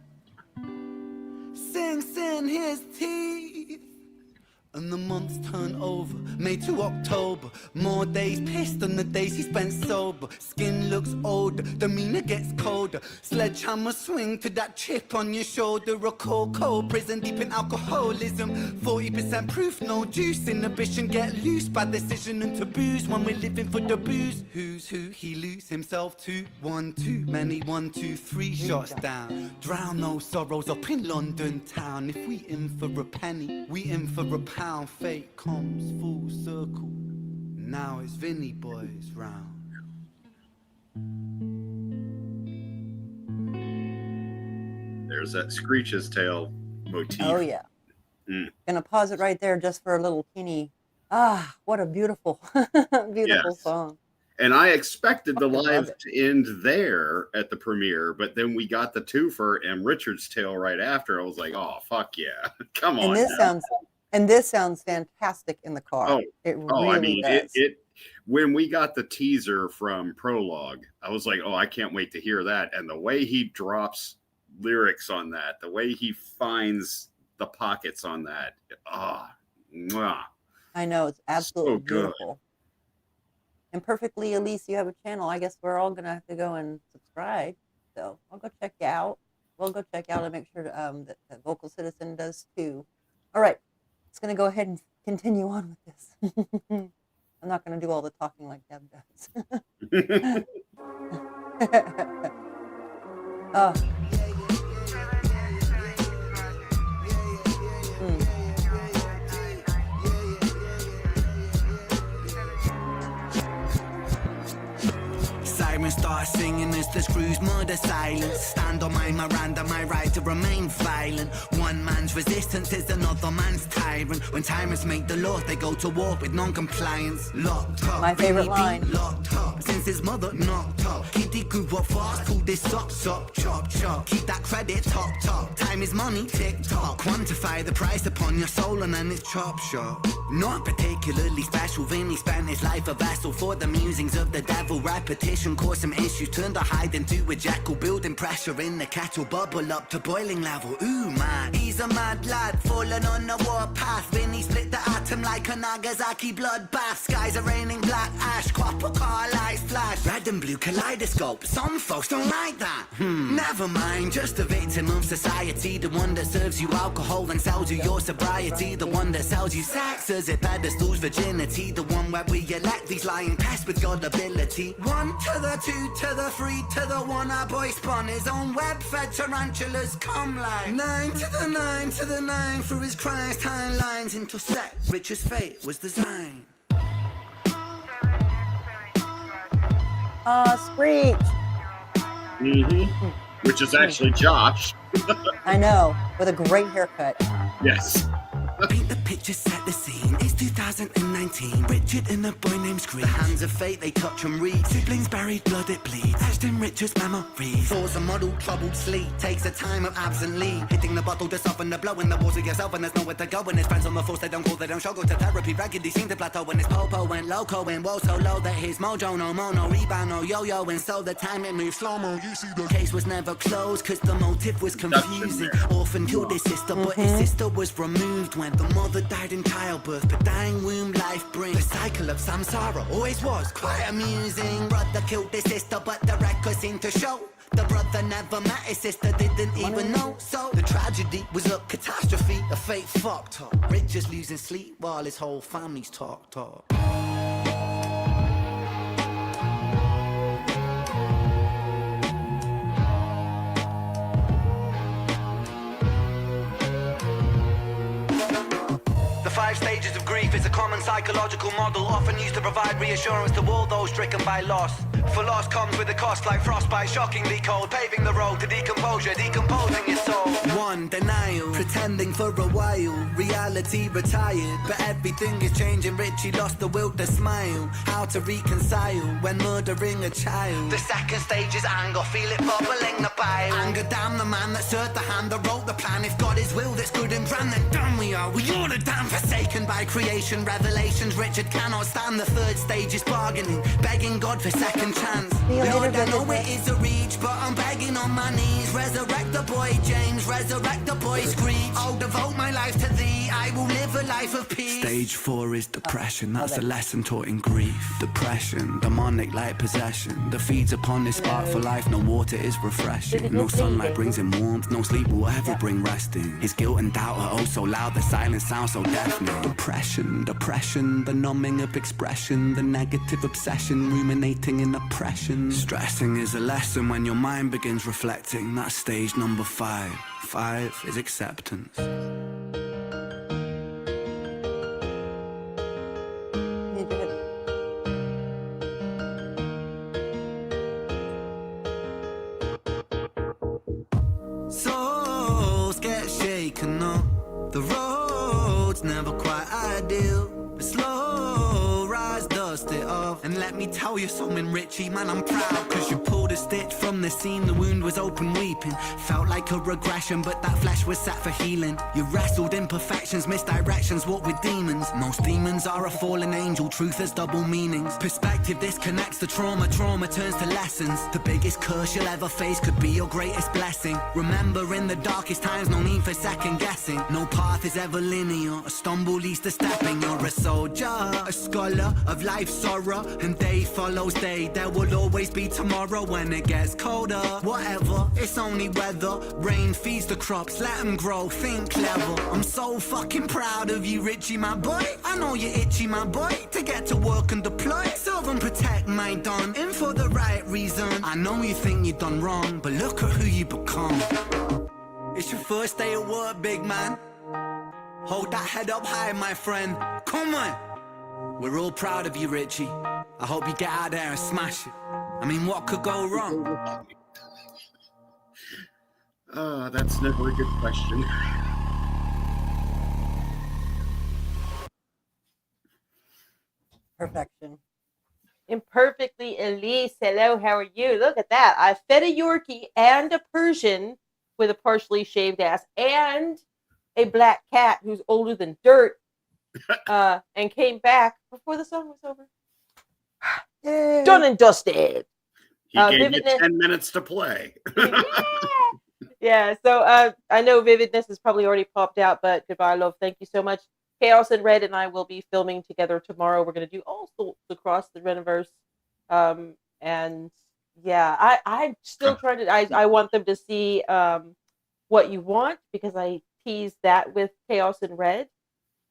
sinks in his teeth, and and the months turn over. May to October, more days pissed than the days he spent sober. Skin looks older, demeanor gets colder. Sledgehammer swing to that chip on your shoulder. A cold prison deep in alcoholism. 40% proof, no juice. Inhibition get loose by decision and taboos. When we're living for the booze, who's who he lose himself to? 1 too many, 1, 2, 3 shots down. Drown those sorrows up in London town. If we in for a penny, we in for a pound. Fate comes full circle. Now it's Vinny boys round. There's that Screech's tail motif. Oh yeah. Gonna pause it right there just for a little teeny. What a beautiful, beautiful song. And I expected the live to end there at the premiere, but then we got the twofer and Richard's Tale right after. I was like, oh, fuck yeah. Come on. And this sounds fantastic in the car. It really does. When we got the teaser from Prologue, I was like, oh, I can't wait to hear that. And the way he drops lyrics on that, the way he finds the pockets on that. Mwah. I know, it's absolutely so good. Beautiful. And perfectly, Elise, you have a channel. I guess we're all gonna have to go and subscribe. So I'll go check you out. We'll go check out and make sure that Vocal Citizen does too. All right, it's gonna go ahead and continue on with this. I'm not gonna do all the talking like Deb does. Sirens start singing as the screws murder silence. Stand on my Miranda, my right to remain violent. One man's resistance is another man's tyrant. When tyrants make the law, they go to war with non-compliance. Locked up, my favorite line. Locked up since his mother knocked up. Kitty grew up fast, pulled his socks up, chop chop. Keep that credit top top. Time is money, tick tock. Quantify the price upon your soul and then it's chop shop. Not particularly special. Vinny spent his life a vessel for the musings of the devil. Repetition caused some issues, turned a hide into a jackal. Building pressure in the kettle, bubble up to boiling level. Ooh man, he's a mad lad, falling on the warpath. Vinny split the atom like a Nagasaki bloodbath. Skies are raining black ash, copper car lights flash. Red and blue kaleidoscope, some folks don't like that. Never mind, just a victim of society. The one that serves you alcohol and sells you your sobriety. The one that sells you sex as it pedestals virginity. The one where we elect these lying pests with God ability. 1 to the 2 to the 3 to the 1. Our boy spun his own web-fed tarantulas come like 9 to the 9 to the 9 through his Christ timelines into set. Richard's fate was designed. Screech. Which is actually Josh. I know, with a great haircut. Yes. Paint the picture, set the scene. It's 2019. Richard and a boy named Screech. The hands of fate, they touch and read. Siblings buried, blood it bleeds. Etched in Richard's memories. Falls a muddled, troubled sleep. Takes a time of absently. Hitting the bottle to soften the blow in the walls of yourself, and there's nowhere to go. And his friends on the force, they don't call, they don't show. Go to therapy, raggedy, seem to plateau. When his popo went loco and woe so low that his mojo no mo, no rebound, no yo-yo. And so the time it moves slow-mo. You see the case was never closed, cause the motive was confusing. Orphan killed his sister, but his sister was removed when the mother died in childbirth. But dying womb life brings the cycle of samsara. Always was quite amusing. Brother killed his sister, but the record seemed to show the brother never met his sister, didn't even know. So the tragedy was a catastrophe, a fate fucked up. Richard's losing sleep while his whole family's talked up. The 5 stages of grief is a common psychological model, often used to provide reassurance to all those stricken by loss. For loss comes with a cost like frostbite, shockingly cold, paving the road to decomposure, decomposing your soul. 1. Denial, pretending for a while, reality retired, but everything is changing. Richie lost the will to smile, how to reconcile when murdering a child. The 2nd stage is anger, feel it bubbling the bile. Anger, damn the man that served the hand that wrote the plan. If God is will that's good and grand, then damn we are all are damn forsaken by creation, revelations Richard cannot stand. The 3rd stage is bargaining, begging God for second one chance. See you later, Lord, I know Vivid. it is a reach, but I'm begging on my knees. Resurrect the boy James, resurrect the boy Screech. I'll devote my life to thee, I will live a life of peace. Stage 4 is depression, that's a lesson taught in grief. Depression, demonic like possession, that feeds upon this spark for life. No water is refreshing, no sunlight brings him warmth, no sleep will ever bring resting. His guilt and doubt are oh so loud, the silence sounds so deafening. Depression, depression, the numbing of expression, the negative obsession, ruminating in oppression. Stressing is a lesson when your mind begins reflecting. That's stage number 5. 5 is acceptance. Souls get shaken up, the road's never quite ideal, but slow rise, dust it off. And let me tell you something, Richie, man, I'm proud, cause you pulled a stitch from the seam, the wound was open weeping. Felt like a regression, but that flesh was set for healing. You wrestled imperfections, misdirections, walked with demons. Most demons are a fallen angel, truth has double meanings. Perspective disconnects the trauma, trauma turns to lessons. The biggest curse you'll ever face could be your greatest blessing. Remember, in the darkest times, no need for second guessing. No path is ever linear, a stumble leads to stepping. You're a soldier, a scholar of life's sorrow, and day follows day. There will always be tomorrow when it gets colder. Whatever, it's only weather. Rain feeds the crops, let them grow, think clever. I'm so fucking proud of you, Richie, my boy. I know you're itchy, my boy, to get to work and deploy. Serve and protect my don, in for the right reason. I know you think you've done wrong, but look at who you become. It's your first day at work, big man. Hold that head up high, my friend. Come on. We're all proud of you, Richie. I hope you get out there and smash it. I mean, what could go wrong? That's never a good question. Perfection. Imperfectly Elise, hello, how are you? Look at that. I fed a Yorkie and a Persian with a partially shaved ass and a black cat who's older than dirt and came back before the song was over. Yay. Done and dusted. He gave you 10 minutes to play. Yeah, so I know Vividness has probably already popped out, but goodbye, love. Thank you so much. Chaos and Red and I will be filming together tomorrow. We're going to do all sorts across the Reniverse. And yeah, I'm still trying to, I want them to see What You Want, because I teased that with Chaos and Red,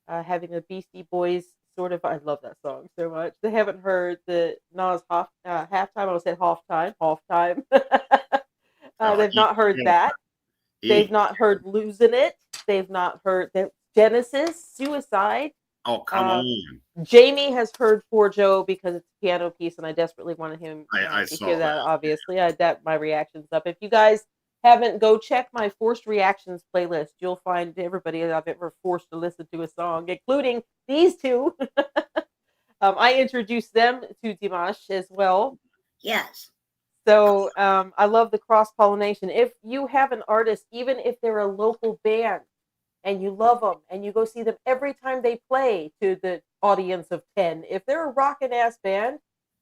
having a Beastie Boys sort of, I love that song so much. They haven't heard the Nas halftime. I almost said halftime. They've not heard that. They've not heard Losing It. They've not heard the Genesis, Suicide. Oh, come on. Jamie has heard For Joe because it's a piano piece, and I desperately wanted him I to saw hear that, that. obviously. My reactions up. If you guys haven't, go check my Forced Reactions playlist. You'll find everybody that I've ever forced to listen to a song, including these two. I introduced them to Dimash as well. Yes. So I love the cross-pollination. If you have an artist, even if they're a local band, and you love them, and you go see them every time they play to the audience of 10, if they're a rockin' ass band,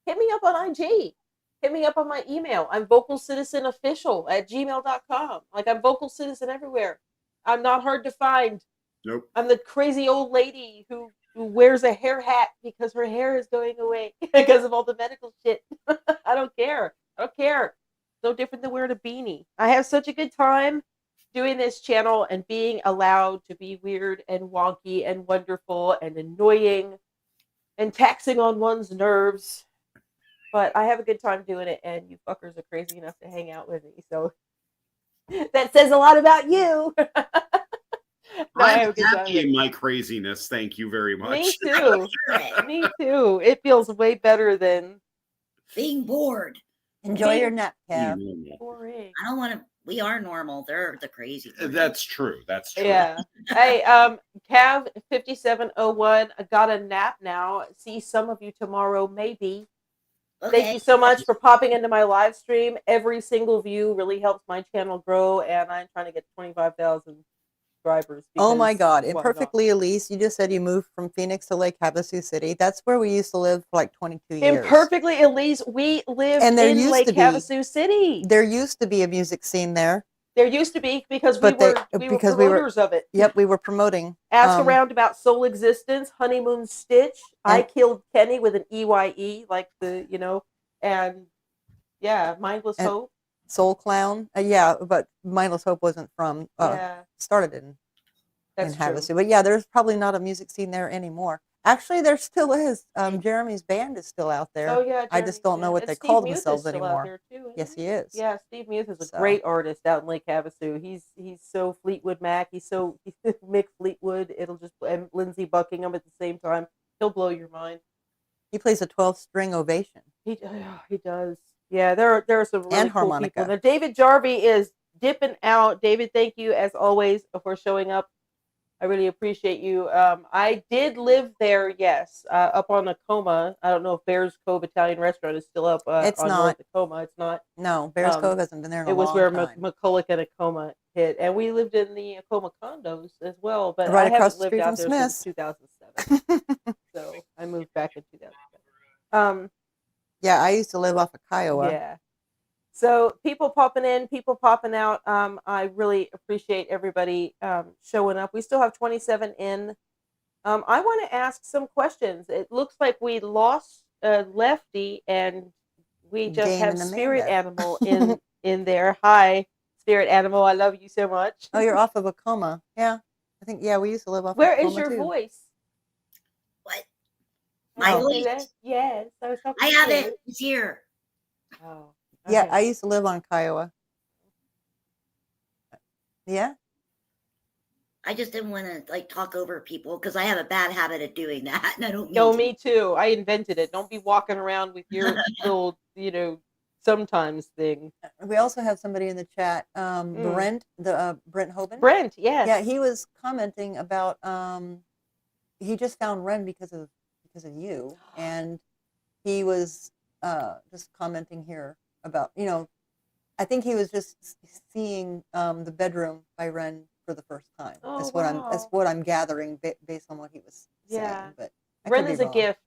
hit me up on IG. Hit me up on my email. I'm vocalcitizenofficial@gmail.com. Like, I'm Vocal Citizen everywhere. I'm not hard to find. Nope. I'm the crazy old lady who wears a hair hat because her hair is going away because of all the medical shit. I don't care. No different than wearing a beanie. I have such a good time doing this channel and being allowed to be weird and wonky and wonderful and annoying and taxing on one's nerves. But I have a good time doing it, and you fuckers are crazy enough to hang out with me. So that says a lot about you. I'm happy in my craziness. Thank you very much. Me too. Me too. It feels way better than being bored. Enjoy your nap, Cav. Boring. I don't want to. We are normal. They're the crazy ones. That's true. Yeah. Hey, Cav 5701. I got a nap now. See some of you tomorrow, maybe. Okay. Thank you so much for popping into my live stream. Every single view really helps my channel grow, and I'm trying to get 25,000 subscribers. Oh my because God. why not? Imperfectly Elise, you just said you moved from Phoenix to Lake Havasu City. That's where we used to live for like 22 years. Imperfectly Elise, we lived And there in used Lake to be- Havasu City. There used to be a music scene there. There used to be because But we they- were because we were- promoters of it. Yep, we were promoting. Ask around about Soul Existence, Honeymoon Stitch. I Killed Kenny with an EYE, like the, and yeah, Mindless And Hope. Soul Clown. Yeah, but Mindless Hope wasn't from, started in Havasu. True. But yeah, there's probably not a music scene there anymore. Actually, there still is. Jeremy's band is still out there. Oh yeah, I just don't know what they call themselves anymore. Out there too, yes, he is. Yeah, Steve Muth is a great artist out in Lake Havasu. He's so Fleetwood Mac. He's Mick Fleetwood. It'll just and Lindsey Buckingham at the same time. He'll blow your mind. He plays a 12-string ovation. He does. Yeah, there are some really and cool harmonica. people. Now, David Jarvie is dipping out. David, thank you as always for showing up. I really appreciate you. I did live there, yes, up on Tacoma. I don't know if Bears Cove Italian Restaurant is still up It's on not. North Tacoma. It's not. No, Bears Cove hasn't been there in a It was long where time. McCulloch and Tacoma hit. And we lived in the Tacoma condos as well. But Right I across haven't the lived street out from there since Smith's. 2007. So I moved back in 2007. Yeah, I used to live off of Kiowa. Yeah. So people popping in, people popping out. I really appreciate everybody showing up. We still have 27 in. I want to ask some questions. It looks like we lost Lefty, and we just Jane have and Spirit Amanda. Animal in there. Hi, Spirit Animal. I love you so much. Oh, you're off of Tacoma. Yeah, I think we used to live off. Where of Tacoma is your too. voice? What? My My voice? voice? Yes. I have it. It's here. Oh. Yeah, Okay. I used to live on Kiowa. Yeah. I just didn't want to talk over people because I have a bad habit of doing that, and I don't. No, mean to. me too. I invented it. Don't be walking around with your little, sometimes thing. We also have somebody in the chat, Brent, Brent Hoban. Brent, yes. Yeah, he was commenting about he just found Ren because of you, and he was just commenting here about I think he was just seeing the bedroom by Ren for the first time. Oh, That's what I'm gathering based on what he was saying. But I Ren could be is a wrong. gift.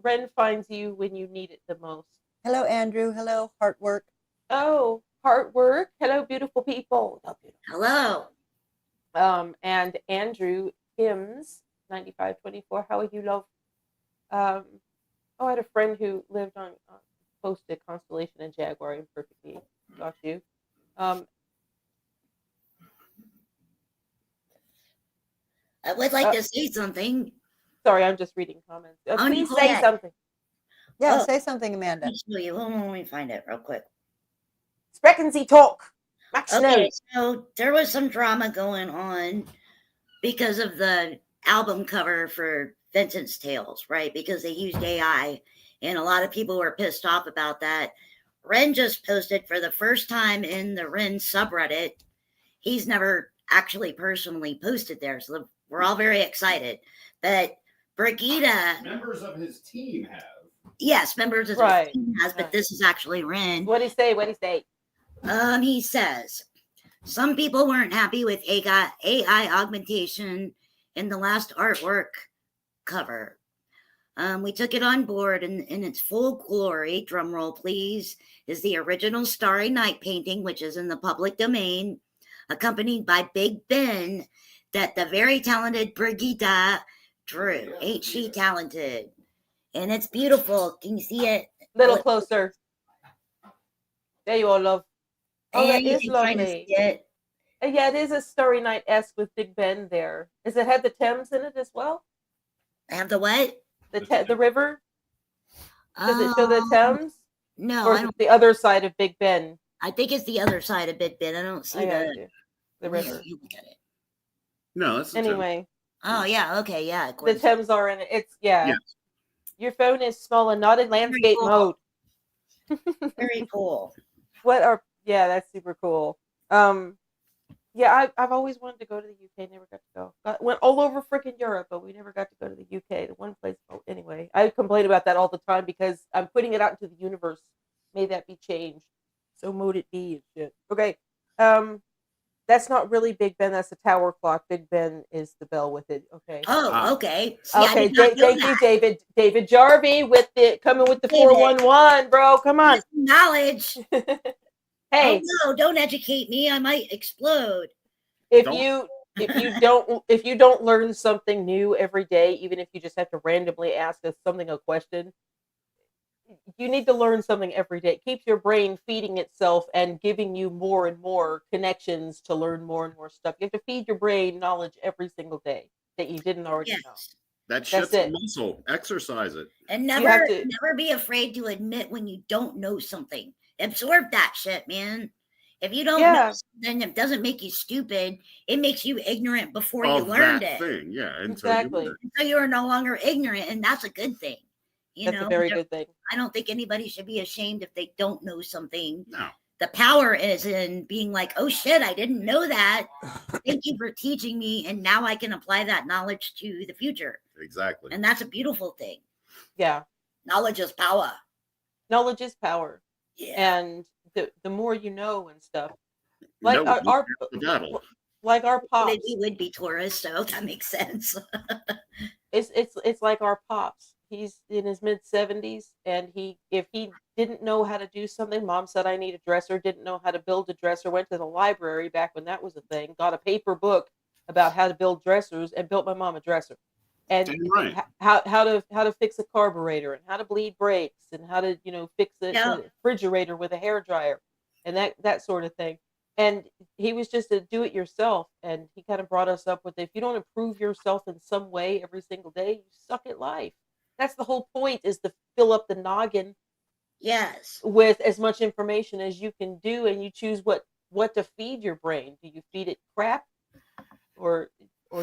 Ren finds you when you need it the most. Hello, Andrew. Hello, Heartwork. Oh, hard work. Hello, beautiful people. Hello. And Andrew Hims, 9524. How are you, love? I had a friend who lived on posted Constellation and Jaguar and perfectly got you. I would like to say something. Sorry, I'm just reading comments. Please go say ahead. something. Yeah, say something, Amanda. Let me show you. Hold on, let me find it real quick. Sprechen Sie talk. Max Okay, so there was some drama going on because of the album cover for Vincent's Tales, right? Because they used AI, and a lot of people were pissed off about that. Ren just posted for the first time in the Ren subreddit. He's never actually personally posted there, so we're all very excited. But Brigitte, members of his team have. Yes, members of his team has, but this is actually Ren. What'd he say? He says, some people weren't happy with AI augmentation in the last artwork cover. We took it on board in its full glory, drum roll please, is the original Starry Night painting, which is in the public domain, accompanied by Big Ben, that the very talented Brigitte drew. Ain't she talented? And it's beautiful. Can you see it? Little closer. There you are, love. Oh, And that you is can kind of lovely. see it. Yeah, it is a Starry Night-esque with Big Ben there. Does it have the Thames in it as well? Have the what? The river? Does it show the Thames? No, Or I is it don't. the other side of Big Ben? I think it's the other side of Big Ben. I don't see the river. You look at it. No, that's Anyway. Oh yeah, okay, yeah. Of The course. Thames are in it. It's Yes. Your phone is small and not in landscape cool. mode. Very cool. That's super cool. I've always wanted to go to the UK, never got to go. Went all over freaking Europe, but we never got to go to the UK. The one place, anyway, I complain about that all the time because I'm putting it out into the universe. May that be changed. So mote it be and shit. Okay. That's not really Big Ben. That's the tower clock. Big Ben is the bell with it. Okay. Oh, okay. See, I Okay. did not know Thank you, that. David. David Jarvie with the coming with the 411, bro. Come on. Knowledge. Hey. Oh no! Don't educate me. I might explode. If you don't learn something new every day, even if you just have to randomly ask us something, a question, you need to learn something every day. It keeps your brain feeding itself and giving you more and more connections to learn more and more stuff. You have to feed your brain knowledge every single day that you didn't already know. That shit's a muscle. Exercise it. And never be afraid to admit when you don't know something. Absorb that shit, man. If you don't know something, it doesn't make you stupid. It makes you ignorant before you learned it. Thing. Yeah, exactly. So you are no longer ignorant, and that's a good thing. That's a very good thing. I don't think anybody should be ashamed if they don't know something. No. The power is in being like, oh shit, I didn't know that. Thank you for teaching me, and now I can apply that knowledge to the future. Exactly. And that's a beautiful thing. Yeah. Knowledge is power. Knowledge is power. Yeah. And the more you know and stuff, like our pops. He would be Taurus, so that makes sense. It's like our pops. He's in his mid-70s, and if he didn't know how to do something, mom said, I need a dresser, didn't know how to build a dresser, went to the library back when that was a thing, got a paper book about how to build dressers, and built my mom a dresser. And how to fix a carburetor, and how to bleed brakes, and how to fix a refrigerator with a hairdryer, and that sort of thing. And he was just a do-it-yourself, and he kind of brought us up with, if you don't improve yourself in some way every single day, you suck at life. That's the whole point, is to fill up the noggin with as much information as you can do, and you choose what to feed your brain. Do you feed it crap, or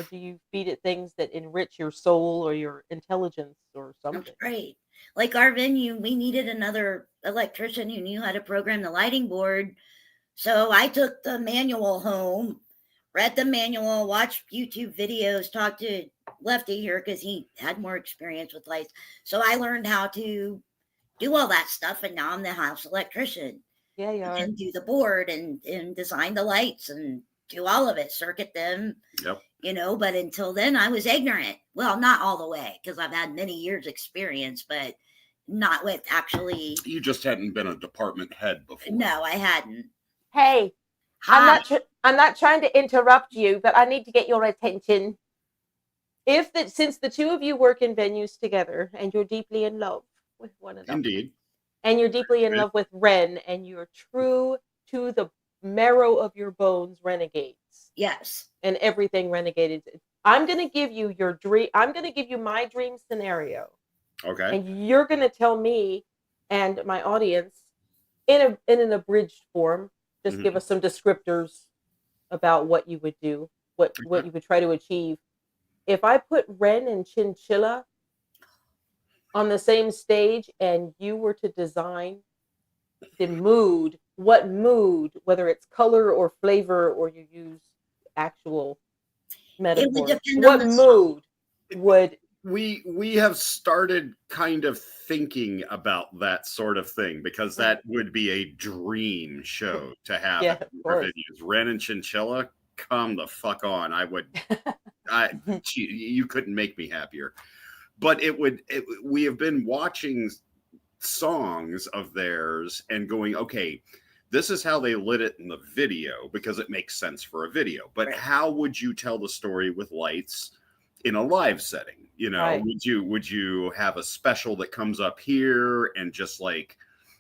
do you feed it things that enrich your soul or your intelligence or something? That's right. Like our venue, we needed another electrician who knew how to program the lighting board. So I took the manual home, read the manual, watched YouTube videos, talked to Lefty here because he had more experience with lights. So I learned how to do all that stuff, and now I'm the house electrician. Yeah, yeah. And do the board and design the lights and do all of it, circuit them. Yep. But until then I was ignorant. Well, not all the way, because I've had many years experience, but not with actually. You just hadn't been a department head before. No, I hadn't. Hey, Hi. I'm not trying to interrupt you, but I need to get your attention. Since the two of you work in venues together, and you're deeply in love with one another. Indeed. And you're deeply in love with Ren, and you're true to the marrow of your bones, Renegades. Yes. And everything Renegades. I'm going to give you your dream. I'm going to give you my dream scenario. Okay. And you're going to tell me and my audience in an abridged form. Just give us some descriptors about what you would do, what you would try to achieve. If I put Ren and Chinchilla on the same stage, and you were to design the mood, what mood, whether it's color or flavor, or you use actual metaphor, what mood would we have started kind of thinking about that sort of thing, because that would be a dream show to have. Yeah, of course. Videos. Ren and Chinchilla, come the fuck on. You couldn't make me happier. But we have been watching songs of theirs and going, okay, this is how they lit it in the video because it makes sense for a video. But how would you tell the story with lights in a live setting? Would you have a special that comes up here and just like,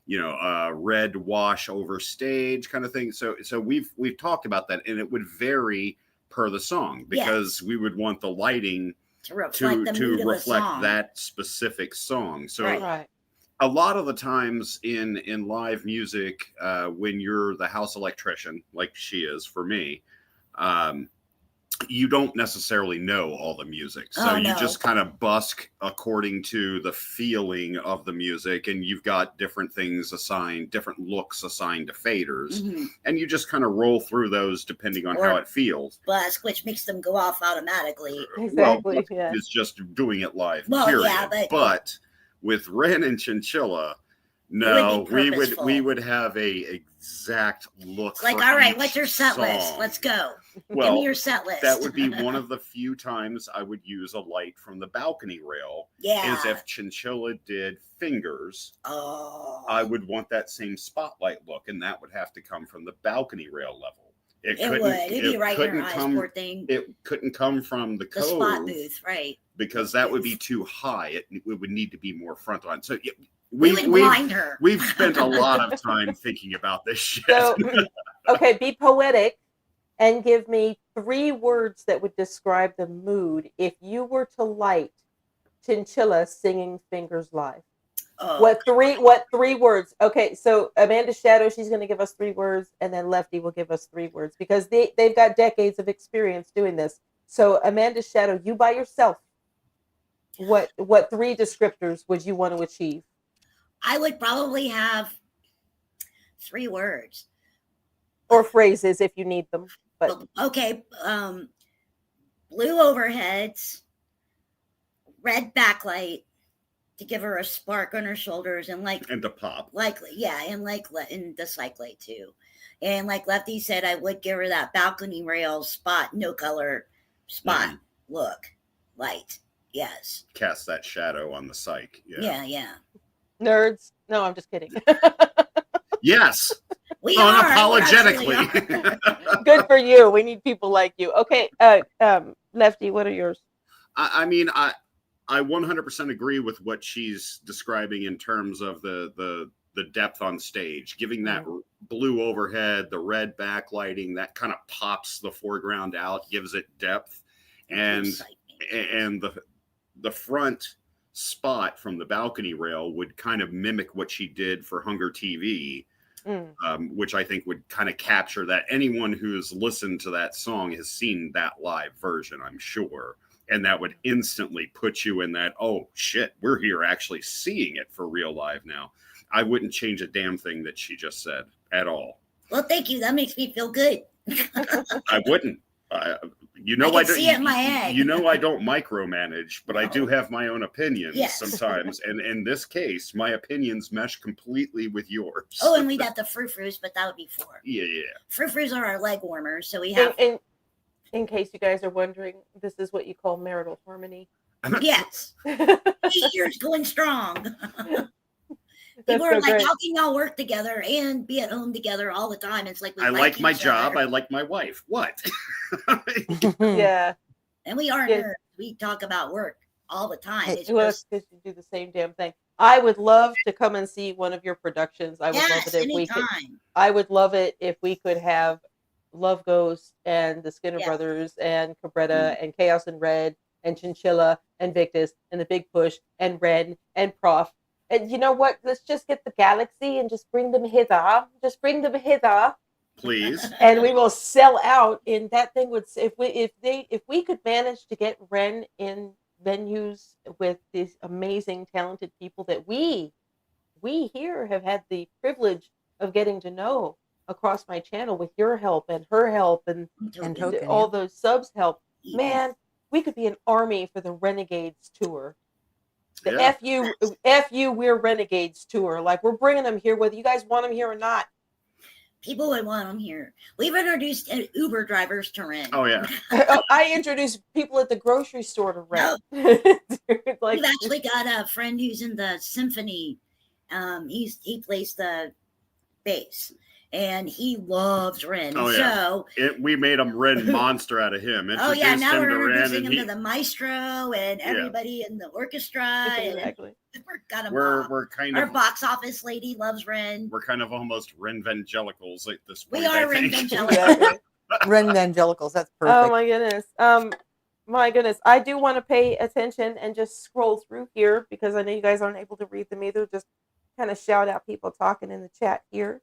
red wash over stage kind of thing? So we've talked about that, and it would vary per the song, because we would want the lighting to reflect that specific song. So a lot of the times in live music, when you're the house electrician, like she is for me, you don't necessarily know all the music. So you just kind of busk according to the feeling of the music, and you've got different things assigned, different looks assigned to faders, and you just kind of roll through those depending on how it feels. Busk, which makes them go off automatically. Exactly. It's just doing it live. Well, period. yeah, but with Ren and Chinchilla, No, we would have a exact look. It's like, all right, what's your set list? Let's go. Well, give me your set list. That would be one of the few times I would use a light from the balcony rail. Yeah. Is if Chinchilla did fingers. Oh. I would want that same spotlight look, and that would have to come from the balcony rail level. It would. It'd be right in her eyes, poor thing. It couldn't come from the cove. Spot booth, right. Because that would be too high. It would need to be more front on. So we would blind her. We've spent a lot of time thinking about this shit. So, okay, be poetic and give me 3 words that would describe the mood if you were to light Chinchilla singing Fingers live. Oh. What three words? Okay, so Amanda Shadow, she's going to give us 3 words, and then Lefty will give us 3 words because they've got decades of experience doing this. So Amanda Shadow, you by yourself, what 3 descriptors would you want to achieve? I would probably have 3 words or phrases if you need them. But okay, blue overheads, red backlight. To give her a spark on her shoulders and to pop. And the cyc light too. And like Lefty said, I would give her that balcony rail spot, no color spot look. Light. Yes. Cast that shadow on the cyc. Yeah. Nerds. No, I'm just kidding. Yes. We unapologetically. Good for you. We need people like you. Okay. Lefty, what are yours? I 100% agree with what she's describing in terms of the depth on stage, giving that blue overhead, the red backlighting, that kind of pops the foreground out, gives it depth, and the front spot from the balcony rail would kind of mimic what she did for Hunger TV, which I think would kind of capture that. Anyone who's listened to that song has seen that live version, I'm sure. And that would instantly put you in that, oh, shit, we're here actually seeing it for real live now. I wouldn't change a damn thing that she just said at all. Well, thank you. That makes me feel good. I wouldn't. I don't see it in my head. I don't micromanage, but I do have my own opinions sometimes. And in this case, my opinions mesh completely with yours. Oh, and we'd have the frou-frous, but that would be 4. Yeah. Frou-frus are our leg warmers, so we have... In case you guys are wondering, this is what you call marital harmony. Yes. 8 years going strong. People are like, how can y'all work together and be at home together all the time? It's like, I like my job. I like my wife. What? Yeah. And we are nerds. We talk about work all the time. It's just you do the same damn thing. I would love to come and see one of your productions. I would love it if we could. I would love it if we could have Love Ghost and the Skinner Brothers and Cabretta and Chaos and Red and Chinchilla and Victus and the Big Push and Ren and Prof. And you know what? Let's just get the galaxy and just bring them hither. Just bring them hither. Please. And we will sell out. And that thing would, if we could manage to get Ren in venues with these amazing, talented people that we here have had the privilege of getting to know across my channel with your help and her help and all those subs help. Yes. Man, we could be an army for the Renegades tour. The F you, we're Renegades tour. Like, we're bringing them here whether you guys want them here or not. People would want them here. We've introduced Uber drivers to Ren. Oh, yeah. I introduced people at the grocery store to Ren. We've actually got a friend who's in the symphony. He plays the bass. And he loves Ren. Oh, yeah. So we made him Ren monster out of him. Now we're introducing him to the maestro and everybody in the orchestra. Exactly. And got him. We're kind of our box office lady loves Ren. We're kind of almost Renvangelicals at this point. We are Renvangelicals. Renvangelicals. That's perfect. Oh my goodness. My goodness. I do want to pay attention and just scroll through here because I know you guys aren't able to read them either. Just kind of shout out people talking in the chat here.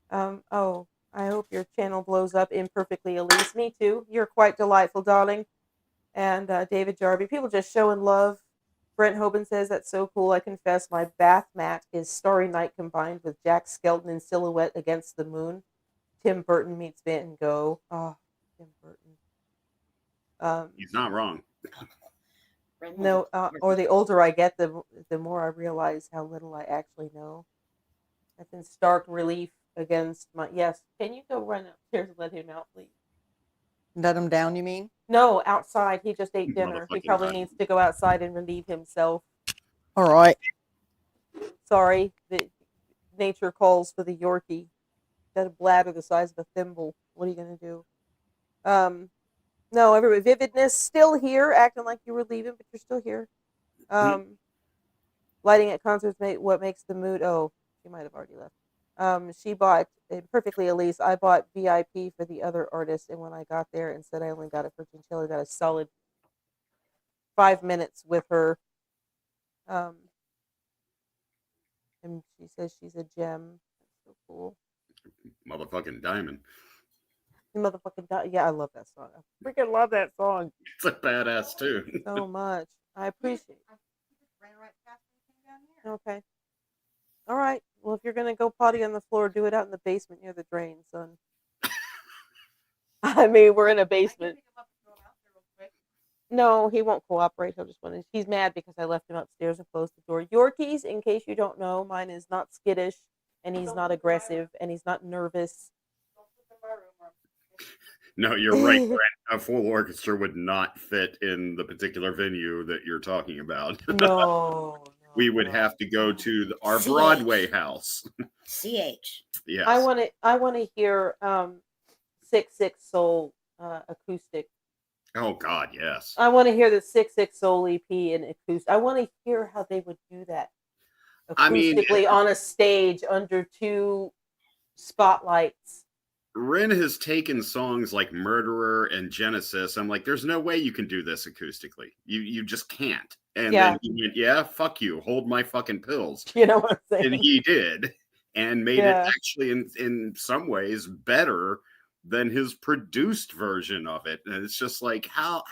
I hope your channel blows up imperfectly, Elise. Me too. You're quite delightful, darling. And David Jarby, people just showing love. Brent Hoban says, that's so cool. I confess my bath mat is Starry Night combined with Jack Skelton in silhouette against the moon. Tim Burton meets Van Gogh. Oh, Tim Burton. He's not wrong. No, or the older I get, the more I realize how little I actually know. in stark relief against my. Yes, can you go run upstairs and let him out, please? Let him down, you mean? No, outside. He just ate dinner. He probably needs to go outside and relieve himself. All right. Sorry, the nature calls for the Yorkie. Got a bladder the size of a thimble. What are you gonna do? No, everybody. Vividness still here, acting like you were leaving, but you're still here. Lighting at concerts what makes the mood. Oh, she might have already left. She bought perfectly, Elise. I bought VIP for the other artist, and when I got there and said I only got it for Chinchilla, I got a solid 5 minutes with her. And she says she's a gem. That's so cool. Motherfucking diamond. Yeah, I love that song. I freaking love that song. It's a badass too. So much. I appreciate it. Okay. All right. Well, if you're going to go potty on the floor, do it out in the basement near the drain, son. I mean, we're in a basement. No, he won't cooperate. He'll just want to. He's mad because I left him upstairs and closed the door. Yorkies, in case you don't know, mine is not skittish, and he's not aggressive, and he's not nervous. No, you're right, Brent. A full orchestra would not fit in the particular venue that you're talking about. No. We would have to go to our Broadway house. CH. Yes. I want to hear 6/6 Soul acoustic. Oh God, yes. I want to hear the 6/6 Soul EP in acoustic. I want to hear how they would do that acoustically on a stage under two spotlights. Ren has taken songs like Murderer and Genesis. I'm like, there's no way you can do this acoustically. You just can't. And then he went, yeah, fuck you. Hold my fucking pills. You know what I'm saying? And he did. And made it actually in some ways better than his produced version of it. And it's just like, how?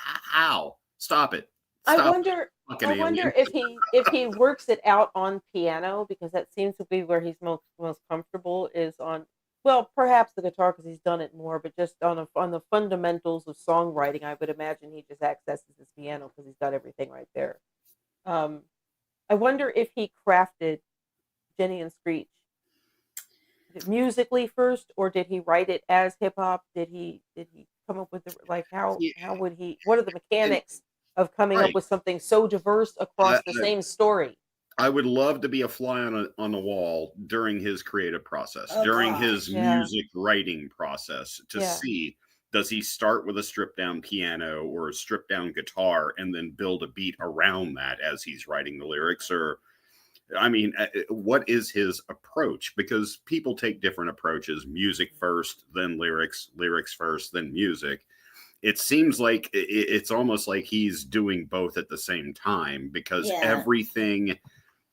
Stop it. Stop I wonder if he works it out on piano, because that seems to be where he's most comfortable is on. Well, perhaps the guitar because he's done it more, but just on the fundamentals of songwriting, I would imagine he just accesses his piano because he's got everything right there. I wonder if he crafted Jenny and Screech musically first, or did he write it as hip hop? Did he come up with how would he? What are the mechanics of coming up with something so diverse across the same story? I would love to be a fly on the wall during his creative process, during his music writing process, to see, does he start with a stripped down piano or a stripped down guitar and then build a beat around that as he's writing the lyrics? Or, I mean, what is his approach? Because people take different approaches, music first, then lyrics first, then music. It seems like it's almost like he's doing both at the same time, because everything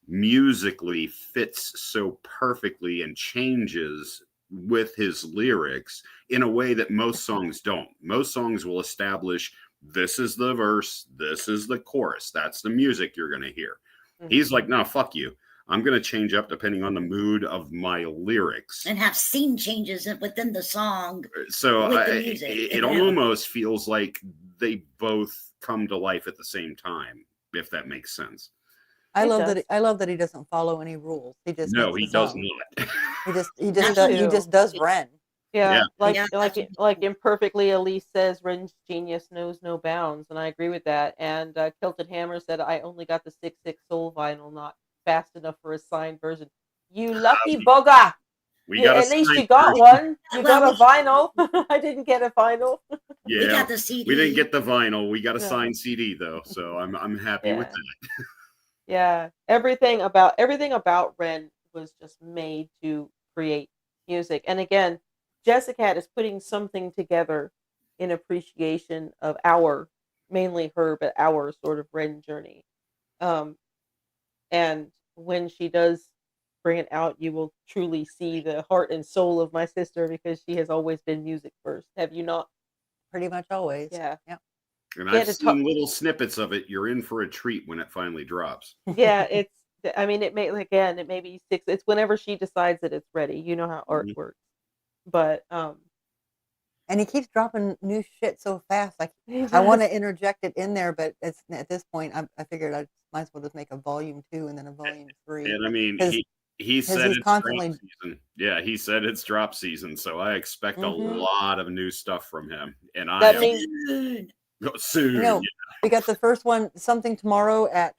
musically fits so perfectly and changes with his lyrics in a way that most songs don't. Most songs will establish, this is the verse, this is the chorus, that's the music you're going to hear. He's like, no, fuck you. I'm going to change up depending on the mood of my lyrics. And have scene changes within the song. So it almost feels like they both come to life at the same time, if that makes sense. I love that he doesn't follow any rules. He just he does not. he just does Ren. Yeah. Like imperfectly, Elise says, Ren's genius knows no bounds, and I agree with that. And Kilted Hammer said, I only got the 6/6 Soul vinyl, not fast enough for a signed version. You lucky bugger! At least you got one. You got a vinyl. I didn't get a vinyl. Yeah, we got the CD. We didn't get the vinyl. We got a signed CD though, so I'm happy with that. Yeah, everything about Ren was just made to create music. And again, Jessica is putting something together in appreciation of mainly her, but our sort of Ren journey. And when she does bring it out, you will truly see the heart and soul of my sister, because she has always been music first. Have you not? Pretty much always. Yeah. And I've seen little snippets of it. You're in for a treat when it finally drops. Yeah, it may be 6. It's whenever she decides that it's ready. You know how art works. But and he keeps dropping new shit so fast. Like, I want to interject it in there, but at this point, I figured I might as well just make a volume 2 and then a volume 3. And I mean, He said he's it's constantly drop season. Yeah, he said it's drop season, so I expect a lot of new stuff from him. And That I means soon. You know, we got the first one, something tomorrow at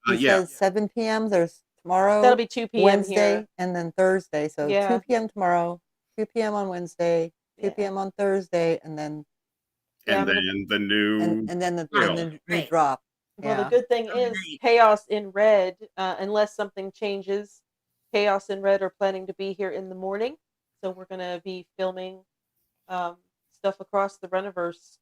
he says 7 p.m. There's tomorrow, that'll be 2 p.m. Wednesday, here. and then Thursday. So Yeah. 2 p.m. tomorrow, 2 p.m. on Wednesday, 2 p.m. on Thursday, and then the new and then the new drop. Well, the good thing is Chaos in Red, unless something changes, Chaos in Red are planning to be here in the morning. So we're going to be filming stuff across the Reniverse,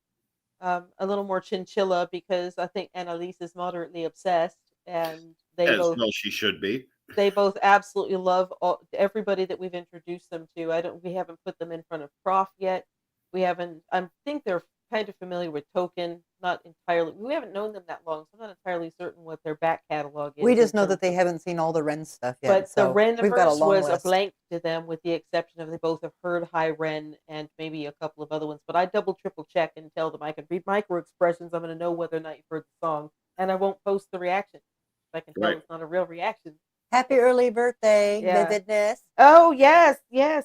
a little more chinchilla, because I think Annalise is moderately obsessed, and they both, well, she should be. They both absolutely love everybody that we've introduced them to. We haven't put them in front of Prof yet. I think they're kind of familiar with Token, not entirely. We haven't known them that long, so I'm not entirely certain what their back catalog is. We just know that they haven't seen all the Ren stuff yet. But so the Reniverse we've got a long was list. a blank to them, with the exception of they both have heard High Ren and maybe a couple of other ones. But I double, triple check and tell them I can read micro expressions. I'm going to know whether or not you've heard the song, and I won't post the reaction. I can tell it's not a real reaction. Happy early birthday, Vividness. Oh, yes.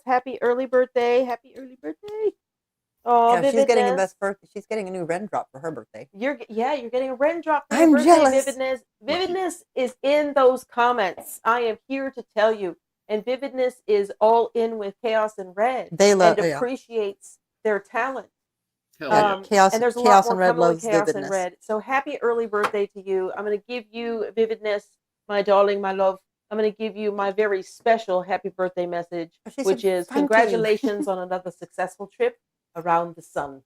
Happy early birthday. Happy early birthday. Oh, yeah, she's getting a new Ren drop for her birthday. You're getting a Ren drop for your birthday, jealous. Vividness. Vividness is in those comments. I am here to tell you. And Vividness is all in with Chaos and Red. They love and appreciates their talent. Chaos, and there's a Chaos lot and more Red coming with loves Chaos Vividness. and Red. So happy early birthday to you. I'm going to give you, Vividness, my darling, my love. I'm going to give you my very special happy birthday message, which is congratulations on another successful trip around the sun.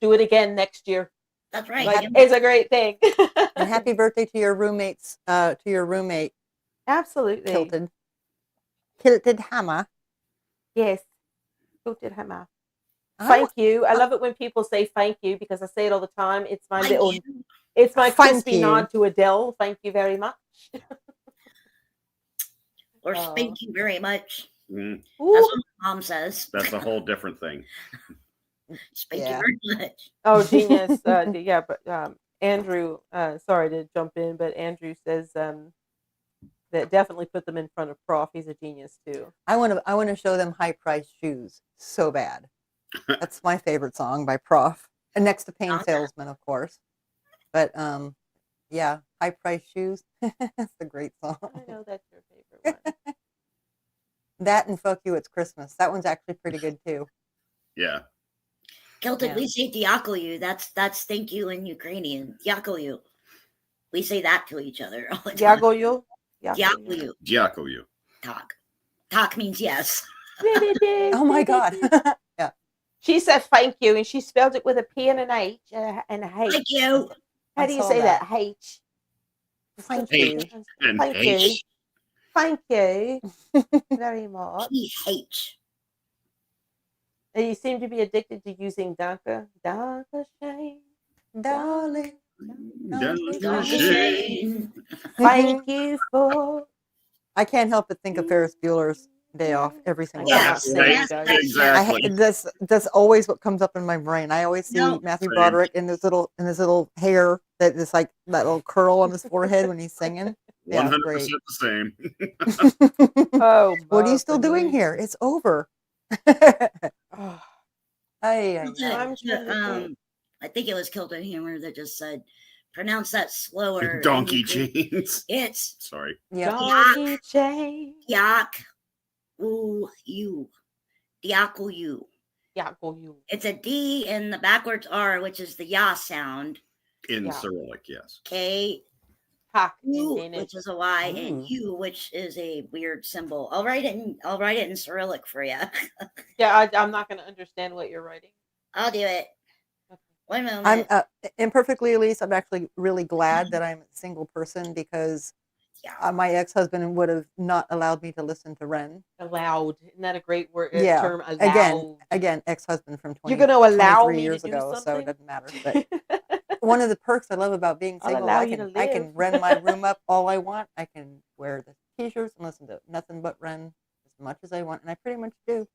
Do it again next year. That's right. It's a great thing. And happy birthday to your roommates, to your roommate. Absolutely. Tilted Hammer. Yes. Tilted Hammer. Thank you. I love it when people say thank you, because I say it all the time. It's my it's my crispy nod to Adele. Thank you very much. Or thank you very much. Mm. That's what my mom says. That's a whole different thing. Thank you very much. Oh, genius. But Andrew, sorry to jump in, but Andrew says that definitely put them in front of Prof. He's a genius too. I want to show them High Price Shoes so bad. That's my favorite song by Prof. And next to Pain Salesman, of course. But yeah, High Price Shoes. That's a great song. I know that's your favorite one. That and Fuck You, It's Christmas. That one's actually pretty good too. Yeah. Celtic, we say Diakoyu. That's thank you in Ukrainian. Diakoyu. We say that to each other all the time. Diakoyu. Diakoyu. Talk means yes. Oh my God. Yeah. She said thank you, and she spelled it with a P and an H and a H. Thank you. How do you say that? H. Thank you. Thank you. Thank you very much. H. You seem to be addicted to using Danka. Danka Shane. Darling. Shane. Thank you for. I can't help but think of Ferris Bueller's Day Off every single time. Exactly. That's always what comes up in my brain. I always see Matthew Broderick in his little hair that is like that little curl on his forehead when he's singing. 100% great. the same. Oh, what are you still doing here? It's over. I think it was Kilton Hammer that just said, pronounce that slower. Donkey chains. It's sorry. Donkey chain. Yak. Ooh, you. Diakoyu. Diakoyu. It's a D in the backwards R, which is the ya sound. In Cyrillic, yes. K. Which is a Y, and U, which is a weird symbol. I'll write it in Cyrillic for you. Yeah, I'm not going to understand what you're writing. I'll do it. One moment. I'm imperfectly, Elise. I'm actually really glad that I'm a single person, because my ex-husband would have not allowed me to listen to Ren. Allowed, isn't that a great word? Yeah. Term? Allowed. Again, ex-husband from 20. You're going to allow 23 me years to do ago, something? so it doesn't matter. But one of the perks I love about being single, I can Ren my room up all I want. I can wear the t-shirts and listen to nothing but Ren as much as I want, and I pretty much do.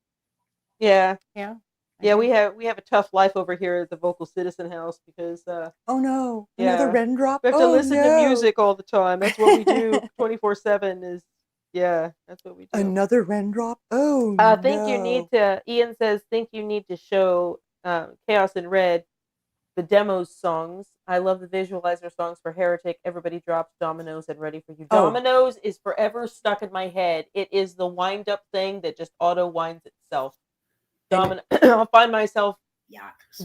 Yeah. Yeah. Yeah, we have a tough life over here at the Vocal Citizen House because oh no, yeah, another raindrop. we have to listen to music all the time. That's what we do 24/7 is that's what we do. Another raindrop. Oh think you need to Ian says think you need to show Chaos in Red the demos songs. I love the visualizer songs for Heretic. Everybody drops Dominoes and Ready for You. Dominoes is forever stuck in my head. It is the wind up thing that just auto winds itself. I'll find myself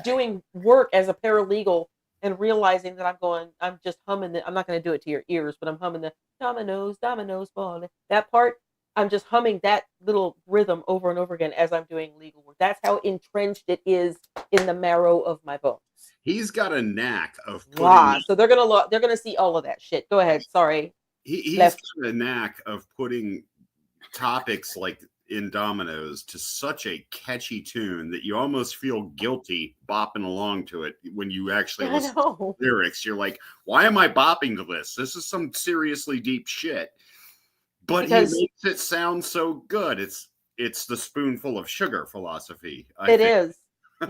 doing work as a paralegal and realizing that I'm just humming I'm not going to do it to your ears, but I'm humming the dominoes, dominoes falling. That part, I'm just humming that little rhythm over and over again as I'm doing legal work. That's how entrenched it is in the marrow of my bones. He's got a knack of putting. So they're gonna see all of that shit. Go ahead. Sorry. He's got a knack of putting topics like in Dominoes to such a catchy tune that you almost feel guilty bopping along to it when you actually listen to the lyrics. You're like, why am I bopping to this? This is some seriously deep shit. But he makes it sound so good. It's the spoonful of sugar philosophy. I think.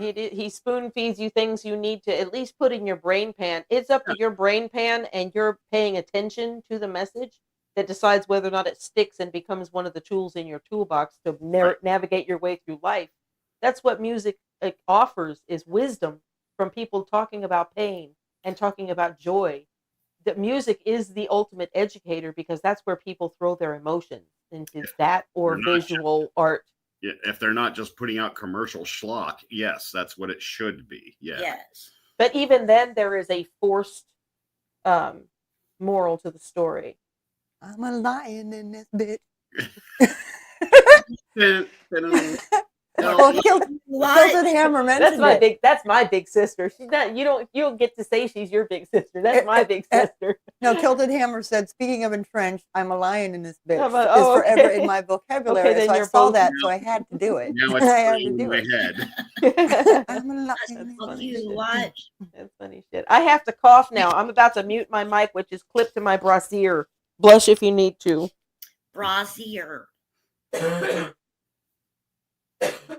He spoon feeds you things you need to at least put in your brain pan. It's up to your brain pan and you're paying attention to the message that decides whether or not it sticks and becomes one of the tools in your toolbox to navigate your way through life. That's what music offers, is wisdom from people talking about pain and talking about joy. That music is the ultimate educator because that's where people throw their emotions into, that or visual art. If they're not just putting out commercial schlock, yes, that's what it should be. Yeah. Yes. But even then, there is a forced moral to the story. I'm a lion in this bitch. Kilted Hammer mentioned That's my big sister. She's not. You don't get to say she's your big sister. That's my big sister. No, Kilted Hammer said, speaking of entrenched, I'm a lion in this bitch. Is forever in my vocabulary. Okay, so I saw that, so I had to do it. Now it's I had to in do my it. head. I'm a lion. That's funny shit. I have to cough now. I'm about to mute my mic, which is clipped to my brassiere. Blush if you need to. Brassiere.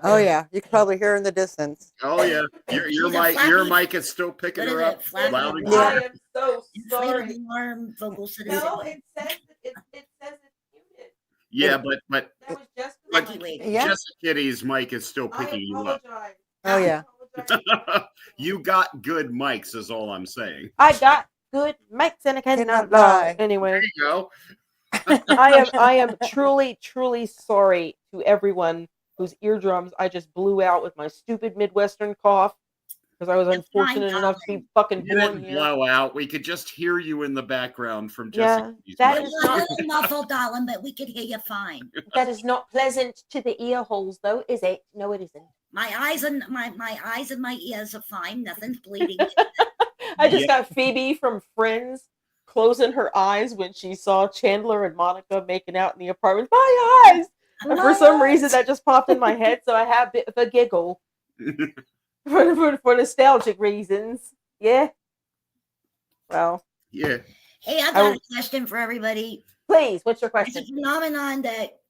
Oh yeah, you can probably hear in the distance. Oh yeah, your mic is still picking her up loud and clear. I am so sorry. Vocal Citizen. No, it says it's muted. Yeah, but Yeah. Jessica Kitty's mic is still picking you up. Oh yeah. You got good mics, is all I'm saying. I got good mics and I cannot lie. Anyway, there you go. I am truly, truly sorry to everyone whose eardrums I just blew out with my stupid Midwestern cough because I was unfortunate enough to be fucking born here. Blow out. We could just hear you in the background from Jessica. That is not a little muffled, darling, but we could hear you fine. That is not pleasant to the ear holes, though, is it? No, it isn't. My eyes and my ears are fine. Nothing's bleeding. I just got Phoebe from Friends closing her eyes when she saw Chandler and Monica making out in the apartment. My eyes! And for some reason, that just popped in my head, so I have a bit of a giggle for nostalgic reasons. Yeah. Well. Yeah. Hey, I've got a question for everybody. Please, what's your question? It's a phenomenon that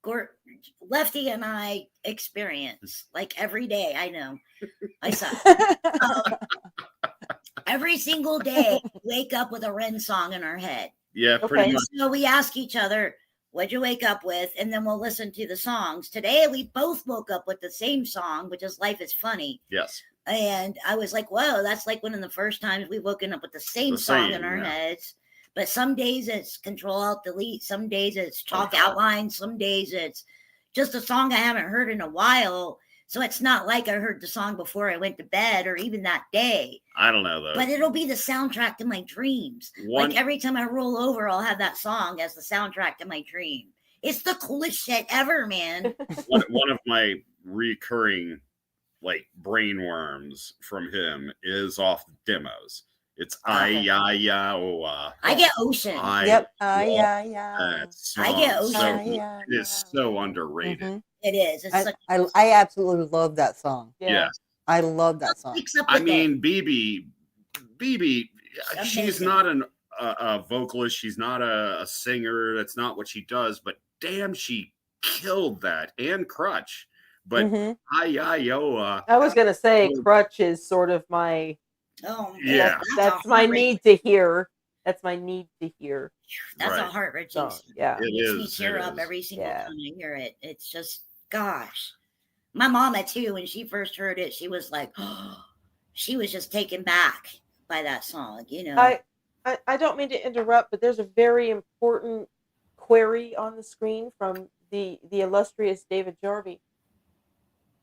Lefty and I experience like every day. I know. I suck. Every single day, we wake up with a Ren song in our head. Yeah, pretty much. So we ask each other, what'd you wake up with? And then we'll listen to the songs. Today, we both woke up with the same song, which is Life is Funny. Yes. And I was like, whoa, that's like one of the first times we've woken up with the same song in our heads. But some days it's Control Alt Delete. Some days it's chalk outline. Some days it's just a song I haven't heard in a while. So it's not like I heard the song before I went to bed or even that day. I don't know, though. But it'll be the soundtrack to my dreams. Like every time I roll over, I'll have that song as the soundtrack to my dream. It's the coolest shit ever, man. One of my recurring brain worms from him is off demos. It's I get Ocean. Yep. I get Ocean. It is so underrated. Mm-hmm. It is. It's I absolutely love that song. Yeah. I love that song. I mean, BB, she's not a vocalist. She's not a singer. That's not what she does. But damn, she killed that. And Crutch. But Hi-Ya-Yo. I was gonna say Crutch is sort of my. Oh, yeah. That's my need to hear. That's my need to hear. That's a heart-wrenching. Yeah, it makes me tear up every single time I hear it. It's just, gosh. My mama too. When she first heard it, she was like, oh, she was just taken back by that song. You know. I don't mean to interrupt, but there's a very important query on the screen from the illustrious David Jarvie.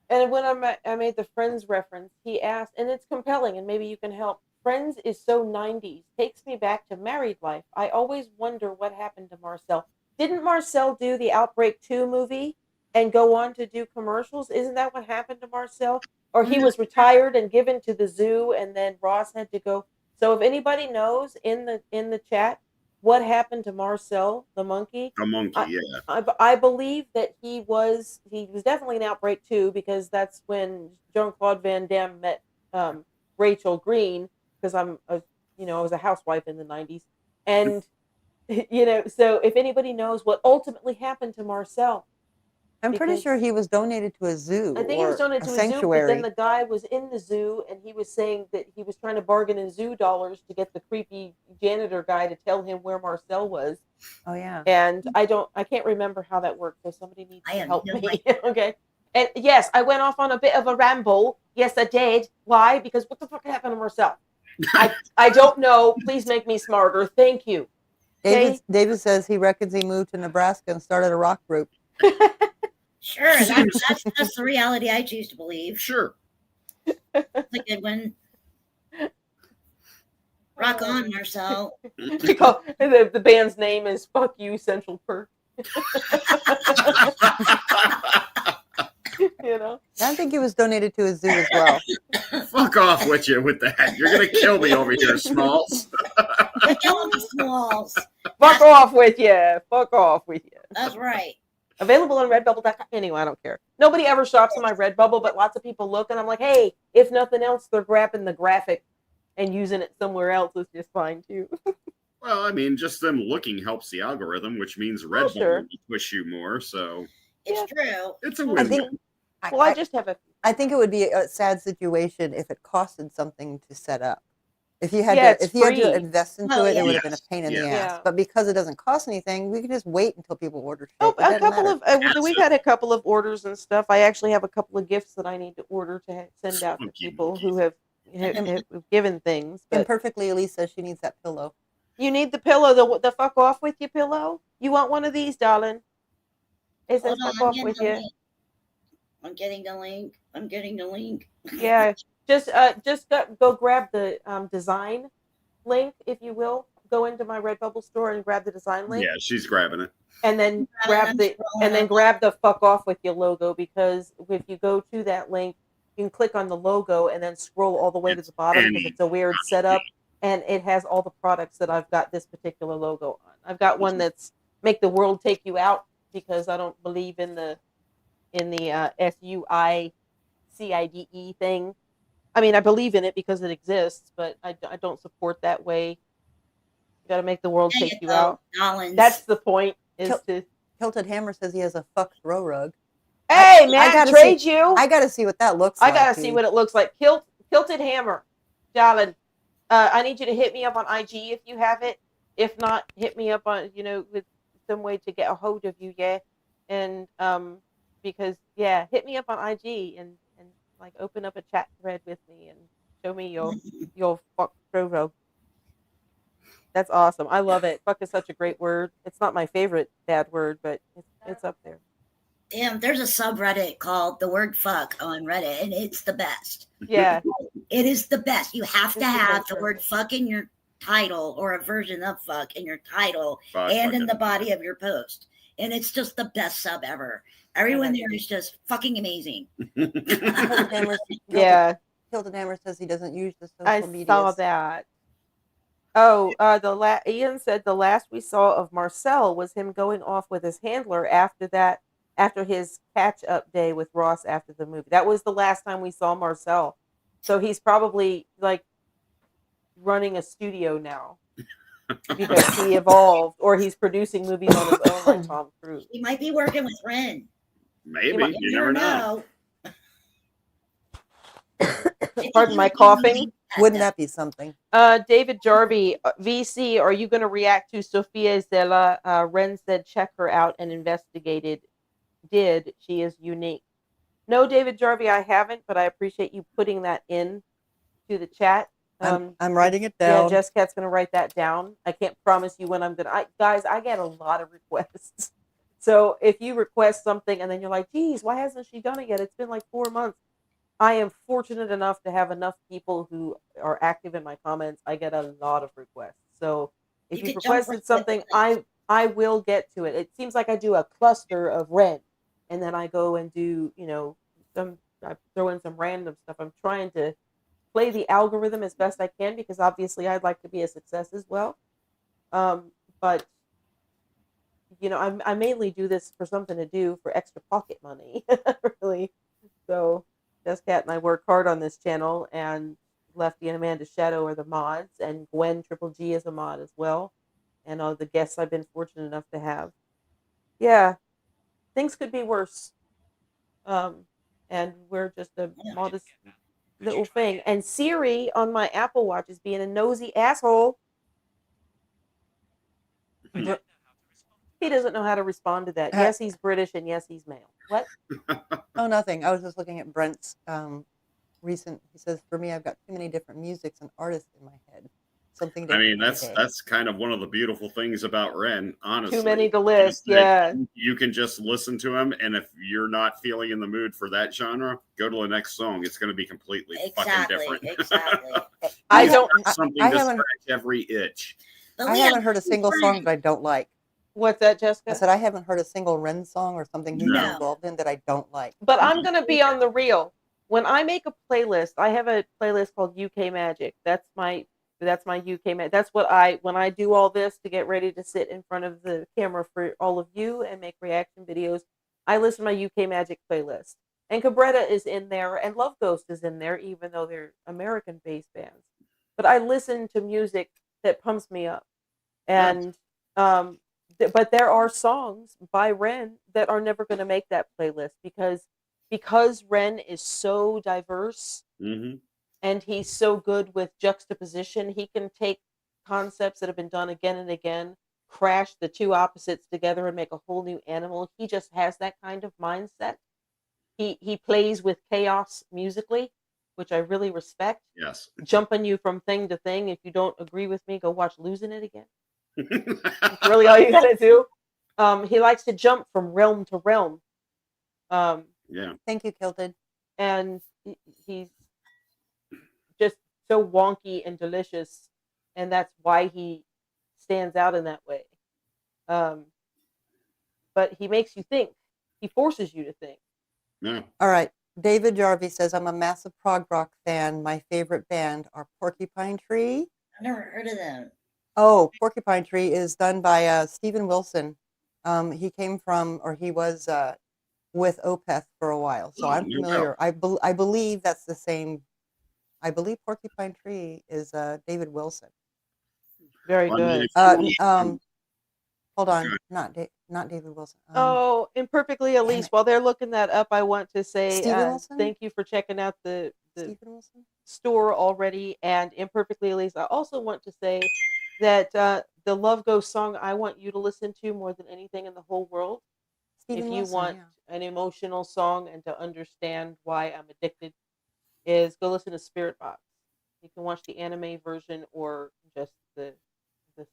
And when I made the Friends reference, he asked, and it's compelling, and maybe you can help. Friends is so 90s, takes me back to married life. I always wonder what happened to Marcel. Didn't Marcel do the Outbreak 2 movie and go on to do commercials? Isn't that what happened to Marcel? Or he was retired and given to the zoo, and then Ross had to go. So if anybody knows in the chat what happened to Marcel, the monkey. The monkey, I believe that he was definitely in Outbreak 2, because that's when Jean-Claude Van Damme met Rachel Green, because I was a housewife in the 90s. And, so if anybody knows what ultimately happened to Marcel. I'm pretty sure he was donated to a zoo. I think he was donated to a zoo, but then the guy was in the zoo, and he was saying that he was trying to bargain in zoo dollars to get the creepy janitor guy to tell him where Marcel was. Oh yeah. And I can't remember how that worked, so somebody needs to help me. Okay. And yes, I went off on a bit of a ramble. Yes, I did. Why? Because what the fuck happened to Marcel? I don't know. Please make me smarter. Thank you. David says he reckons he moved to Nebraska and started a rock group. Sure, that's the reality I choose to believe. Sure. That's a good one. Rock on, Marcel. The band's name is Fuck You, Central Perk. I think he was donated to a zoo as well. Fuck off with you with that. You're going to kill me over here, Smalls. You're killing me, Smalls. Fuck off with you. Fuck off with you. That's right. Available on Redbubble.com. Anyway, I don't care. Nobody ever shops on my Redbubble, but lots of people look, and I'm like, hey, if nothing else, they're grabbing the graphic and using it somewhere else. It's just fine, too. Well, I mean, just them looking helps the algorithm, which means Redbubble will push you more, so... It's true. It's a win-win. I think it would be a sad situation if it costed something to set up. If you had to invest into it, it would have been a pain in the ass. But because it doesn't cost anything, we can just wait until people order shit. We've had a couple of orders and stuff. I actually have a couple of gifts that I need to order to send out to people who have given things. And perfectly, Elise says she needs that pillow. You need the pillow, the fuck off with you pillow? You want one of these, darling? It says fuck off with you. I'm getting the link. Yeah. Just go grab the design link, if you will. Go into my Redbubble store and grab the design link. Yeah, she's grabbing it. And then grab the fuck off with your logo, because if you go to that link, you can click on the logo and then scroll all the way to the bottom, because it's a weird setup, and it has all the products that I've got this particular logo on. I've got one that's Make the World Take You Out, because I don't believe in the SUICIDE thing. I mean, I believe in it because it exists, but I don't support that way. You got to make the world take you out. That's the point. Tilted Hammer says he has a fuck throw rug. Hey, man, I got to see what that looks like. I got to see what it looks like. Tilted Hammer, darling. I need you to hit me up on IG if you have it. If not, hit me up on, with some way to get a hold of you, yeah. And because hit me up on IG and like open up a chat thread with me and show me your fuck throw. That's awesome. I love it. Fuck is such a great word. It's not my favorite bad word, but it's up there. Damn, there's a subreddit called The Word Fuck on Reddit, and it's the best. Yeah. It is the best. You have to have the word fuck in your title, or a version of fuck in your title and in the body of your post. And it's just the best sub ever. Everyone there is just fucking amazing. Yeah. Tilted Hammer says he doesn't use the social media. I saw that. Oh, Ian said the last we saw of Marcel was him going off with his handler after his catch-up day with Ross after the movie. That was the last time we saw Marcel. So he's probably like running a studio now because he evolved, or he's producing movies on his own like Tom Cruise. He might be working with Ren. Maybe. You never know. Pardon my coughing. Wouldn't that be something? David Jarvie, VC, are you going to react to Sofia Zella? Ren said check her out and investigated. She is unique. No, David Jarvie, I haven't, but I appreciate you putting that in to the chat. I'm writing it down. Yeah, Jessicat's going to write that down. I can't promise you when I'm going to. Guys, I get a lot of requests. So if you request something and then you're like, geez, why hasn't she done it yet? It's been like 4 months. I am fortunate enough to have enough people who are active in my comments. I get a lot of requests. So if you've requested something, I will get to it. It seems like I do a cluster of Ren, and then I go and do, I throw in some random stuff. I'm trying to play the algorithm as best I can because obviously I'd like to be a success as well. But I mainly do this for something to do for extra pocket money, really. So Jesscat and I work hard on this channel, and Lefty and Amanda Shadow are the mods, and Gwen Triple G is a mod as well, and all the guests I've been fortunate enough to have. Yeah, things could be worse. And we're just a modest little thing. And Siri on my Apple Watch is being a nosy asshole. He doesn't know how to respond to that. Yes, he's British, and yes, he's male. What? Oh, nothing. I was just looking at Brent's recent. He says, "For me, I've got too many different musics and artists in my head. Something." I mean, that's kind of one of the beautiful things about Ren. Honestly, too many to list. Yeah, you can just listen to him, and if you're not feeling in the mood for that genre, go to the next song. It's going to be completely fucking different. Exactly. I don't. Something to scratch every itch. I haven't heard a single song that I don't like. What's that, Jessica? I said I haven't heard a single Ren song or something he's involved in that I don't like. But I'm going to be on the real. When I make a playlist, I have a playlist called UK Magic. That's my UK Magic. That's what when I do all this to get ready to sit in front of the camera for all of you and make reaction videos, I listen to my UK Magic playlist. And Cabretta is in there, and Love Ghost is in there, even though they're American-based bands. But I listen to music that pumps me up. And but there are songs by Ren that are never going to make that playlist because Ren is so diverse and he's so good with juxtaposition. He can take concepts that have been done again and again, crash the two opposites together and make a whole new animal. He just has that kind of mindset. He plays with chaos musically, which I really respect. Yes. Jumping you from thing to thing. If you don't agree with me, go watch Losing It again. That's really all you gotta do. He likes to jump from realm to realm. Yeah. Thank you, Kilted. And he's just so wonky and delicious, and that's why he stands out in that way. But he makes you think. He forces you to think. Yeah. All right. David Jarvie says, "I'm a massive prog rock fan. My favorite band are Porcupine Tree." I've never heard of them. Oh, Porcupine Tree is done by Stephen Wilson. He came from, or he was with Opeth for a while, so I'm familiar. I believe that's the same. I believe Porcupine Tree is David Wilson. Very good. Hold on, not David Wilson. Imperfectly Elise. While they're looking that up, I want to say thank you for checking out the store already. And Imperfectly Elise, I also want to say that the Love Ghost song I want you to listen to more than anything in the whole world. If you want an emotional song and to understand why I'm addicted, is go listen to Spirit Box. You can watch the anime version or just the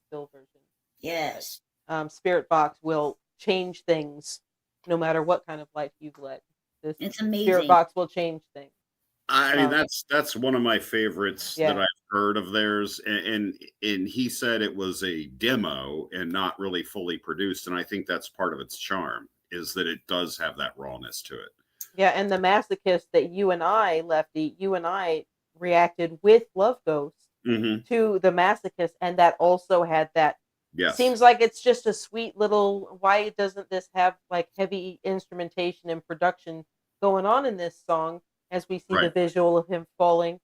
still version. Yes. Spirit Box will change things no matter what kind of life you've led. It's amazing. Spirit Box will change things. I mean, that's one of my favorites that I've heard of theirs, and he said it was a demo and not really fully produced, and I think that's part of its charm is that it does have that rawness to it. Yeah, and the Masochist that you and I, Lefty, reacted with Love Ghost to the Masochist, and that also had that. Yes. Seems like it's just a sweet little. Why doesn't this have like heavy instrumentation and production going on in this song? As we see the visual of him falling,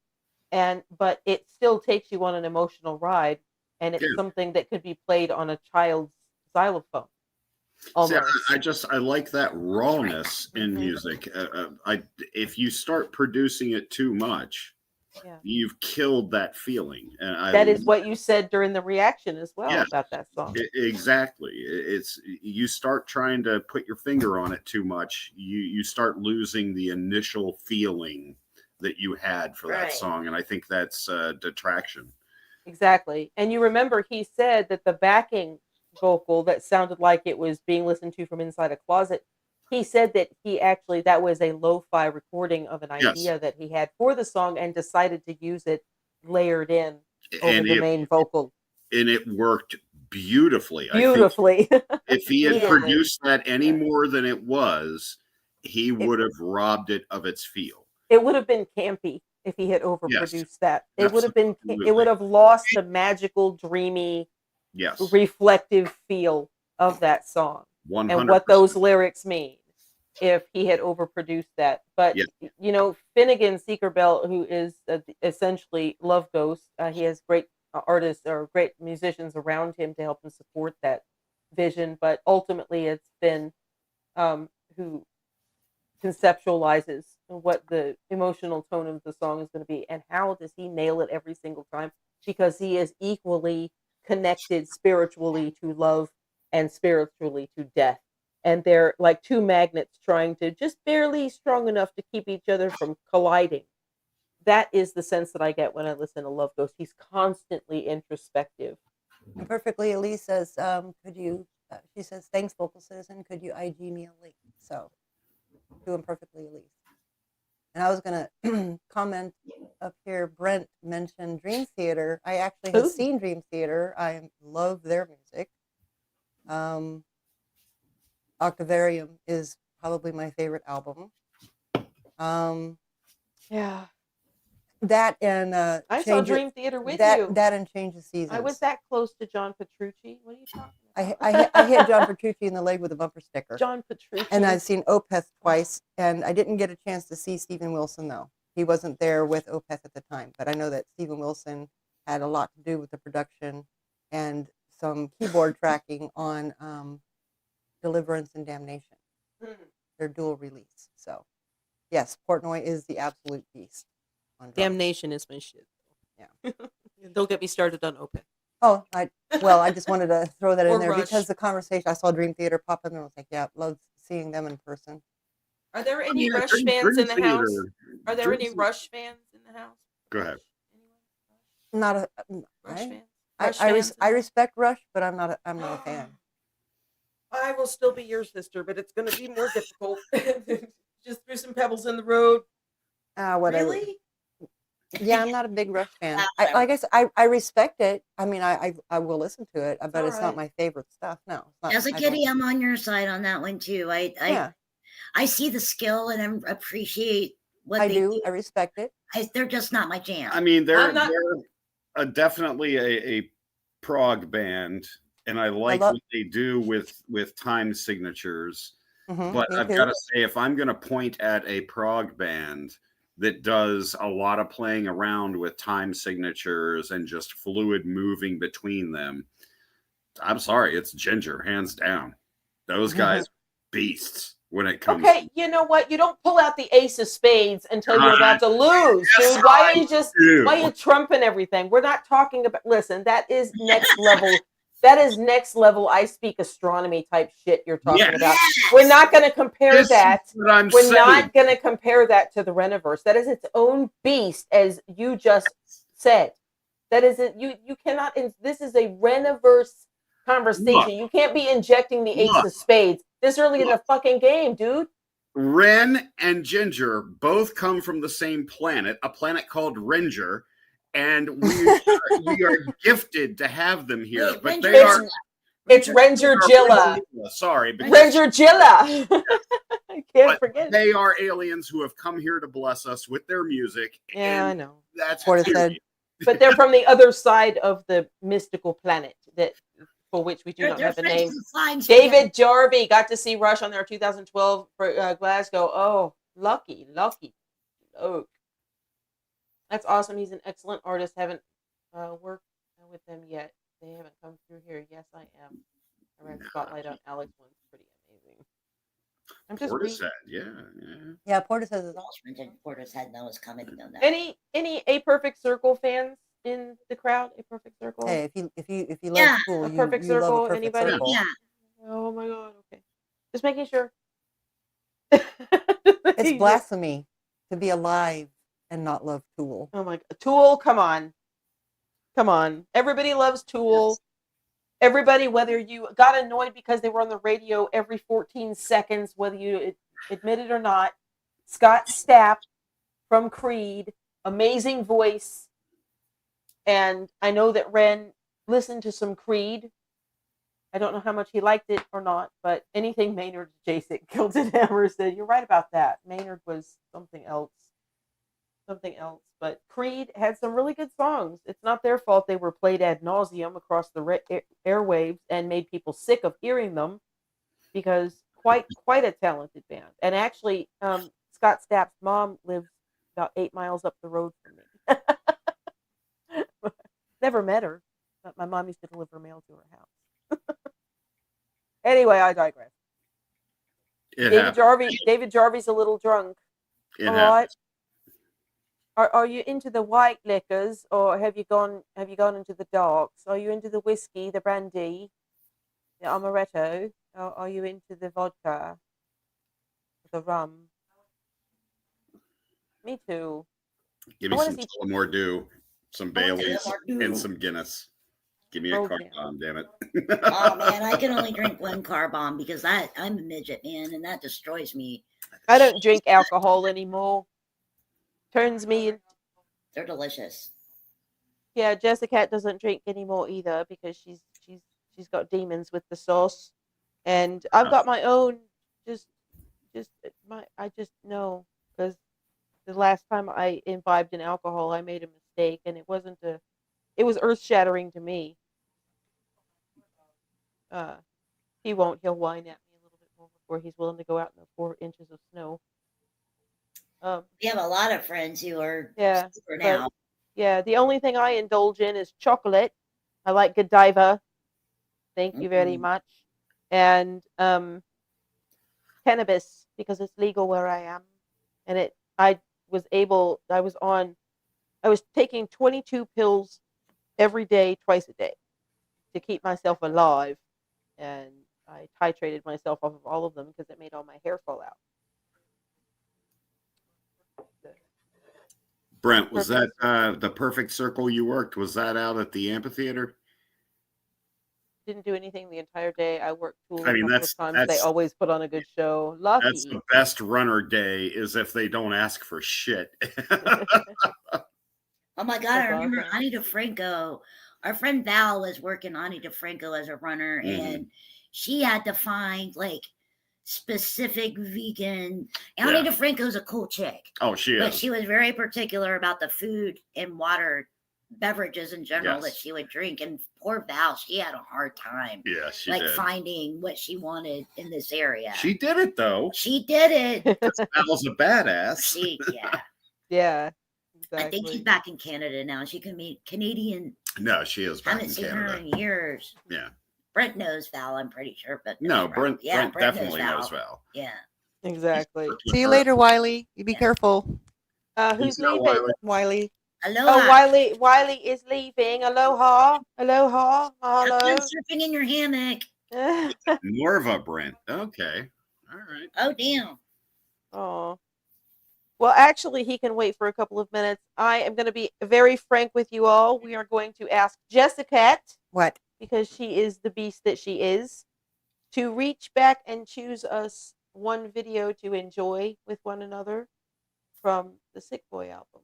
but it still takes you on an emotional ride, and it's something that could be played on a child's xylophone. Almost. See, I like that rawness in music. If you start producing it too much, you've killed that feeling. And that is what you said during the reaction as well about that song. Exactly. It's you start trying to put your finger on it too much, you start losing the initial feeling that you had for that song, and I think that's detraction. Exactly. And you remember he said that the backing vocal that sounded like it was being listened to from inside a closet, he said that that was a lo-fi recording of an idea that he had for the song and decided to use it layered in over the main vocal. And it worked beautifully. Beautifully. I think if he had produced that any more than it was, he would have robbed it of its feel. It would have been campy if he had overproduced that. It would have been. It would have lost the magical, dreamy, reflective feel of that song 100%. And what those lyrics mean if he had overproduced that. But you know, Finnegan Seekerbell, who is essentially Love Ghost, he has great artists or great musicians around him to help him support that vision. But ultimately, it's been who conceptualizes what the emotional tone of the song is going to be, and how does he nail it every single time, because he is equally connected spiritually to love and spiritually to death, and they're like two magnets trying to just barely strong enough to keep each other from colliding. That is the sense that I get when I listen to Love Ghost. He's constantly introspective. And Perfectly Elise says, could you, she says, thanks, Vocal Citizen, could you IG me a link? So to Imperfectly Elise. And I was going to comment up here. Brent mentioned Dream Theater. I actually have seen Dream Theater. I love their music. Octavarium is probably my favorite album. That and I saw Dream Theater with you. That and Change of Seasons. I was that close to John Petrucci. What are you talking about? I hit John Petrucci in the leg with a bumper sticker. John Petrucci. And I've seen Opeth twice, and I didn't get a chance to see Steven Wilson, though. He wasn't there with Opeth at the time, but I know that Steven Wilson had a lot to do with the production and some keyboard tracking on Deliverance and Damnation. Their dual release. So, yes, Portnoy is the absolute beast. Damnation is my shit. Yeah. Don't get me started on Opeth. Oh, I just wanted to throw that in there because the conversation, I saw Dream Theater pop up and I was like, yeah, love seeing them in person. Are there any Rush fans in the house? Are there any Rush fans in the house? Go ahead. Not a Rush fans. I respect Rush, but I'm not a fan. I will still be your sister, but it's going to be more difficult. Just threw some pebbles in the road. Whatever. Really? Yeah, I'm not a big Rush fan. I guess I respect it. I mean, I will listen to it, but it's not my favorite stuff. No. It's not, as a kitty, I'm on your side on that one too. I see the skill and I appreciate what they do. I respect it. They're just not my jam. I mean, they're definitely a prog band, and I like what they do with time signatures. But I've got to say, if I'm going to point at a prog band that does a lot of playing around with time signatures and just fluid moving between them, I'm sorry, it's Ginger, hands down. Those guys, beasts when it comes. Okay, you know what? You don't pull out the ace of spades until you're about to lose, dude. Why are you trumping everything? We're not talking about, listen, that is next level. That is next level I speak astronomy type shit you're talking about. We're not going to compare that. We're not going to compare that to the Reniverse. That is its own beast, as you just said. That isn't, you cannot, this is a Reniverse conversation. You can't be injecting the ace of spades this early in the fucking game, dude. Ren and Ginger both come from the same planet, a planet called Renger. And we are gifted to have them here, but they are. It's Rengergilla. Sorry, Rengergilla. I can't forget. They are aliens who have come here to bless us with their music. Yeah, I know. That's what it said. But they're from the other side of the mystical planet for which we do not have a name. David Jarvie got to see Rush on their 2012 Glasgow. Oh, lucky. Oh. That's awesome. He's an excellent artist. Haven't worked with them yet. They haven't come through here. Yes, I am. I read Spotlight on Alex once. Pretty amazing. I'm just Portishead, Yeah, Portishead is awesome. Portishead knows comedy on that. Any A Perfect Circle fans in the crowd? A Perfect Circle. Hey, if you love Tool, A Perfect you love Circle. a Perfect Anybody? Circle. Yeah. Oh my god. Okay. Just making sure. It's blasphemy to be alive and not love Tool. Oh my god. Tool, come on. Come on. Everybody loves Tool. Yes. Everybody, whether you got annoyed because they were on the radio every 14 seconds, whether you admit it or not, Scott Stapp from Creed, amazing voice. And I know that Ren listened to some Creed. I don't know how much he liked it or not, but anything Maynard Jason Gilded Hammer said, you're right about that. Maynard was something else. But Creed had some really good songs. It's not their fault they were played ad nauseum across the airwaves and made people sick of hearing them, because quite a talented band. And actually, Scott Stapp's mom lives about 8 miles up the road from me. Never met her, but my mom used to deliver mail to her house. Anyway, I digress. David Jarvie's a little drunk. All right. Are you into the white liquors, or have you gone into the darks? Are you into the whiskey, the brandy, the amaretto? Or are you into the vodka, the rum? Me too. Give me some Tullamore Dew, some Baileys, and some Guinness. Give me a car bomb, damn it. Oh man, I can only drink one car bomb because I'm a midget, man, and that destroys me. I don't drink alcohol anymore. Turns me. They're delicious. Yeah, Jessica doesn't drink anymore either because she's got demons with the sauce, and I've got my own. I just know, because the last time I imbibed in alcohol, I made a mistake, and it was earth shattering to me. He won't. He'll whine at me a little bit more before he's willing to go out in the 4 inches of snow. We have a lot of friends who are super now. Yeah, the only thing I indulge in is chocolate. I like Godiva. Thank you very much. And cannabis, because it's legal where I am. And I was taking 22 pills every day, twice a day, to keep myself alive. And I titrated myself off of all of them because it made all my hair fall out. Brent, was that the Perfect Circle you worked? Was that out at the amphitheater? Didn't do anything the entire day. I worked Tool I mean, a couple of times. They always put on a good show. Lucky. That's the best runner day, is if they don't ask for shit. Oh my God, I remember Ani DeFranco. Our friend Val was working Ani DeFranco as a runner, and she had to find like specific vegan. Ani DeFranco's a cool chick. Oh, she is. But she was very particular about the food and water, beverages in general that she would drink. And poor Val, she had a hard time. Yeah, she did. Finding what she wanted in this area. She did it though. She did it. Val's a badass. Yeah. Exactly. I think she's back in Canada now. She can meet Canadian. No, she is back in Canada. I haven't seen her in years. Yeah. Brent knows Val, I'm pretty sure, but no, Brent definitely knows Val. Yeah, exactly. See you later, Wiley. You be careful. Who's leaving? Wiley. Aloha. Oh, Wiley is leaving. Aloha. Hello. Surfing in your hammock. Norva, Brent. Okay. All right. Oh, damn. Oh. Well, actually, he can wait for a couple of minutes. I am going to be very frank with you all. We are going to ask Jessica. What? Because she is the beast that she is, to reach back and choose us one video to enjoy with one another from the Sick Boy album.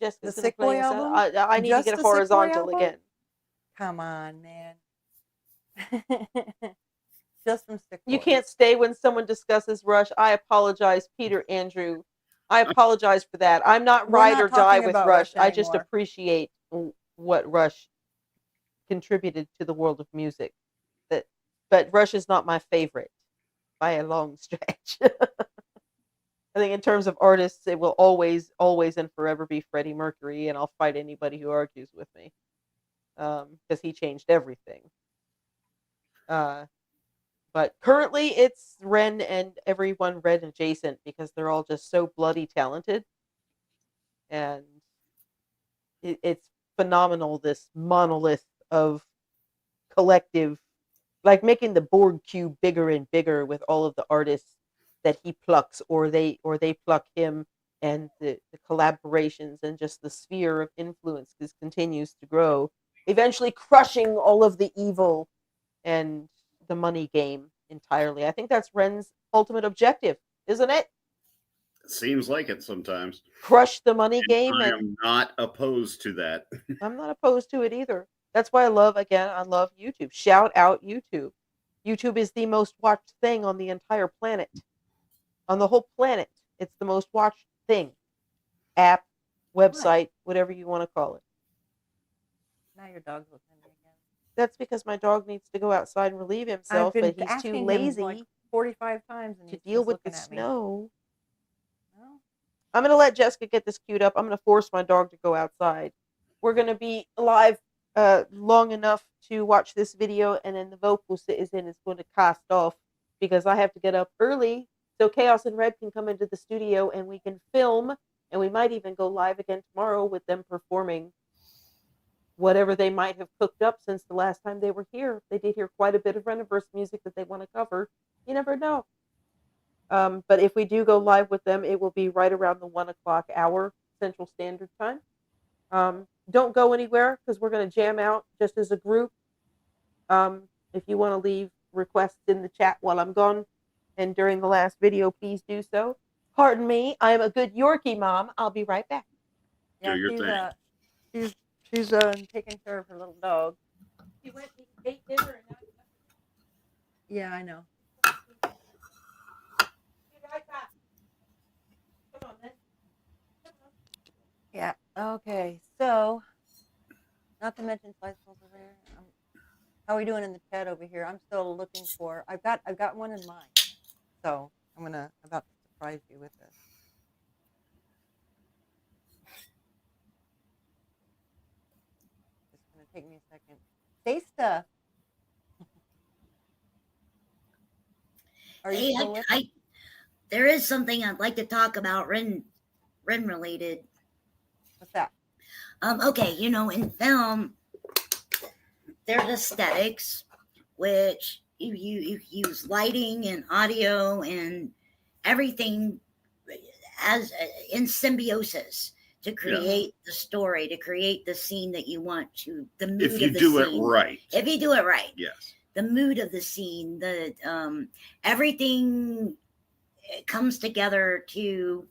Jessica, the Sick Boy album? I need to get a horizontal again. Come on, man. Just from Sick Boy. You can't stay when someone discusses Rush. I apologize, Peter Andrew. I apologize for that. I'm not ride or die with Rush. I just appreciate what Rush contributed to the world of music. But Rush is not my favorite by a long stretch. I think in terms of artists, it will always and forever be Freddie Mercury, and I'll fight anybody who argues with me, because he changed everything. But currently it's Ren and everyone Ren adjacent because they're all just so bloody talented. And it's phenomenal, this monolith of collective, like making the board cube bigger and bigger with all of the artists that he plucks or they pluck him, and the collaborations and just the sphere of influence just continues to grow, eventually crushing all of the evil and the money game entirely. I think that's Ren's ultimate objective, isn't it? Seems like it sometimes. Crush the money game. I am not opposed to that. I'm not opposed to it either. That's why I love YouTube. Shout out YouTube. YouTube is the most watched thing on the entire planet. On the whole planet, it's the most watched thing. App, website, whatever you want to call it. Now your dog's looking at me again. That's because my dog needs to go outside and relieve himself, but he's too lazy like 45 times to deal with the snow. I'm going to let Jessica get this queued up. I'm going to force my dog to go outside. We're going to be live long enough to watch this video, and then the Vocal Citizen is going to cast off because I have to get up early so Chaos and Red can come into the studio and we can film, and we might even go live again tomorrow with them performing whatever they might have cooked up since the last time they were here. They did hear quite a bit of Reniverse music that they want to cover. You never know. But if we do go live with them, it will be right around the 1 o'clock hour Central Standard Time. Don't go anywhere because we're going to jam out just as a group. If you want to leave requests in the chat while I'm gone and during the last video, please do so. Pardon me, I am a good Yorkie mom. I'll be right back. Do your thing. She's taking care of her little dog. She went and ate dinner and now Yeah, I know. Yeah. Okay. So, not to mention slice over there. How are we doing in the chat over here? I'm still looking for. I've got one in mind. So I'm about to surprise you with this. It's gonna take me a second. Say stuff. Are you still with me? There is something I'd like to talk about Ren related. What's that? Okay, in film, there's aesthetics, which you use lighting and audio and everything as in symbiosis to create the story, to create the scene that you want to, the mood of the scene. If you do it right. If you do it right. Yes. The mood of the scene, the everything comes together to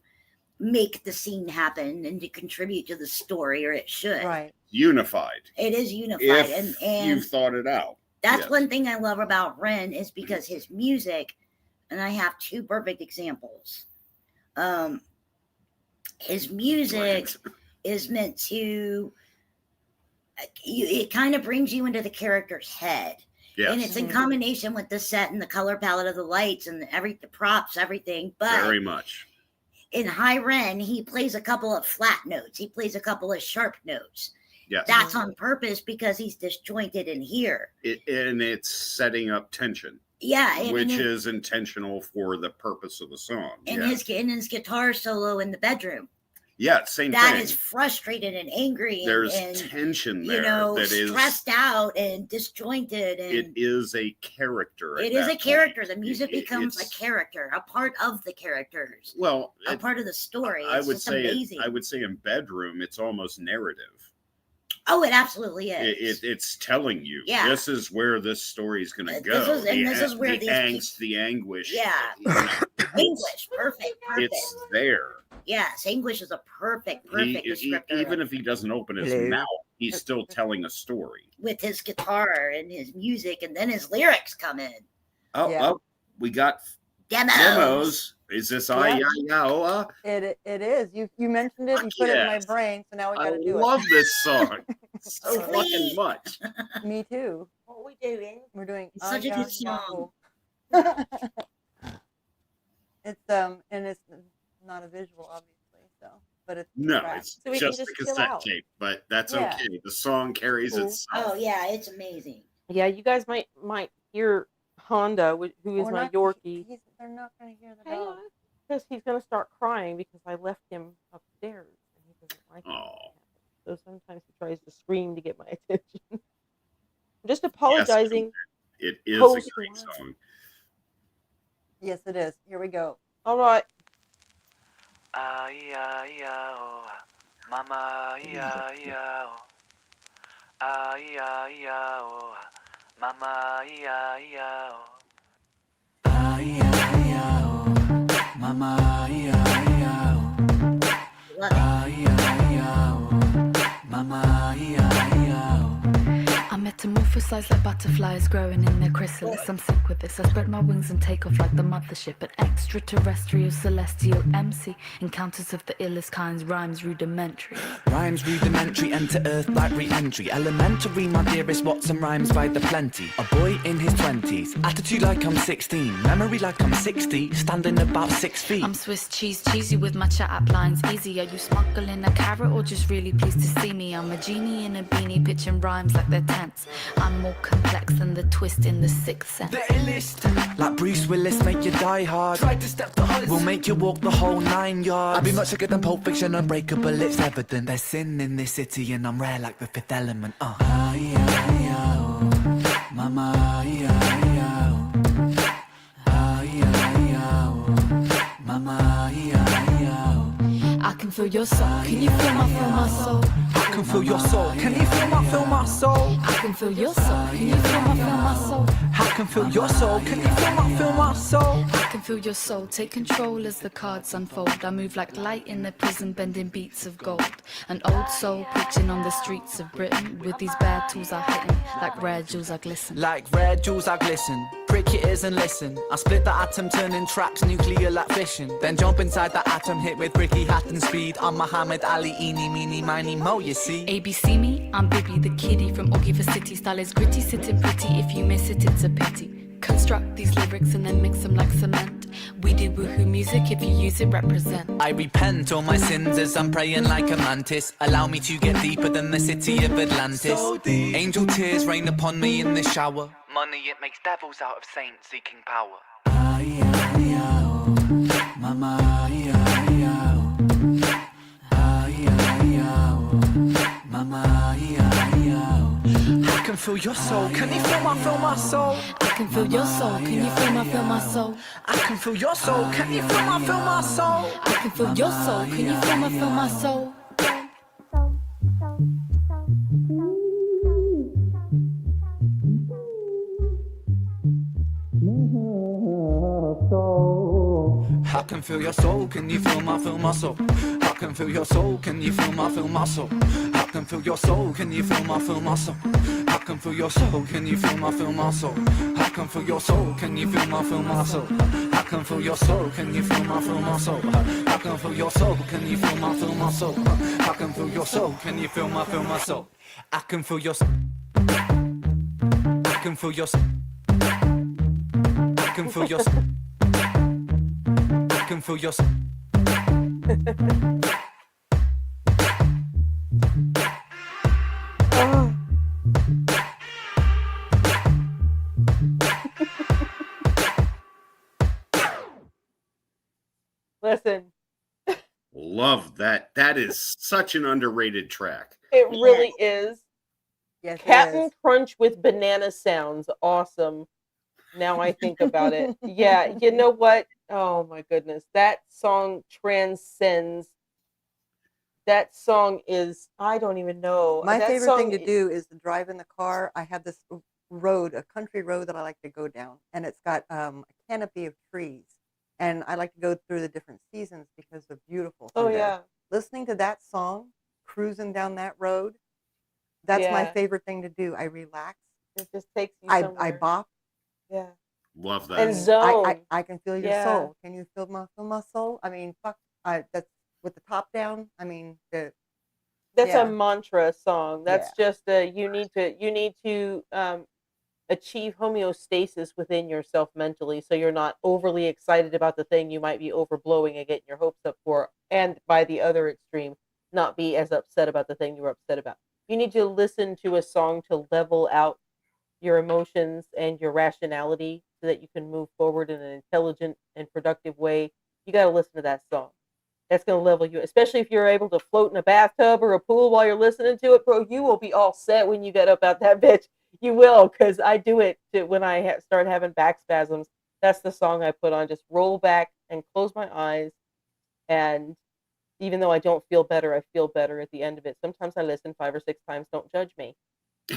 make the scene happen and to contribute to the story, or it should. Right. Unified. It is unified. If and you've thought it out. That's one thing I love about Ren is because his music, and I have two perfect examples. His music is meant to, it kind of brings you into the character's head. Yes. And it's in combination with the set and the color palette of the lights and the props, everything. But very much. In High Ren, he plays a couple of flat notes. He plays a couple of sharp notes. Yes. That's on purpose because he's disjointed in here. And it's setting up tension. Yeah. Which is intentional for the purpose of the song. And his guitar solo in the bedroom. Yeah, same thing. That is frustrated and angry. There's and tension there. That stressed out and disjointed. And it is a character. It is a character. The music becomes a character, a part of the characters. Well, a part of the story. I would say in bedroom, it's almost narrative. Oh, it absolutely is. It's telling you, this is where this story is going to go. This is where the angst, the anguish. Yeah. English, perfect. It's there. Yes, English is a perfect descriptor. Even if he doesn't open his mouth, he's still telling a story. With his guitar and his music, and then his lyrics come in. Oh, we got demos. Is this I-Ya-Ya-Oa? It is. You mentioned it. You put it in my brain, so now we got to do it. I love this song so fucking much. Me too. What are we doing? We're doing such a good song. It's and it's not a visual, obviously. So, but it's it's so just a cassette tape. But that's okay. The song carries itself. Oh yeah, it's amazing. Yeah, you guys might hear Honda, who is We're my not- Yorkie. They're not going to hear the Hang dog. on. Because he's going to start crying because I left him upstairs and he doesn't like it. So sometimes he tries to scream to get my attention. I'm just apologizing. Yes, it is a great song. Yes, it is. Here we go. All right. Mama, Mama, I metamorphosize like butterflies growing in their chrysalis. I'm sick with this. I spread my wings and take off like the mothership. An extraterrestrial, celestial MC. Encounters of the illest kinds, rhymes rudimentary. Rhymes rudimentary, enter earth like re-entry. Elementary, my dearest Watson, rhymes by the plenty. A boy in his 20s, attitude like I'm 16. Memory like I'm 60, standing about 6 feet. I'm Swiss cheese, cheesy with my chat app lines. Easy, are you smuggling a carrot or just really pleased to see me? I'm a genie in a beanie, pitching rhymes like they're tense. I'm more complex than the twist in the Sixth Sense. The illest, like Bruce Willis, make you die hard. Try to step the odds, we'll make you walk the whole 9 yards. I'd be much sicker than Pulp Fiction, unbreakable, it's evident. There's sin in this city and I'm rare like the Fifth Element. Mama, I can feel your soul. Can you feel my soul? I can feel your soul. Can you feel my soul? I can feel your soul. Can you feel my soul? I can feel your soul. Can you feel my soul? I can feel your soul. Take control as the cards unfold. I move like light in the prison, bending beats of gold. An old soul preaching on the streets of Britain. With these bad tools I hit 'em. Like rare jewels I glisten. Like rare jewels I glisten. Prick your ears and listen. I split the atom, turning tracks nuclear like fission. Then jump inside the atom, hit with Ricky Hatton speed. I'm Muhammad Ali, eeny, meeny, miny, mo, you see. ABC me, I'm Bibby the kiddie from Oggy for City. Style is gritty, sitting pretty. If you miss it, it's a pity. Construct these lyrics and then mix them like cement. We do woohoo music, if you use it, represent. I repent all my sins as I'm praying like a mantis. Allow me to get deeper than the city of Atlantis. So angel tears rain upon me in the shower. Money, it makes devils out of saints seeking power. Mama, I can feel your soul. Can you feel my soul? I can feel your soul. Can you feel my soul? I can feel your soul. Can you feel my soul? I can feel your soul. Can you feel my soul? I can feel your soul, can you feel my soul? I can feel your soul, can you feel my soul? I can feel your soul, can you feel my soul? I can feel your soul, can you feel my soul? I can feel your soul, can you feel my soul? I can feel your soul, can you feel my soul? I can feel your soul, can you feel my soul? I can feel your soul, can you feel my soul? I can feel your I can feel your I can feel your I can feel your Listen. Love that. That is such an underrated track. It really is. Yes, Captain Crunch with banana sounds. Awesome. Now I think about it. Yeah, you know what? Oh my goodness. That song transcends. That song is, I don't even know. My that favorite thing to do is to drive in the car. I have this road, a country road that I like to go down, and it's got a canopy of trees. And I like to go through the different seasons because they're beautiful. Oh, yeah. Listening to that song, cruising down that road, that's my favorite thing to do. I relax. It just takes you I somewhere. bop. Yeah. Love that. And zone. I can feel your soul. Can you feel my soul? I mean, fuck. That's with the top down. I mean, that's a mantra song. That's just you need to achieve homeostasis within yourself mentally, so you're not overly excited about the thing you might be overblowing and getting your hopes up for, and by the other extreme, not be as upset about the thing you were upset about. You need to listen to a song to level out your emotions and your rationality so that you can move forward in an intelligent and productive way, you got to listen to that song. That's going to level you, especially if you're able to float in a bathtub or a pool while you're listening to it, bro. You will be all set when you get up out that bitch. You will, because I do it when I start having back spasms. That's the song I put on. Just roll back and close my eyes. And even though I don't feel better, I feel better at the end of it. Sometimes I listen 5 or 6 times. Don't judge me.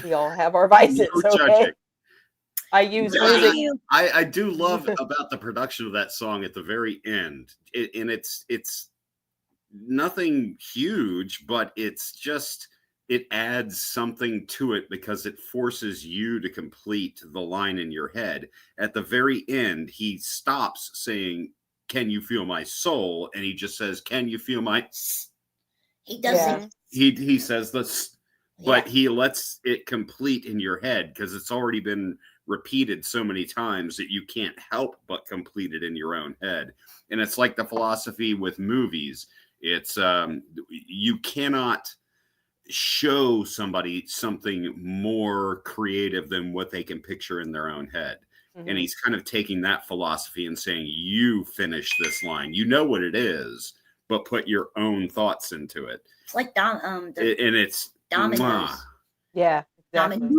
We all have our vices, No okay? judging. I use music. I do love about the production of that song at the very end. And it's nothing huge, but it's just, it adds something to it because it forces you to complete the line in your head. At the very end, he stops saying, "Can you feel my soul?" And he just says, "Can you feel my?" He doesn't. He says this, but he lets it complete in your head because it's already been repeated so many times that you can't help but complete it in your own head. And it's like the philosophy with movies. It's you cannot show somebody something more creative than what they can picture in their own head. Mm-hmm. And he's kind of taking that philosophy and saying, you finish this line. You know what it is, but put your own thoughts into it. It's like and it's dominoes. Yeah, exactly.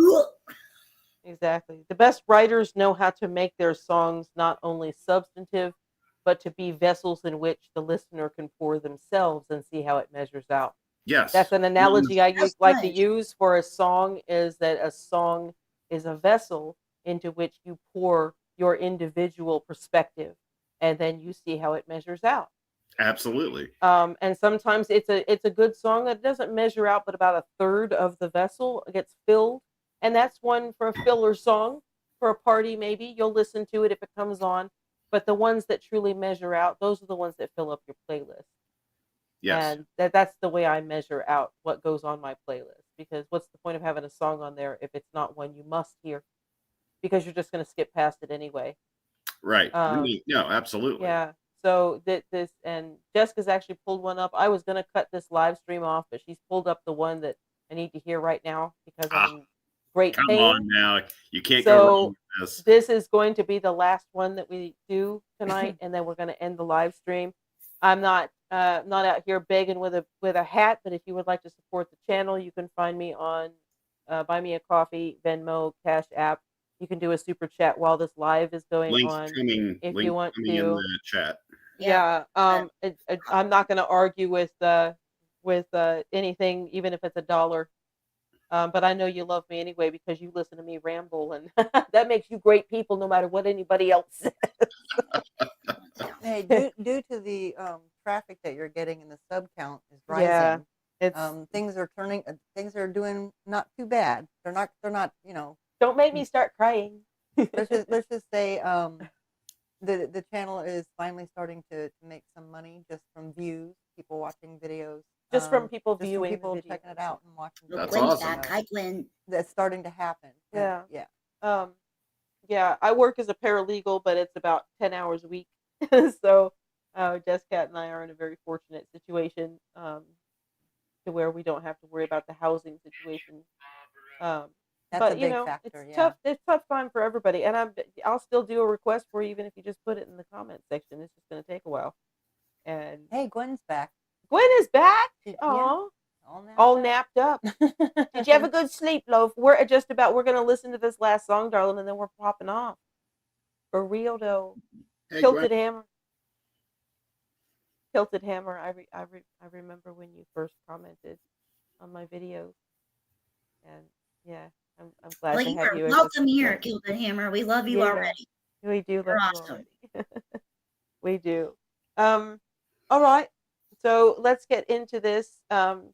Exactly. The best writers know how to make their songs not only substantive, but to be vessels in which the listener can pour themselves and see how it measures out. Yes. That's an analogy I like to use for a song, is that a song is a vessel into which you pour your individual perspective, and then you see how it measures out. Absolutely. And sometimes it's a good song that doesn't measure out, but about a third of the vessel gets filled. And that's one for a filler song for a party. Maybe you'll listen to it if it comes on. But the ones that truly measure out, those are the ones that fill up your playlist. Yes. And that's the way I measure out what goes on my playlist. Because what's the point of having a song on there if it's not one you must hear? Because you're just going to skip past it anyway. Right. No, absolutely. Yeah. So this, and Jessica's actually pulled one up. I was going to cut this live stream off, but she's pulled up the one that I need to hear right now because I'm great Come pain. on now. You can't go wrong with this. This is going to be the last one that we do tonight, and then we're going to end the live stream. I'm not out here begging with a hat, but if you would like to support the channel, you can find me on Buy Me a Coffee, Venmo, CashApp. You can do a super chat while this live is going on. If you want to. In the chat. Yeah. I'm not going to argue with anything, even if it's $1. But I know you love me anyway because you listen to me ramble, and that makes you great people no matter what anybody else says. Hey, due to the traffic that you're getting and the sub count is rising, things are doing not too bad. They're not, Don't make me start crying. let's just say the channel is finally starting to make some money just from views, people watching videos. Just from people viewing, people checking it out and watching. That's awesome. Hi, Gwen. That's starting to happen. Yeah. Yeah. I work as a paralegal, but it's about 10 hours a week. So Jessica and I are in a very fortunate situation to where we don't have to worry about the housing situation. That's but a big factor, it's tough. It's tough time for everybody, and I'll still do a request for you, even if you just put it in the comment section. It's just going to take a while. And hey, Gwen's back. Gwen is back. Oh, all napped up. Did you have a good sleep, love? We're going to listen to this last song, darling, and then we're popping off. For real, though. Hey, Tilted Gwen. Hammer. Tilted Hammer. I remember when you first commented on my videos, and yeah, I'm glad to have you. Welcome here, Tilted Hammer. We love you already. We do. You're awesome. We do. All right. So let's get into this.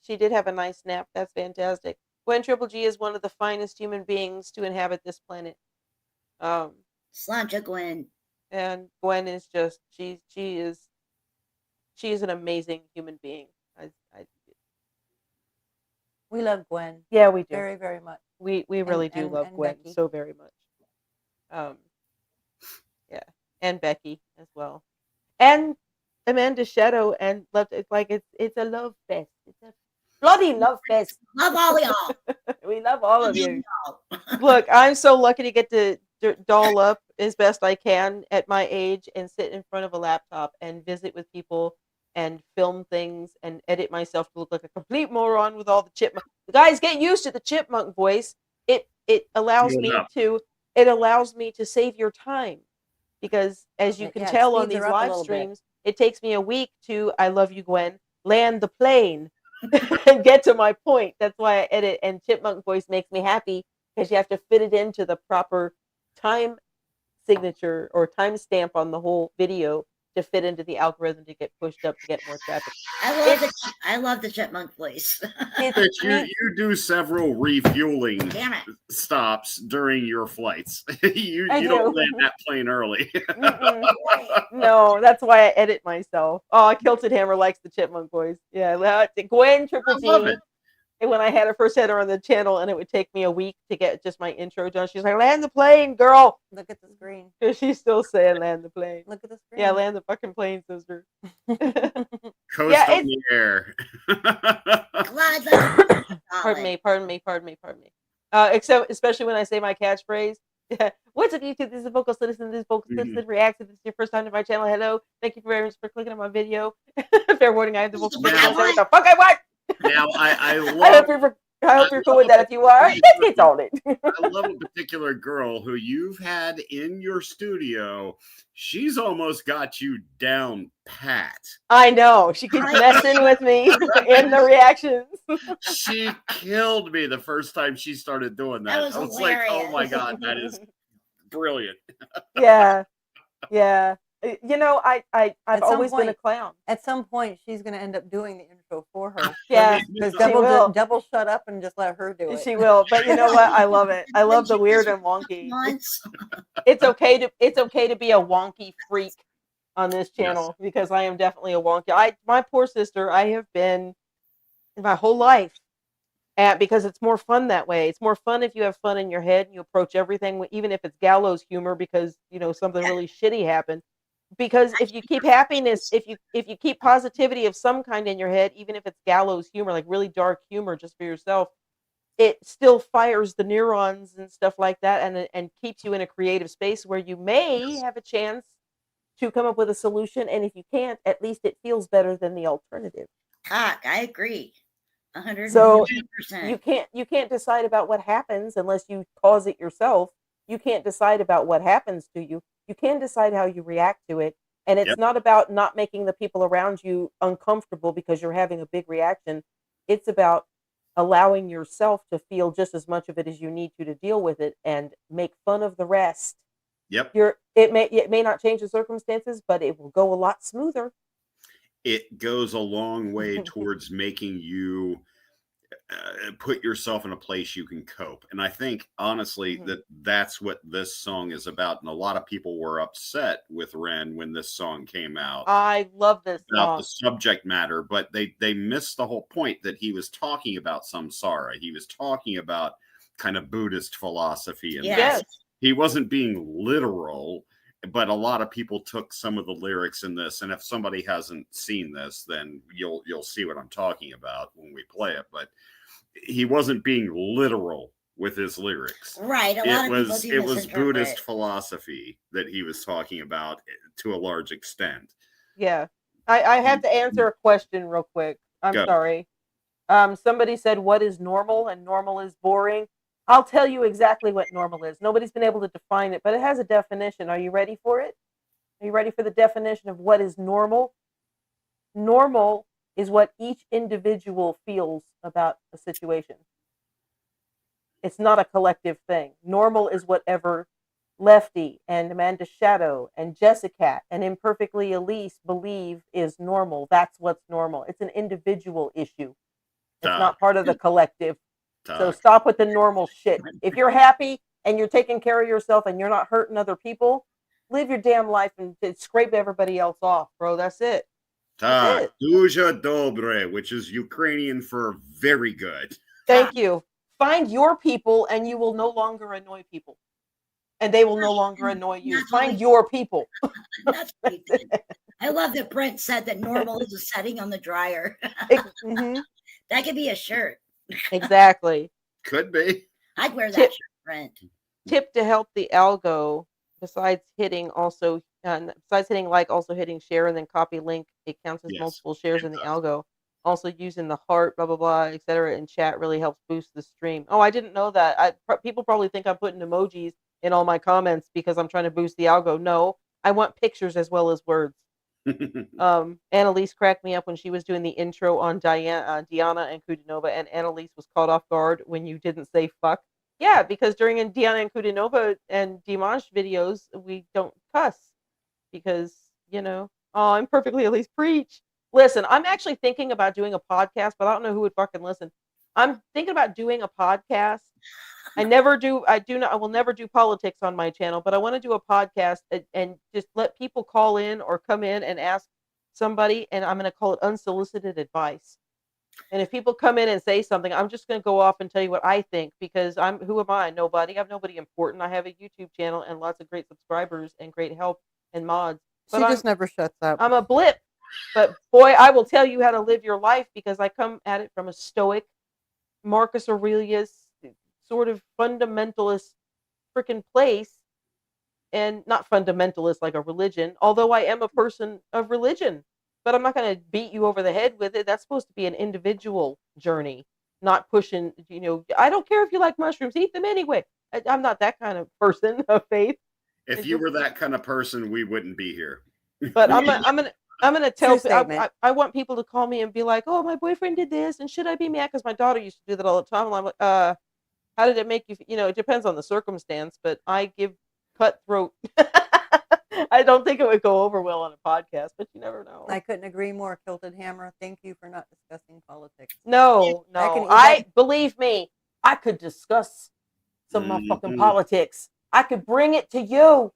She did have a nice nap. That's fantastic. Gwen Triple G is one of the finest human beings to inhabit this planet. Slancha Gwen. And Gwen is just she is an amazing human being. We love Gwen. Yeah, we do. Very, very much. We really do love Gwen Becky. so very much. Yeah, and Becky as well, and Amanda Shadow, and love. It's like it's a love fest. It's a bloody love fest. Love all y'all. We love all of you. Look, I'm so lucky to get to doll up as best I can at my age and sit in front of a laptop and visit with people and film things and edit myself to look like a complete moron with all the chipmunk. Guys, get used to the chipmunk voice. It allows me to save your time, because as you can tell on these live streams, it takes me a week to, I love you, Gwen, land the plane and get to my point. That's why I edit, and chipmunk voice makes me happy because you have to fit it into the proper time signature or time stamp on the whole video to fit into the algorithm to get pushed up to get more traffic. I love the chipmunk voice. You do several refueling stops during your flights. you don't land that plane early. No, that's why I edit myself. Oh, Kilted Hammer likes the chipmunk voice. Yeah, Gwen Triple G. And when I first had her on the channel, and it would take me a week to get just my intro done, she's like, land the plane, girl. Look at the screen. She's still saying land the plane. Look at the screen. Yeah, land the fucking plane, sister. Coast on the air. Pardon me. Except, especially when I say my catchphrase. What's up, YouTube? This is Vocal Citizen. This is Vocal Citizen Reactor. This is your first time to my channel. Hello. Thank you very much for clicking on my video. Fair warning, I have the Vocal Citizen. What the fuck I want? Now, I hope you're cool with that. If you are, let's get on it. I love a particular girl who you've had in your studio. She's almost got you down pat. I know. She keeps messing with me in the reactions. She killed me the first time she started doing that. That was I was like, oh my God, that is brilliant. Yeah. You know, I've always been a clown. At some point, she's going to end up doing the intro for her. Yeah, because double shut up and just let her do it. She will. But you know what? I love it. I love the weird and wonky. It's okay to be a wonky freak on this channel, because I am definitely a wonky. My poor sister, I have been my whole life. Because it's more fun that way. It's more fun if you have fun in your head and you approach everything, even if it's gallows humor, because something really shitty happened. Because if you keep happiness, if you keep positivity of some kind in your head, even if it's gallows humor, like really dark humor just for yourself, it still fires the neurons and stuff like that, and keeps you in a creative space where you may have a chance to come up with a solution. And if you can't, at least it feels better than the alternative. I agree. 100%. So you can't decide about what happens unless you cause it yourself. You can't decide about what happens to you. You can decide how you react to it. And it's not about not making the people around you uncomfortable because you're having a big reaction. It's about allowing yourself to feel just as much of it as you need to deal with it, and make fun of the rest. Yep. It may not change the circumstances, but it will go a lot smoother. It goes a long way towards making you put yourself in a place you can cope. And I think, honestly, that's what this song is about. And a lot of people were upset with Ren when this song came out. I love this about song. The subject matter, but they missed the whole point, that he was talking about samsara. He was talking about kind of Buddhist philosophy. And he wasn't being literal, but a lot of people took some of the lyrics in this. And if somebody hasn't seen this, then you'll see what I'm talking about when we play it. But he wasn't being literal with his lyrics. Right. It was Buddhist philosophy that he was talking about to a large extent. Yeah. I have to answer a question real quick. I'm sorry. Somebody said, what is normal? And normal is boring. I'll tell you exactly what normal is. Nobody's been able to define it, but it has a definition. Are you ready for it? Are you ready for the definition of what is normal? Normal is what each individual feels about a situation. It's not a collective thing. Normal is whatever Lefty and Amanda Shadow and Jessica and Imperfectly Elise believe is normal. That's what's normal. It's an individual issue. It's not part of the collective. So stop with the normal shit. If you're happy and you're taking care of yourself and you're not hurting other people, live your damn life and scrape everybody else off, bro. That's it. Tak, дуже dobre, which is Ukrainian for very good. Thank you. Find your people and you will no longer annoy people. And they will no longer annoy you. Find your people. That's what he did. I love that Brent said that normal is a setting on the dryer. That could be a shirt. Exactly. Could be. I'd wear that shirt, Brent. Tip to help the algo, besides hitting also, besides hitting like, also hitting share and then copy link. It counts as multiple shares in the algo. Also using the heart, blah, blah, blah, etc. in chat really helps boost the stream. Oh, I didn't know that. People probably think I'm putting emojis in all my comments because I'm trying to boost the algo. No, I want pictures as well as words. Annalise cracked me up when she was doing the intro on Diana and Kudinova, and Annalise was caught off guard when you didn't say fuck. Yeah, because during Diana and Kudinova and Dimanche videos, we don't cuss because, oh, I'm perfectly at least preach. Listen, I'm actually thinking about doing a podcast, but I don't know who would fucking listen. I'm thinking about doing a podcast. I will never do politics on my channel, but I want to do a podcast and just let people call in or come in and ask somebody, and I'm going to call it unsolicited advice. And if people come in and say something, I'm just going to go off and tell you what I think, because who am I? Nobody. I'm nobody important. I have a YouTube channel and lots of great subscribers and great help and mods. But she just never shuts up. I'm a blip. But boy, I will tell you how to live your life, because I come at it from a stoic, Marcus Aurelius sort of fundamentalist freaking place, and not fundamentalist like a religion, although I am a person of religion, but I'm not going to beat you over the head with it. That's supposed to be an individual journey, not pushing, I don't care if you like mushrooms, eat them anyway. I'm not that kind of person of faith. If you were that kind of person, we wouldn't be here. But I'm gonna tell. I want people to call me and be like, "Oh, my boyfriend did this, and should I be mad?" Because my daughter used to do that all the time. And I'm like, how did it make you? It depends on the circumstance, but I give cutthroat. I don't think it would go over well on a podcast, but you never know. I couldn't agree more, Kilted Hammer. Thank you for not discussing politics. No. Believe me, I could discuss some motherfucking politics. I could bring it to you.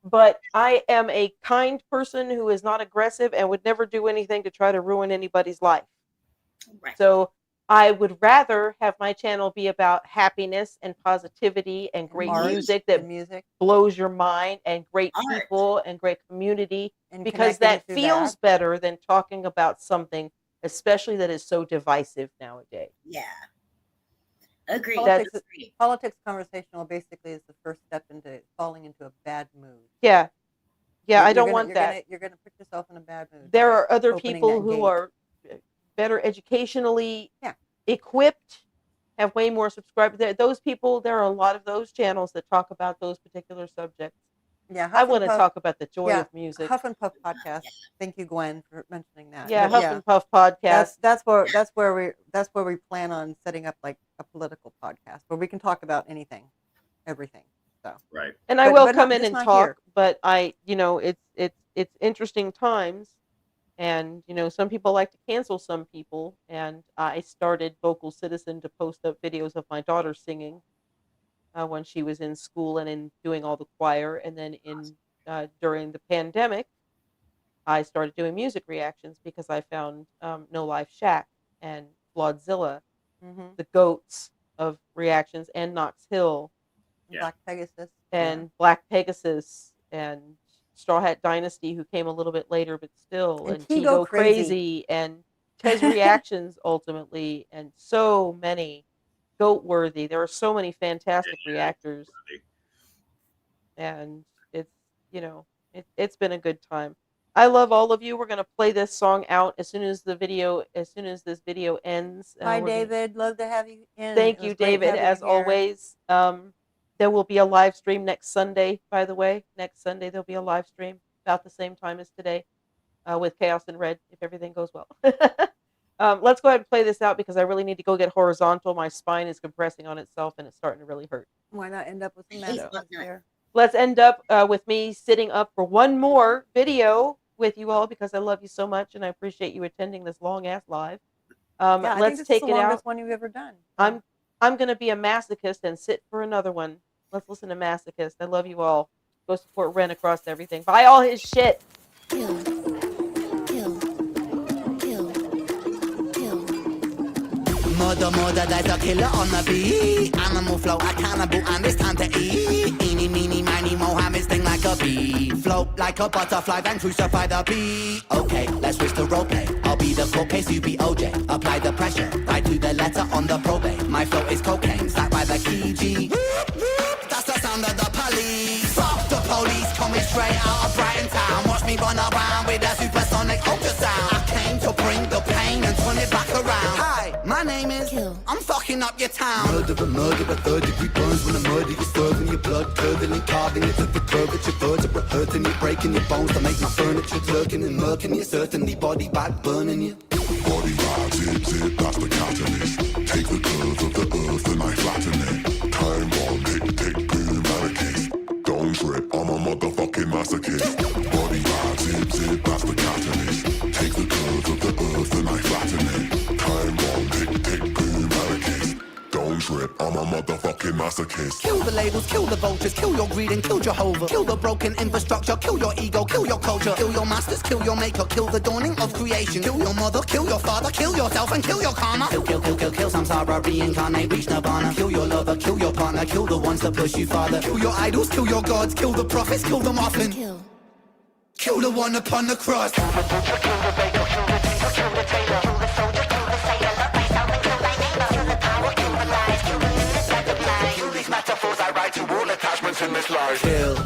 But I am a kind person who is not aggressive and would never do anything to try to ruin anybody's life. Right. So I would rather have my channel be about happiness and positivity and great music that blows your mind, and great people and great community, and because that feels better than talking about something, especially that is so divisive nowadays. Yeah. Agreed. Politics conversational basically is the first step into falling into a bad mood. Yeah. I don't want that. You're going to put yourself in a bad mood. There are other people who are better educationally equipped, have way more subscribers. Those people, there are a lot of those channels that talk about those particular subjects. Yeah, I want to talk about the joy of music. Huff and Puff podcast. Thank you, Gwen, for mentioning that. Yeah, Huff and Puff podcast. That's where we plan on setting up like a political podcast where we can talk about anything, everything. So right. And I will come in and talk, but it's interesting times, and some people like to cancel some people, and I started VocalCitizen to post up videos of my daughter singing. When she was in school and in doing all the choir, and then during the pandemic, I started doing music reactions because I found No Life Shack and Flawdzilla, the goats of reactions, and Knox Hill, Black Pegasus, and Black Pegasus, and Straw Hat Dynasty, who came a little bit later, but still, and Tigo Crazy, and Tez Reactions ultimately, and so many. Goat worthy. There are so many fantastic reactors, and it's been a good time. I love all of you. We're gonna play this song out as soon as this video ends. Hi, David. Love to have you in. Thank you, David. As always, there will be a live stream next Sunday. By the way, next Sunday there'll be a live stream about the same time as today, with Chaos and Red, if everything goes well. Let's go ahead and play this out because I really need to go get horizontal. My spine is compressing on itself and it's starting to really hurt. Why not end up with some mess there? Let's end up with me sitting up for one more video with you all because I love you so much and I appreciate you attending this long ass live. Let's take it out. The longest one you've ever done. I'm going to be a masochist and sit for another one. Let's listen to Masochist. I love you all. Go support Ren across everything. Buy all his shit. Murder, there's a killer on the beat. Animal flow, I cannibal, and it's time to eat. Eeny, meeny, miny, Mohammed sting like a bee. Flow rope like a butterfly, then crucify the bee. Okay, let's switch to roleplay. I'll be the court case, you be OJ. Apply the pressure, right to the letter on the probate. My flow is cocaine, stacked by the key G. That's the sound of the police. Fuck the police, coming straight out of Brighton town. Watch me run around with a supersonic ultrasound. I came to bring the pain and turn it back around. Hi, my name is Kill. I'm fucking up your town. Murder, third-degree burns when the murder is serving your blood, curdling, carving it to the curvature. Vertebra hurting you, breaking your bones to make my furniture jerking and murking you. Certainly body back burning you. Body vibe, zip, that's the catalyst. Take the curve of the earth and I flatten it. Time bomb, tick, boom, barricade. Don't trip, I'm a motherfucking masochist. Body vibe, zip, that's the catalyst. Take the curve of the earth and I flatten it. Time bomb, tick, boom, barricade. Don't trip, I'm a motherfucking masochist. Kill the labels, kill the vultures, kill your greed and kill Jehovah. Kill the broken infrastructure, kill your ego, kill your culture. Kill your masters, kill your maker, kill the dawning of creation. Kill your mother, kill your father, kill yourself and kill your karma. Kill samsara, reincarnate, reach nirvana. Kill your lover, kill your partner, kill the ones that push you farther. Kill your idols, kill your gods, kill the prophets, kill them often. Kill the one upon the cross. Kill the butcher, kill the baker, kill the tinker, kill the tailor. Kill the soldier, kill the sailor, love thyself and kill thy neighbor. Kill the power, kill the lies, kill the lunar, set the blind. Kill these metaphors I write to all attachments in this life. Kill.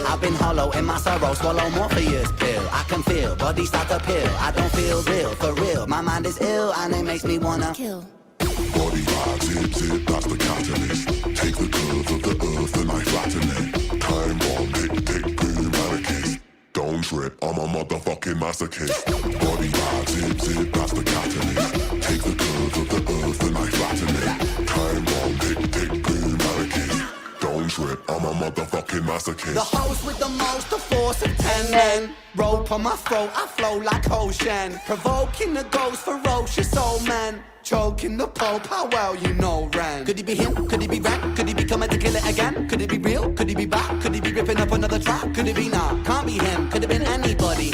I've been hollow in my sorrow, swallow Morpheus pill. I can feel, body start to pill. I don't feel real, for real. My mind is ill and it makes me wanna kill. Body vibe, zip, that's the catalyst. Take the curve of the earth and I flatten it. Time bomb, tick, boom, barricade. Don't trip, I'm a motherfucking masochist. Body vibe, zip, that's the catalyst. Take the curve of the earth and I flatten it. Time bomb, tick, boom, barricade. Don't trip, I'm a motherfucking masochist. The host with the most, the force of 10 men. Rope on my throat, I flow like ocean. Provoking the ghost, ferocious old man. Choking the Pope, how well you know Ren. Could he be him? Could he be Ren? Could he be coming to kill it again? Could it be real? Could he be back? Could he be ripping up another track? Could it be nah? Can't be him. Could have been anybody.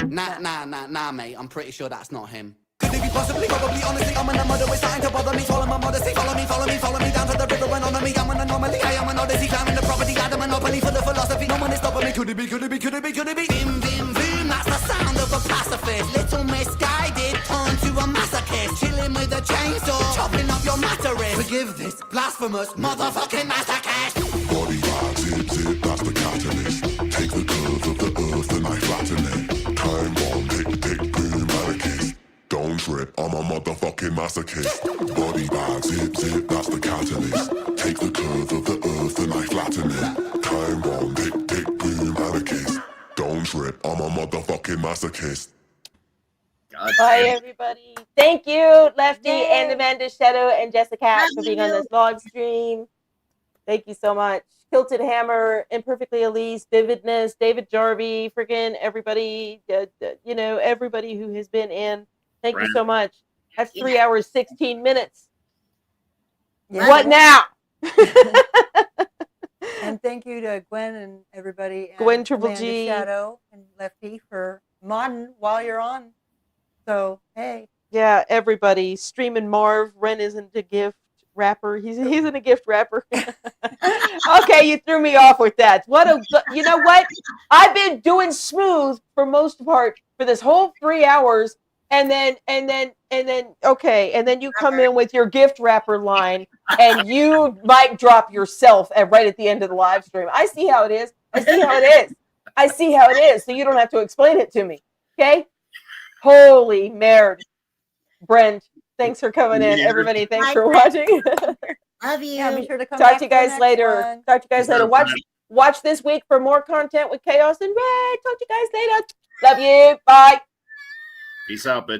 Nah, mate. I'm pretty sure that's not him. Could it be possibly, probably, honestly, I'm in a mother, it's starting to bother me. Swallow my modesty, follow me down to the river and honor me. I'm an anomaly, I am an odyssey, climbing the property, I had a monopoly for the philosophy. No one is stopping me. Could it be? Bim, bim, boom, that's the sound of a pacifist. Little misguided, turn to a masochist. Chilling with a chainsaw, chopping up your mattress. Forgive this blasphemous motherfucking masochist. Body vibe, zip, that's the catalyst. Take the curve of the earth and I flatten it. Time bomb, tick, boom, barricade. Don't trip, I'm a motherfucking masochist. Body vibe, zip, that's the catalyst. Take the curve of the earth and I flatten it. Time bomb, tick, boom, barricade. Don't trip, I'm a motherfucking masochist. Bye, everybody. Thank you, Lefty and Amanda Shadow and Jessica for being on this live stream. Thank you so much. Kilted Hammer, Imperfectly Elise, Vividness, David Jarvie, freaking everybody, everybody who has been in. Thank you so much. That's 3 hours, 16 minutes. Yeah. What now? And thank you to Gwen and everybody. And Gwen Triple Amanda G. Shadow and Lefty for modding while you're on. So, hey. Yeah, everybody. Streaming Marv. Ren isn't a gift rapper. He's in a gift rapper. Okay, you threw me off with that. You know what? I've been doing smooth for most part for this whole 3 hours. And then you come in with your gift wrapper line and you might drop yourself right at the end of the live stream. I see how it is. So you don't have to explain it to me. Okay? Holy merd. Brent, thanks for coming in. Everybody, thanks for watching. Love you. Yeah, be sure to come Talk back to you guys later. Watch this week for more content with Chaos and Red. Talk to you guys later. Love you. Bye. Peace out, bitches.